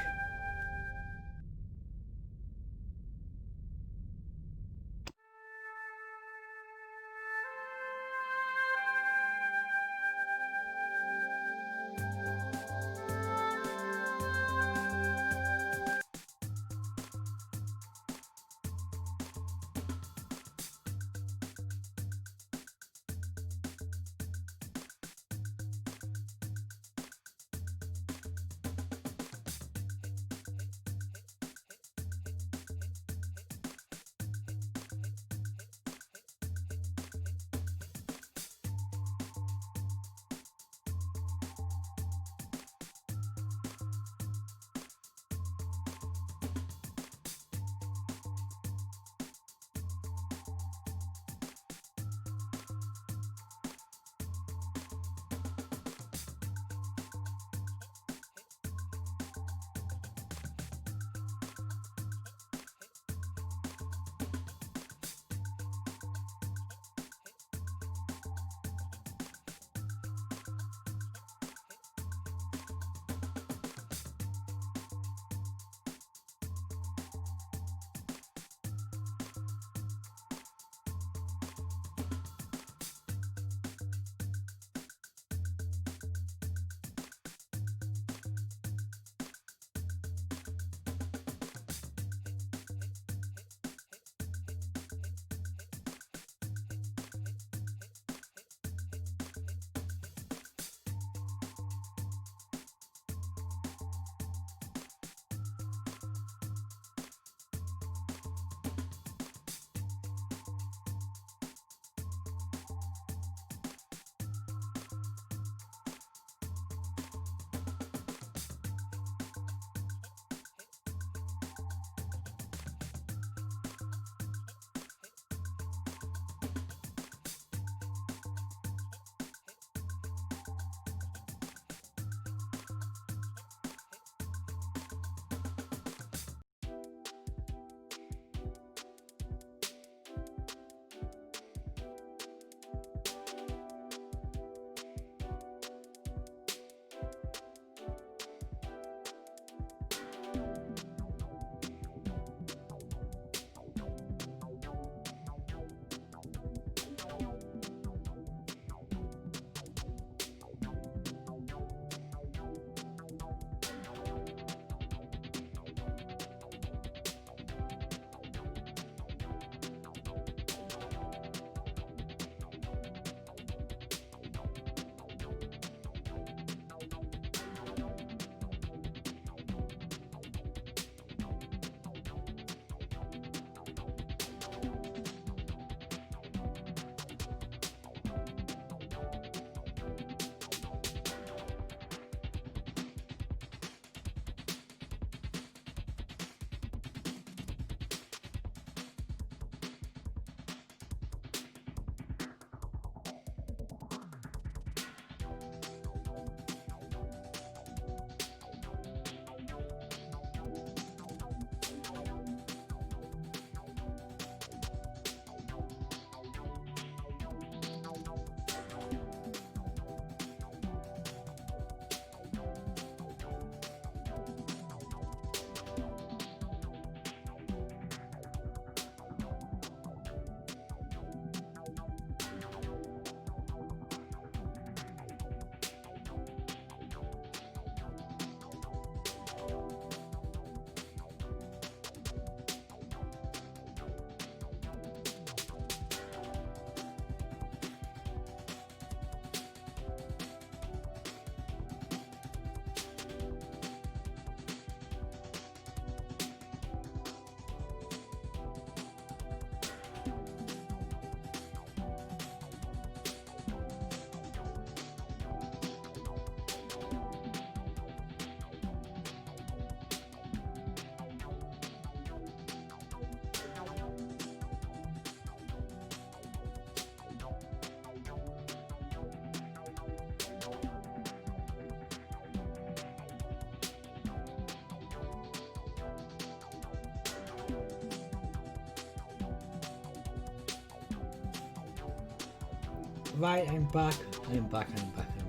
Right, I'm back. I'm back.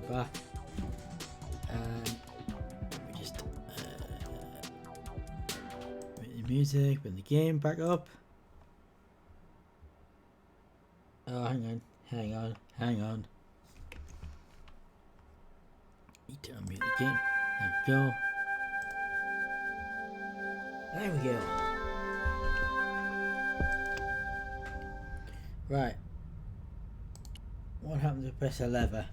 Let me just bring the music, bring the game back up. Oh, hang on. Need to unmute the game. There we go. Right. What happens if I press a lever?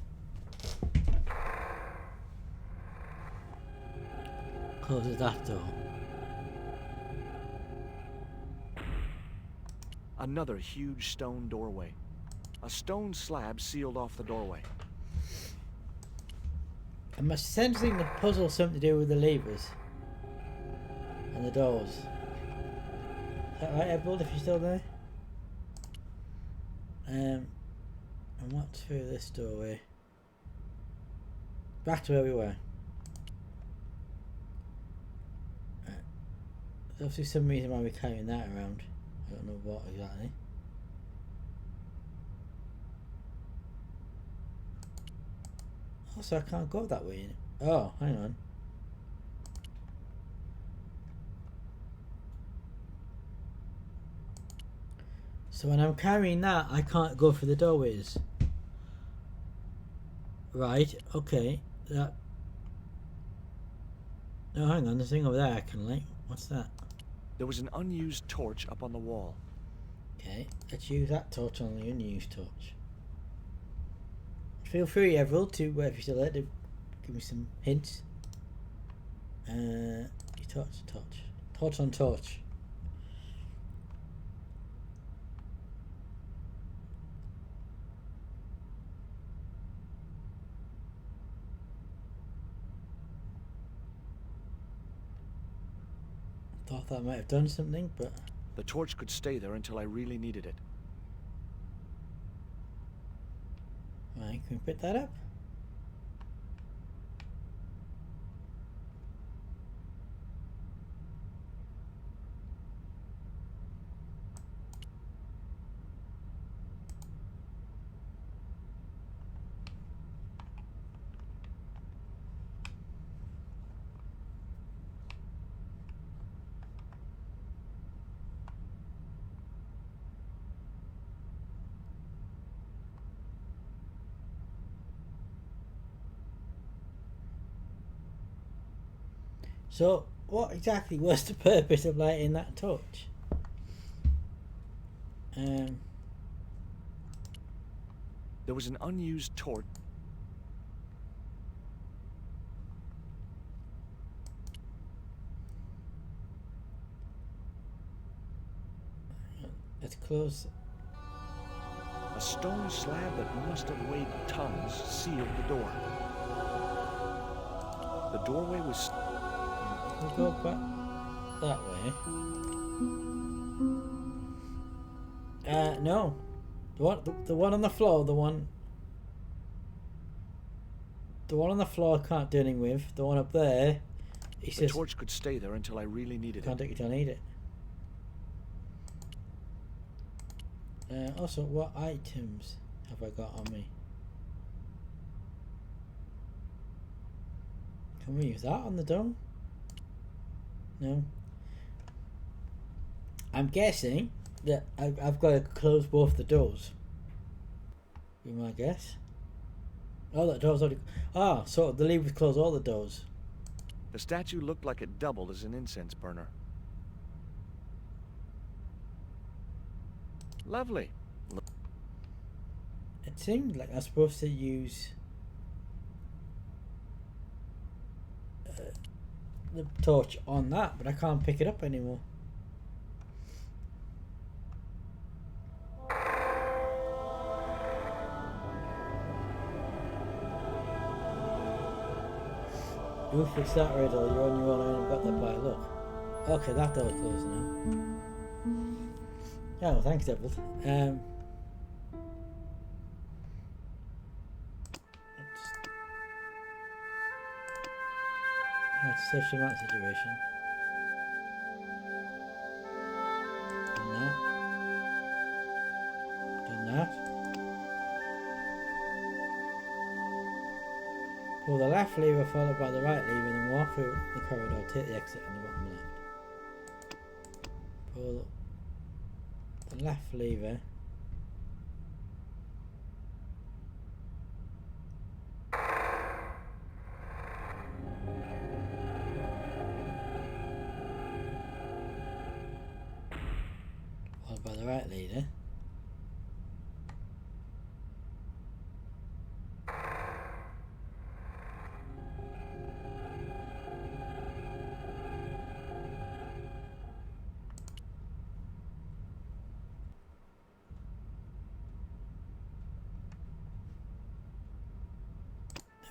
Closes that door. Another huge stone doorway. A stone slab sealed off the doorway. I'm sensing the puzzle something to do with the levers and the doors. Is that right, Emerald, if you're still there? And what's through this doorway? Back to where we were. Right. There's obviously some reason why we're carrying that around. I don't know what exactly. Also, I can't go that way. Oh, hang on. So when I'm carrying that, I can't go through the doorways. Right, okay. That. Oh, hang on. There's a thing over there I can light. What's that? There was an unused torch up on the wall. Okay, let's use that torch on the unused torch. Feel free, Everald, to, if you're still there, to give me some hints. Torch on torch. Thought that might have done something, but... The torch could stay there until I really needed it. Right, can we pick that up? So, what exactly was the purpose of lighting that torch? There was an unused torch. Let's close. A stone slab that must have weighed tons sealed the door. The doorway was... We'll go back that way. No. The one on the floor, the one on the floor I can't do anything with. The one up there, he says... The torch could stay there until I really needed it. Can't take it till I need it. Also, what items have I got on me? Can we use that on the door? No. I'm guessing that I've got to close both the doors. Be my guess. Oh, that door's already... Ah, so the levers close all the doors. The statue looked like it doubled as an incense burner. Lovely. It seemed like I was supposed to use the torch on that, but I can't pick it up anymore. Oof, it's that riddle. You're on your own and got that by look. Okay, that door's closed now. Oh, thanks, Devil. Let's search from that situation. Done that. Pull the left lever followed by the right lever and then walk through the corridor. Take the exit on the bottom left. Pull the left lever. Followed by the right lever.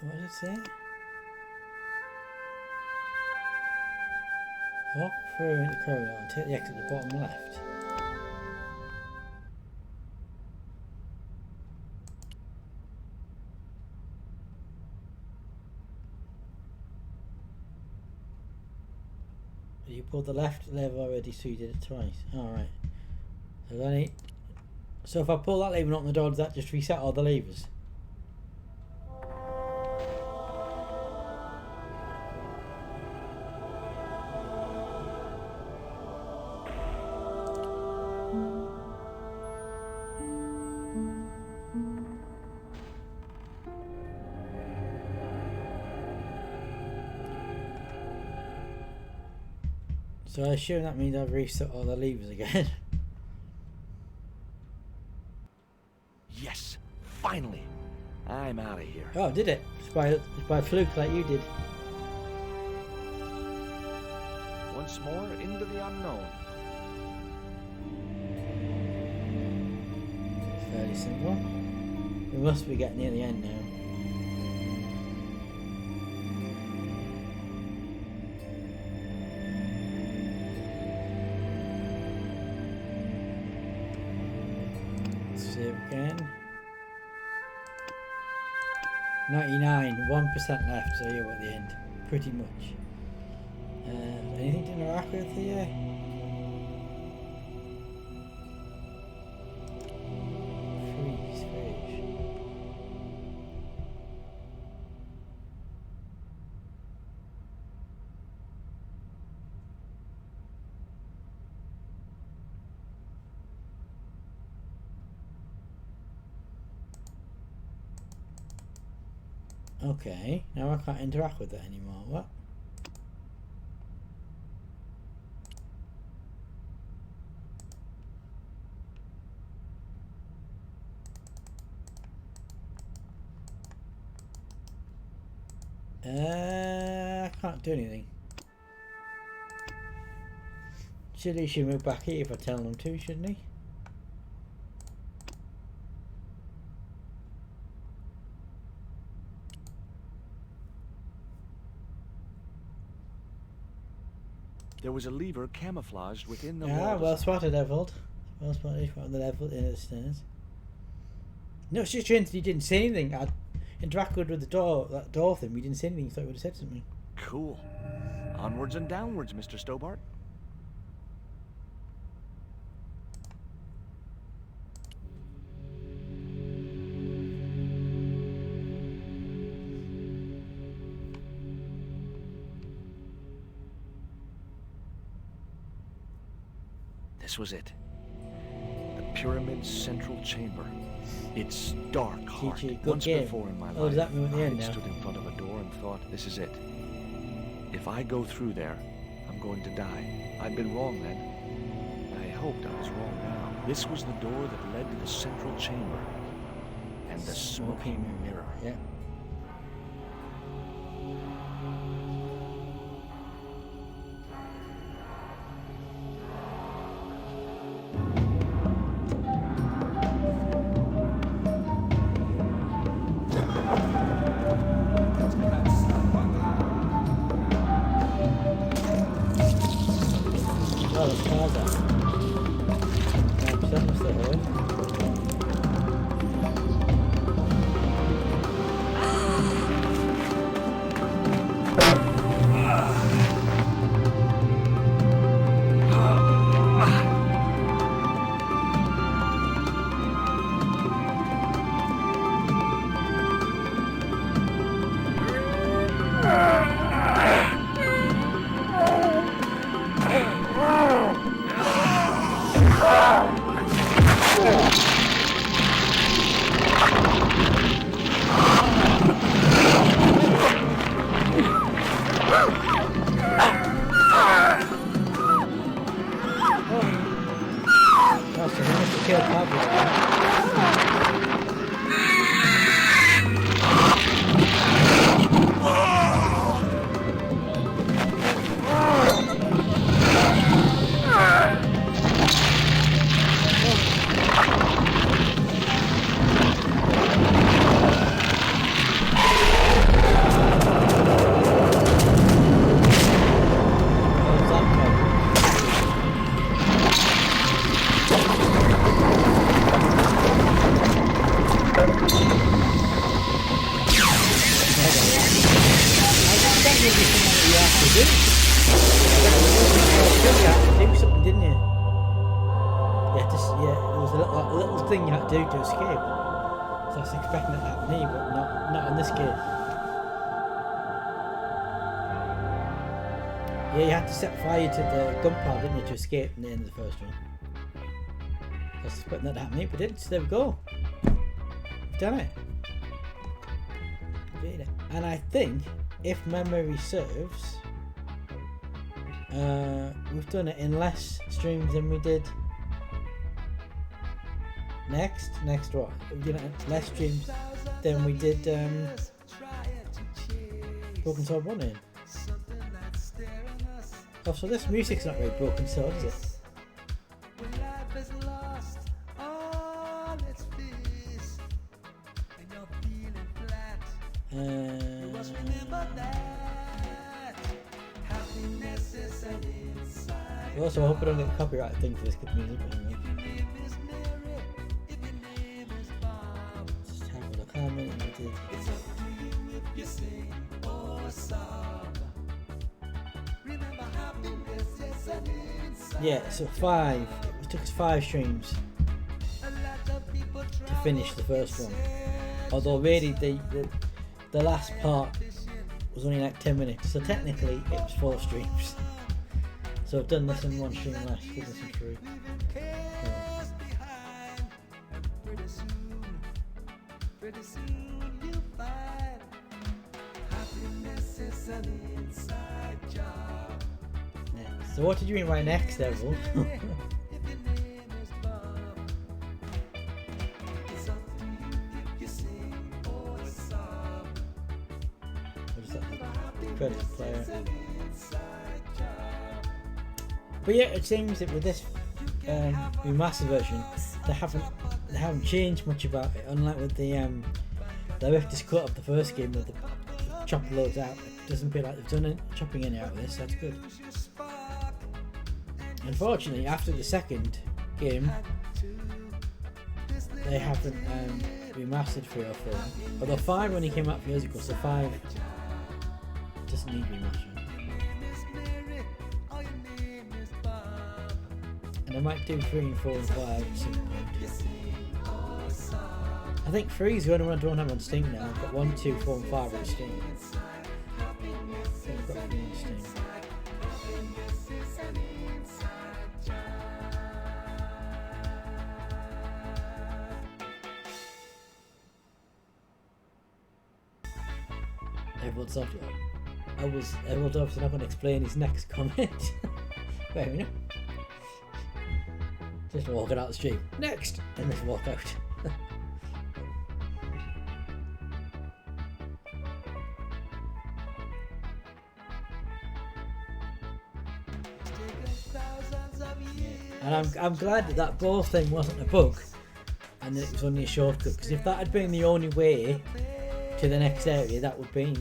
What does it say? Walk through into the corridor and take the exit at the bottom left. You pulled the left lever already, so you did it twice. Alright. So if I pull that lever and open the door, does that just reset all the levers? So I assume that means I've reset all the levers again. Yes, finally. I'm out of here. Oh, did it? It's by fluke like you did. Once more into the unknown. It's fairly simple. We must be getting near the end now. Save again. 99, 1% left, so you're at the end, pretty much. Anything to interact with here? Freeze. Okay, now I can't interact with it anymore. What? I can't do anything. Surely he should move back here if I tell him to, shouldn't he? There was a lever camouflaged within the Ah, walls. well spotted, Evald. Well spotted from the level in the stairs. No, it's just strange he didn't say anything. I interacted with the door, that door thing. We didn't say anything. Thought he would have said something. Cool. Onwards and downwards, Mr. Stobart. This was it. The pyramid's central chamber. Its dark heart. good Once game. before in my Oh, life, does that mean at the I end had now? stood in front of a door and thought, this is it. If I go through there, I'm going to die. I'd been wrong then. I hoped I was wrong now. This was the door that led to the central chamber. And the smoking mirror. Yeah. Oh, the plaza. 9% was the earth. everything that you have to do. You had to do something, didn't you? Yeah, there was a little thing you had to do to escape. So I was expecting that to happen here, but not in this game. Yeah, you had to set fire to the gunpowder, didn't you, to escape in the end of the first one. I was expecting that to happen here, but didn't. So there we go. We've done it. And I think, if memory serves, we've done it in less streams than we did next what? We did it in less streams than we did Broken Sword 1 in. Oh, so this music's not very Broken Sword, is it? Also, I hope I don't get a copyright thing for this good music. Just have a look how many we did. Yeah, so 5. It took us 5 streams to finish the first one. Although really the last part was only like 10 minutes, so technically it was 4 streams. So I've done this in 1 stream last, give this in 3. So what did you mean by next level? Credits player. But yeah, it seems that with this remastered version, they haven't changed much about it. Unlike with the director's cut of the first game, with the chop loads out, it doesn't feel like they've done it, chopping any out of this. That's good. Unfortunately, after the second game, they haven't remastered 3 or 4. Although 5 only came out a few years ago, so 5 doesn't need remastering. And I might do 3 and 4 and 5 at some point. I think 3 is the only one I don't have on Steam now. I've got 1, 2, 4 and 5 on Steam. I've got 3 on Steam. Everyone's obviously not going to explain his next comment. Fair enough. Just walking out the street. Next! And just walk out. And I'm glad that ball thing wasn't a bug and that it was only a shortcut, because if that had been the only way to the next area, that would be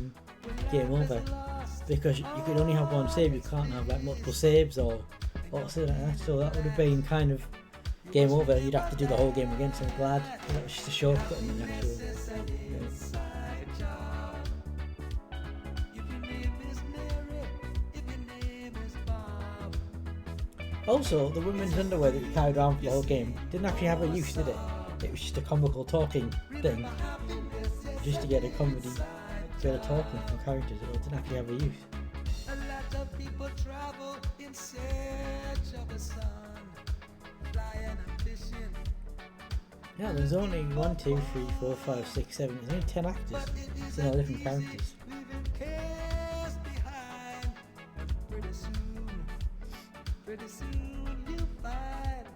game over, because you could only have 1 save. You can't have like multiple saves or something like that, so that would have been kind of game over. You'd have to do the whole game again, so I'm glad that was just a shortcut in the actual Also, the women's underwear that you carried around for the whole game didn't actually have a use, did it? It was just a comical talking thing, just to get a comedy bit of talking from characters. It didn't actually have a use. Yeah, there's only 1, 2, 3, 4, 5, 6, 7. There's only 10 actors. It's all different characters. Pretty soon you find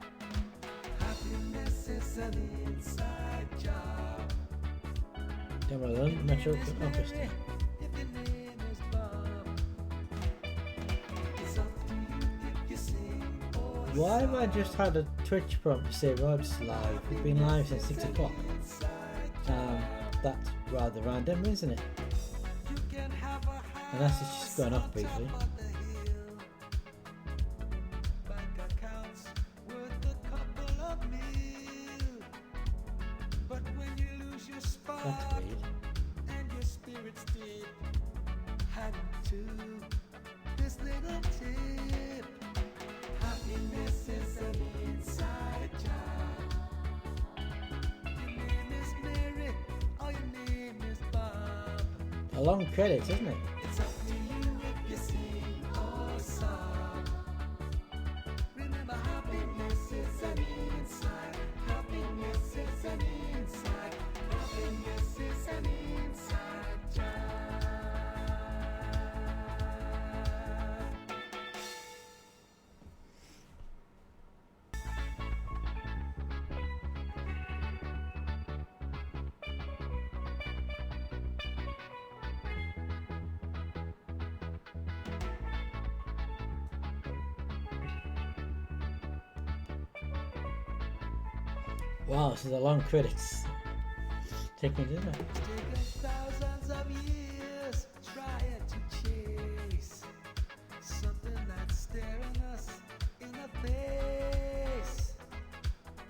happiness is an inside job. Damn, well done. Metro Orchestra. Why have I just had a Twitch prompt to say Rod's live? We've been live since 6 o'clock. That's rather random, isn't it? Unless it's just gone off briefly. That's weird. hang to this little tip. Happiness is an inside job. Your name is Mary, or your name is Bob. A long credits, isn't it? It's up to you if you sing or sob. Remember, happiness is an inside. Happiness is an inside. Happiness is an inside job. Wow, this is a long credits. Take me, didn't it? Taken thousands of years trying to chase something that's staring us in the face.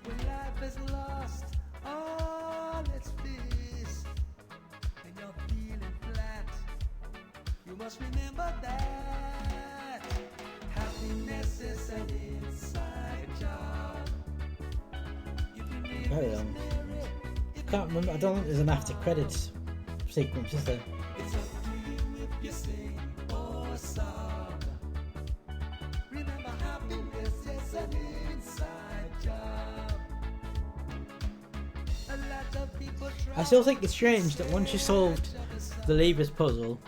When life is lost all its bliss and you're feeling flat, you must remember that happiness is an inside job. Very long. Can't remember. I don't think there's an after credits sequence, is there? It's up to you if you sing or sob. Remember, happiness is an inside job. A lot of people try. I still think it's strange that once you solved the levers puzzle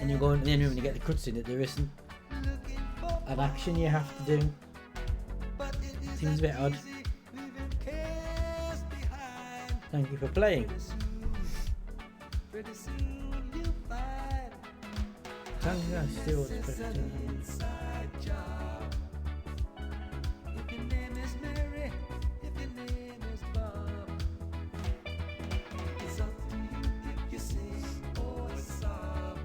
and you go into the end room and you get the cutscene, that there isn't an action you have to do. Seems a bit odd. Thank you for playing. Pretty soon you find Thank you, I still it's an inside job. If your name is Mary, if your name is Bob, it's up to you if you sing or sob.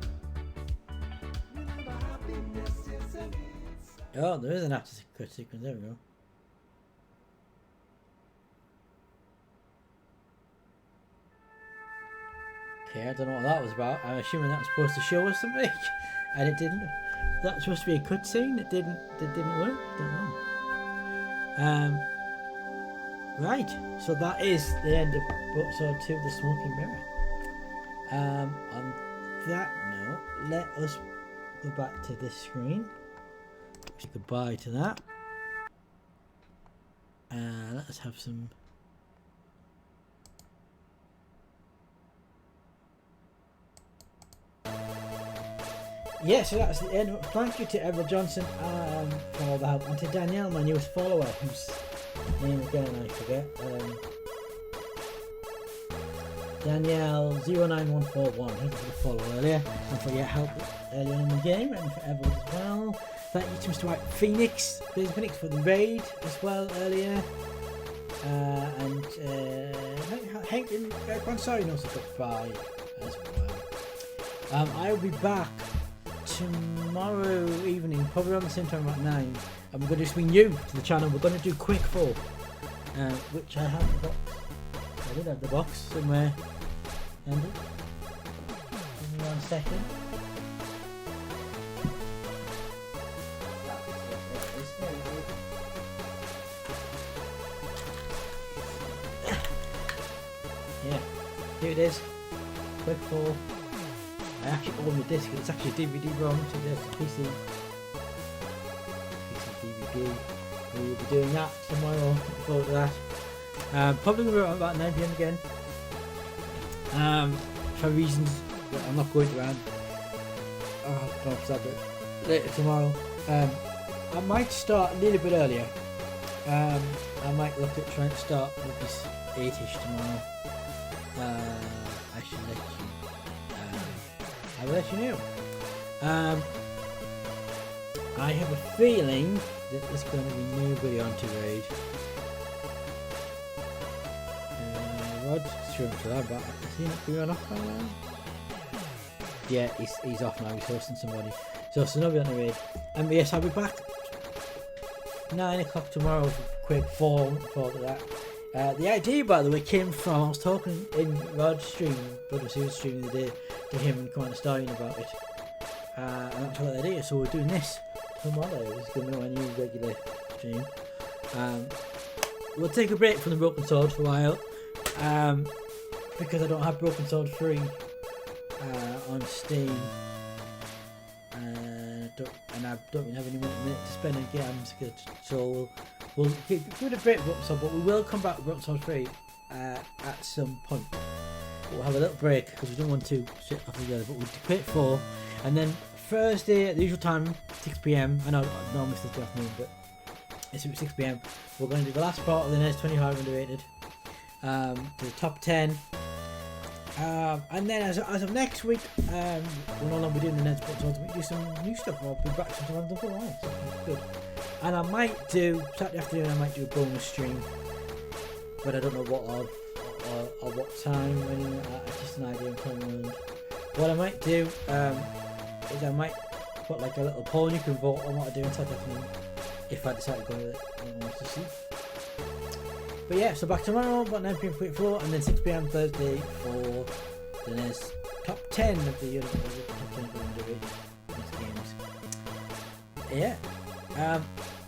Remember, happiness is an inside. Oh, there is an after credit sequence. There we go. Okay, I don't know what that was about. I'm assuming that was supposed to show us something, and it didn't. That was supposed to be a cutscene. It didn't. It didn't work. Don't know. Right. So that is the end of episode 2 of the Smoking Mirror. On that note, let us go back to this screen. Say goodbye to that. Let us have some. Yeah, so that's the end. Thank you to Edward Johnson for all the help, and to Danielle, my newest follower, whose name again I forget. Danielle09141. Thank you for the follow earlier, and for your help earlier in the game, and for Edward as well. Thank you to Mr. White Phoenix, Phoenix for the raid as well earlier. And Hank and Gonzalo also got by as well. I will be back tomorrow evening, probably around the same time, about 9, and we're going to do something new to the channel. We're going to do Quick 4, which I have the box. I did have the box somewhere. Andy, give me 1 second. Yeah, here it is. Quick 4. I actually own the disc. It's actually a DVD-ROM to the PC DVD. We will be doing that tomorrow. Looking forward to that. Probably about 9 PM again. For reasons that I'm not going to add. I'll start it later tomorrow. I might start a little bit earlier. I might look at trying to start with this 8ish tomorrow. I should let you. I will let you know. I have a feeling that there's going to be nobody on to raid. Rod's sure to that, but is he not going off by now? Yeah, he's off now. He's hosting somebody. So nobody on the raid. Yes, I'll be back 9 o'clock tomorrow for Quick 4. Thought of that. The idea, by the way, came from, I was talking in Rod's stream, but he was streaming the day, to him and kind of starting about it. And that's what they did. So we're doing this tomorrow. It's going to be my new regular stream. We'll take a break from the Broken Sword for a while. Because I don't have Broken Sword free on Steam. And I don't really have any more minutes to spend on games. So we'll give it a break, Broken Sword, but we will come back with Broken Sword free at some point. We'll have a little break because we don't want to sit off together, but we'll quit 4, and then Thursday at the usual time, 6 PM. I know normally it's the afternoon, but it's 6 PM. We're going to do the last part of the NES 25 underrated, the top 10, and then as of next week, we're no longer doing the NES, but we do some new stuff. I'll be back sometime I've done for a while, so it's good. And I might do Saturday afternoon. I might do a bonus stream, but I don't know what or what time. It's just an idea I'm playing around. What I might do is I might put like a little poll and you can vote on what I do on Saturday afternoon if I decide to go with it. Anyone wants to see. But yeah, so back tomorrow about 9 PM quick 4, and then 6 PM Thursday for the NES top 10 of the top 10 of the NES games. Yeah.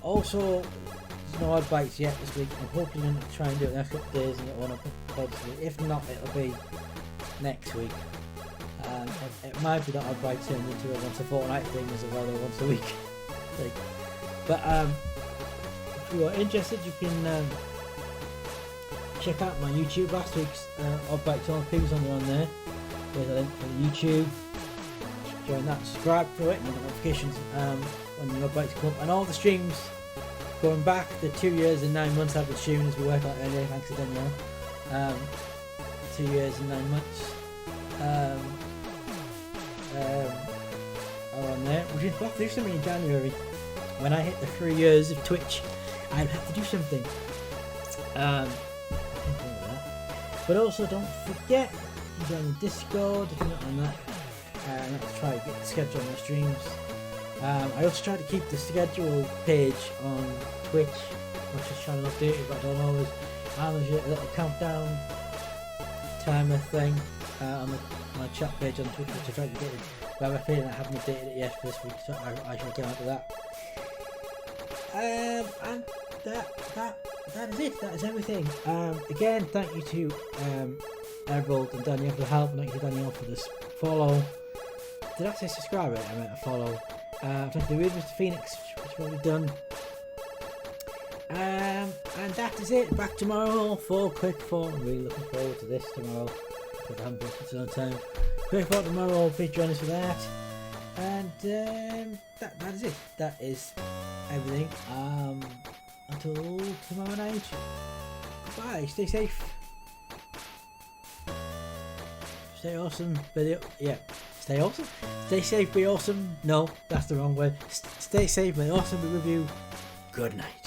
Also, there's no odd bites yet this week. I'm hoping to try and do it the next couple of days and get one up. If not, it'll be next week. It might be that odd bite turned into a once a fortnight thing as well as once a week thing. But if you are interested, you can check out my YouTube. Last week's odd bites all pigs on there. There's a link for the YouTube. Join that, subscribe to it, and get notifications when the odd bites come up. And all the streams going back the 2 years and 9 months I've been streaming, as we worked out earlier, thanks to Danielle. 2 years and 9 months are on there. We should have to do something in January. When I hit the 3 years of Twitch, I'd have to do something. But also don't forget, you join the Discord if you're not on that. Let's try to get the schedule on my streams. I also try to keep the schedule page on Twitch, which is trying to update it, but I don't always manage it. A little countdown timer thing on my chat page on Twitch, which I try to get it. But I have a feeling I haven't updated it yet for this week, so I shall get onto that. And that is it. That is everything. Again, thank you to Emerald and Danielle for the help. Thank you to Danielle for this follow. Did I say subscribe? I meant a follow. Thank you to Mr. Phoenix, which we've already done. And that is it. Back tomorrow for Quick 4. I'm really looking forward to this tomorrow because I haven't been for some time. Quick 4 tomorrow. Please join us for that. And that is it. That is everything. Until tomorrow night. Goodbye. Stay safe. Stay awesome. Stay awesome. Stay safe. Be awesome. No, that's the wrong word. Stay safe. Be awesome. Be with you. Good night.